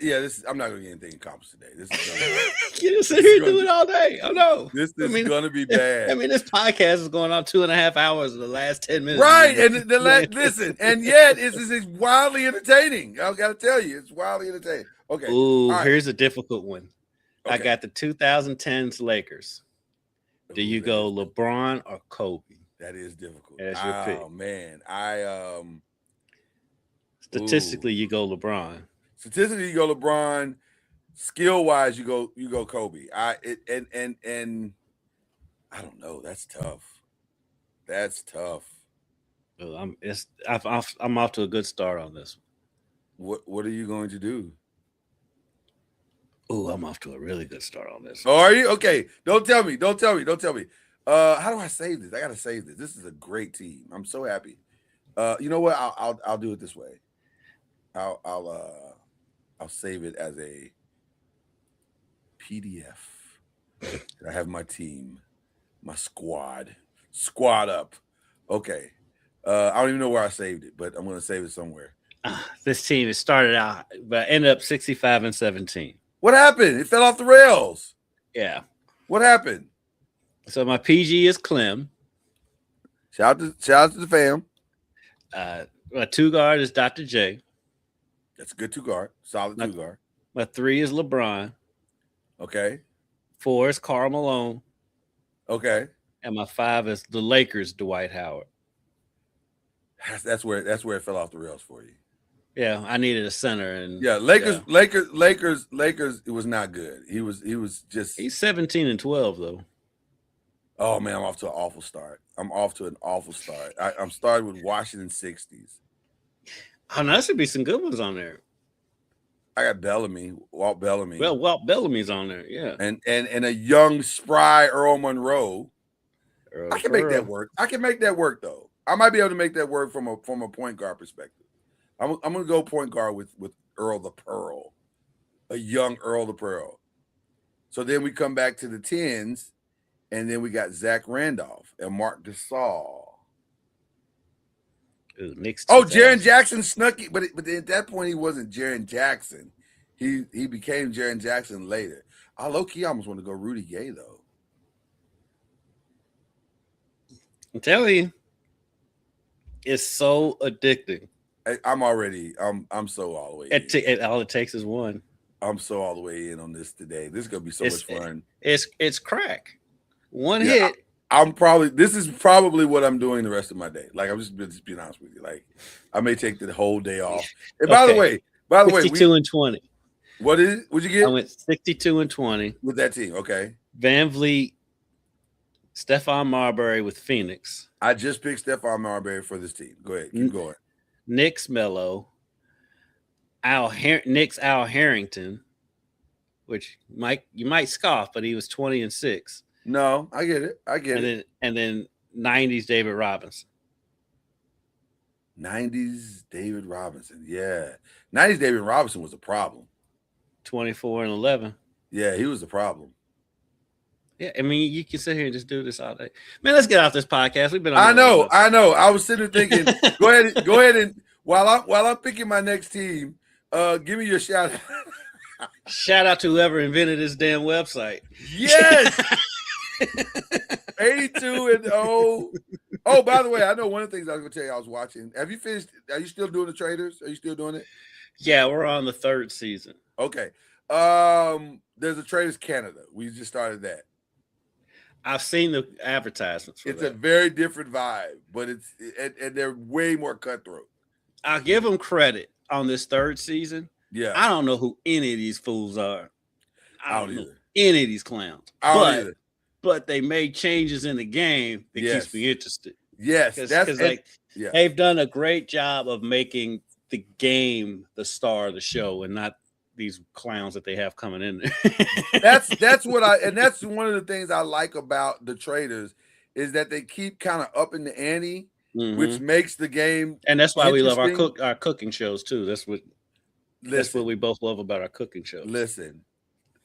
going to get anything accomplished today. This is you just sit here and do it all day. I know. This is going to be bad. I mean, this podcast is going on 2.5 hours in the last 10 minutes. Right. And listen, and yet it's wildly entertaining. I got to tell you, it's wildly entertaining. Okay. Ooh, here's a difficult one. Okay. I got the 2010s Lakers. Do you go LeBron or Kobe? That is difficult. That's your pick. Oh man, statistically you go LeBron. Statistically you go LeBron. Skill wise, you go Kobe. And I don't know. That's tough. Well, I'm off to a good start on this one. What are you going to do? Oh, I'm off to a really good start on this. Oh, are you? Okay. Don't tell me. How do I save this? I gotta save this. This is a great team. I'm so happy. You know what? I'll do it this way. I'll save it as a PDF. I have my team, my squad up. Okay. I don't even know where I saved it, but I'm gonna save it somewhere. This team has started out, but ended up 65 and 17. What happened? It fell off the rails. Yeah. What happened? So my PG is Clem. Shout out to the fam. My 2 guard is Dr. J. That's a good 2 guard. Solid 2 guard. My 3 is LeBron. Okay. 4 is Karl Malone. Okay. And my 5 is the Lakers, Dwight Howard. That's where it fell off the rails for you. Yeah, I needed a center, and Lakers. It was not good. He's 17 and 12 though. Oh man, I'm off to an awful start. I'm started with Washington 60s. Oh, no, there should be some good ones on there. I got Bellamy, Walt Bellamy. Well, Walt Bellamy's on there, yeah. And a young, spry Earl Monroe. Earl I can make that Pearl. work. I can make that work though. I might be able to make that work from a point guard perspective. I'm gonna go point guard with Earl the Pearl, a young Earl the Pearl. So then we come back to the 10s, and then we got Zach Randolph and Mark Gasol. Ooh, Knicks Oh, 2000. Jaren Jackson snuck it, but at that point he wasn't Jaren Jackson. He became Jaren Jackson later. I low-key almost want to go Rudy Gay though. I'm telling you, it's so addicting. I'm so all the way in. All it takes is one. I'm so all the way in on this today. This is gonna be so much fun. It's crack. One hit. This is probably what I'm doing the rest of my day. Like, I'm just being honest with you. Like, I may take the whole day off. And by the way, 62 and 20. What is it? What'd you get? I went 62 and 20 with that team. Okay. Van Vliet, Stephon Marbury with Phoenix. I just picked Stephon Marbury for this team. Go ahead, keep going. Knicks Melo, Knicks Al Harrington, which you might scoff, but he was 20 and 6. No, I get it. And then 90s David Robinson. 90s David Robinson. Yeah. 90s David Robinson was a problem. 24 and 11. Yeah, he was the problem. Yeah, I mean, you can sit here and just do this all day. Man, let's get off this podcast. We've been on I know. I was sitting there thinking, go ahead and while I'm picking my next team, give me your shout out. Shout out to whoever invented this damn website. Yes. 82 and 0. Oh, by the way, I know one of the things I was going to tell you I was watching. Have you finished? Are you still doing the Traders? Are you still doing it? Yeah, we're on the 3rd season. Okay. There's a Traders Canada. We just started that. I've seen the advertisements. It's a very different vibe, but and they're way more cutthroat. I'll give them credit on this 3rd season. Yeah. I don't know who any of these fools are. I don't either. Any of these clowns. I don't either. But they made changes in the game that keeps me interested. Yes, because they've done a great job of making the game the star of the show, and not these clowns that they have coming in there. that's one of the things I like about the Traders is that they keep kind of upping the ante, which makes the game. And that's why we love our cooking shows too. That's what we both love about our cooking shows. Listen,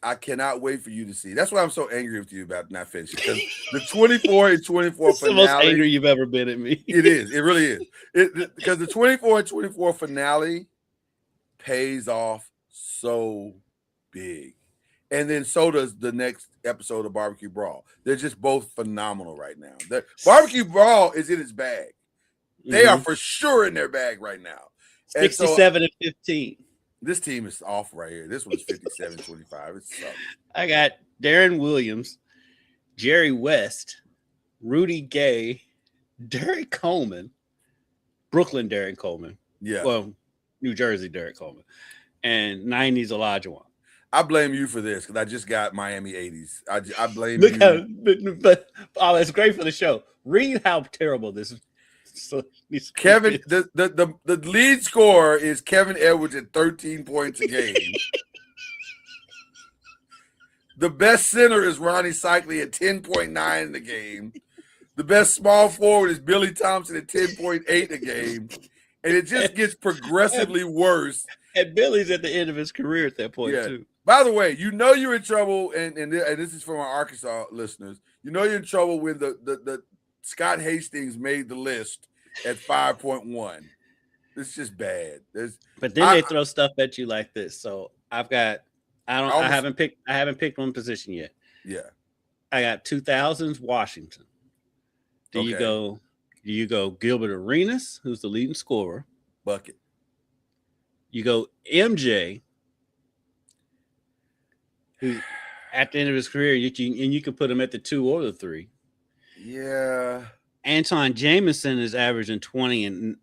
I cannot wait for you to see. That's why I'm so angry with you about not finishing. Because the 24 and 24 it's finale. The most angry you've ever been at me. It is. It really is. Because the 24 and 24 finale pays off so big. And then so does the next episode of Barbecue Brawl. They're just both phenomenal right now. Barbecue Brawl is in its bag. They are for sure in their bag right now. 67 and 15. This team is off right here. This one's 57-25. It's something. I got Darren Williams, Jerry West, Rudy Gay, Derek Coleman, Brooklyn Derek Coleman. Yeah. Well, New Jersey Derek Coleman, and 90s Olajuwon. I blame you for this because I just got Miami 80s. I blame you. But it's great for the show. Read how terrible this is. So Kevin, the lead scorer is Kevin Edwards at 13 points a game. The best center is Ronnie Cycli at 10.9 in the game. The best small forward is Billy Thompson at 10.8 a game. And it just gets progressively worse. And Billy's at the end of his career at that point, too. By the way, you know you're in trouble, and this is from our Arkansas listeners. You know you're in trouble when the Scott Hastings made the list at 5.1. It's just bad. But then they throw stuff at you like this. So I haven't picked one position yet. Yeah. I got 2000s Washington. Do you go Gilbert Arenas, who's the leading scorer? Bucket. You go MJ, who at the end of his career, you can put him at the 2 or the 3. Yeah. Anton Jamison is averaging 20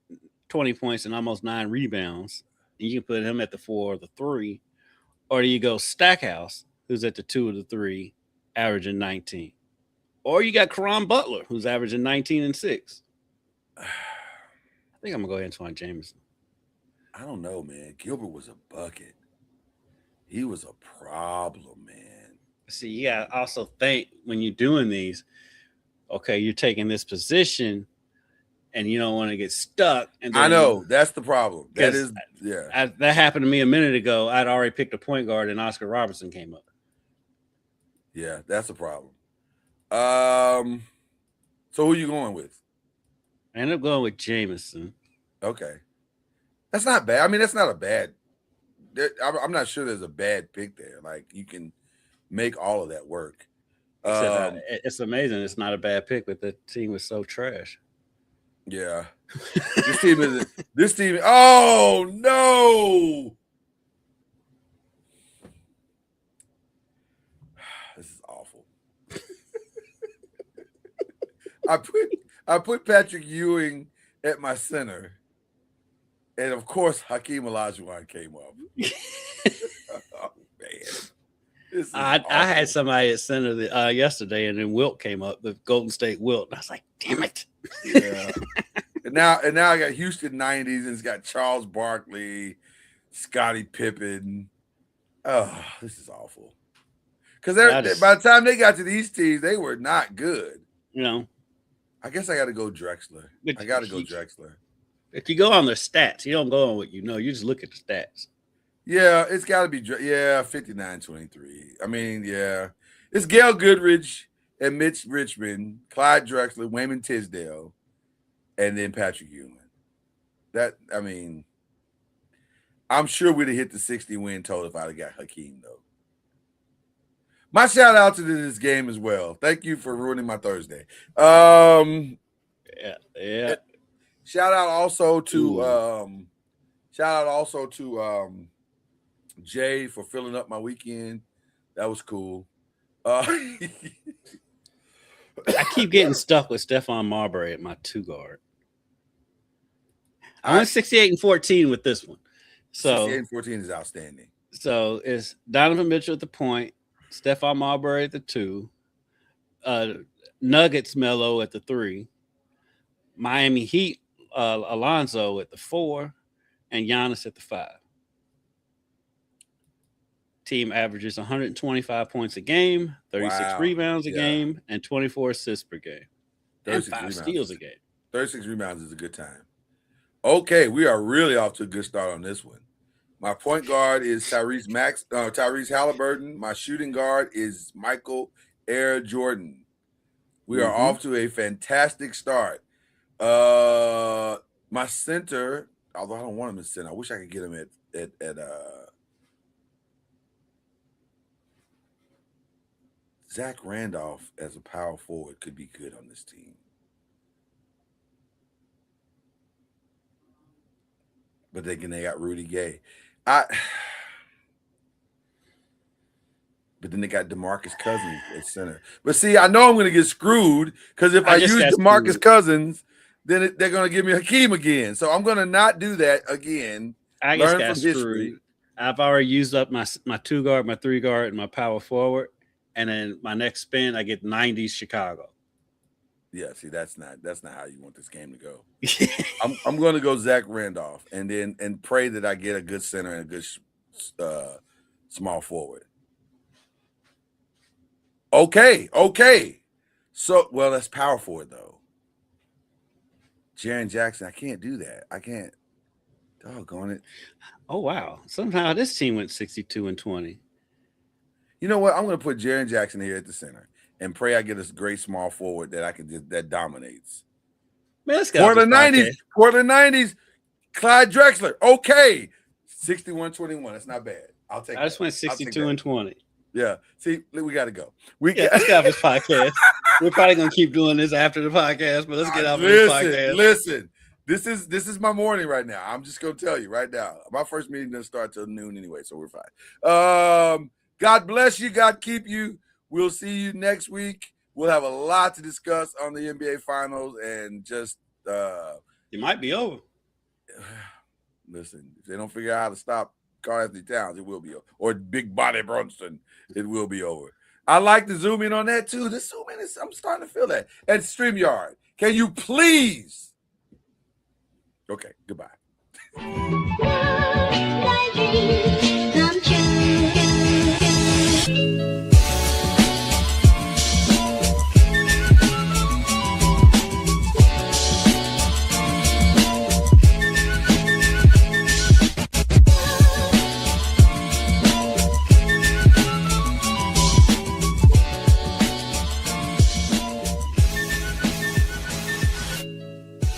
points and almost 9 rebounds. And you can put him at the 4 or the 3. Or do you go Stackhouse, who's at the 2 or the 3, averaging 19? Or you got Karan Butler, who's averaging 19 and 6. I think I'm gonna go ahead and Antoine Jameson. I don't know, man. Gilbert was a bucket. He was a problem, man. See, you gotta also think when you're doing these, okay, you're taking this position and you don't want to get stuck. And then I know that's the problem. That is, that happened to me a minute ago. I'd already picked a point guard and Oscar Robertson came up. Yeah, that's a problem. So who are you going with? I ended up going with Jameson. Okay. That's not bad. I mean, that's not a bad. I'm not sure there's a bad pick there. Like, you can make all of that work. It's amazing. It's not a bad pick, but the team was so trash. Yeah. This team. Oh, no. This is awful. I put Patrick Ewing at my center. And of course, Hakeem Olajuwon came up. Oh, man. I had somebody at center yesterday, and then Wilt came up, the Golden State Wilt. And I was like, damn it. Yeah. and now I got Houston 90s, and it's got Charles Barkley, Scottie Pippen. Oh, this is awful. Because by the time they got to these teams, they were not good. You know. I guess I got to go Drexler. I got to go Drexler. If you go on their stats, you don't go on what you know. You just look at the stats. Yeah, it's got to be 59-23. I mean, yeah. It's Gail Goodrich and Mitch Richmond, Clyde Drexler, Wayman Tisdale, and then Patrick Ewing. I'm sure we'd have hit the 60 win total if I'd have got Hakeem, though. My shout out to this game as well. Thank you for ruining my Thursday. Yeah. Shout out also to Jay for filling up my weekend. That was cool. I keep getting stuck with Stephon Marbury at my 2 guard. I went 68-14 with this one. So 68-14 is outstanding. So it's Donovan Mitchell at the point, Stephon Marbury at the 2, Nuggets Melo at the 3, Miami Heat Alonzo at the 4, and Giannis at the 5. Team averages 125 points a game, 36 rebounds a game, and 24 assists per game, and 5 steals a game. 36 rebounds is a good time. Okay, we are really off to a good start on this one. My point guard is Tyrese Halliburton. My shooting guard is Michael Air Jordan. We are off to a fantastic start. My center, although I don't want him in center, I wish I could get him at Zach Randolph as a power forward could be good on this team. But again, they got Rudy Gay. But then they got DeMarcus Cousins at center. But see, I know I'm going to get screwed because if I use DeMarcus Cousins, then they're going to give me Hakeem again. So I'm going to not do that again. I just got screwed. I've already used up my 2 guard, my 3 guard, and my power forward. And then my next spin, I get 90s Chicago. Yeah, see, that's not how you want this game to go. I'm going to go Zach Randolph and pray that I get a good center and a good small forward. Okay. So, well, that's power forward though. Jaren Jackson, I can't do that. I can't. Doggone it. Oh wow! Somehow this team went 62-20. You know what? I'm going to put Jaren Jackson here at the center and pray I get a great small forward that dominates. Man, let's go. For the 90s, Clyde Drexler. Okay. 61-21. That's not bad. I'll take it. I just went 62-20. Yeah. See, we got to go. Let's get off this podcast. We're probably going to keep doing this after the podcast, but let's get off this podcast. Listen. This is my morning right now. I'm just going to tell you right now. My first meeting doesn't start till noon anyway, so we're fine. God bless you. God keep you. We'll see you next week. We'll have a lot to discuss on the NBA Finals and just it might be over. Listen, if they don't figure out how to stop Karl Anthony Towns, it will be over. Or Big Body Brunson, it will be over. I like to zoom in on that too. The zoom in is, I'm starting to feel that. And StreamYard, can you please? Okay, goodbye.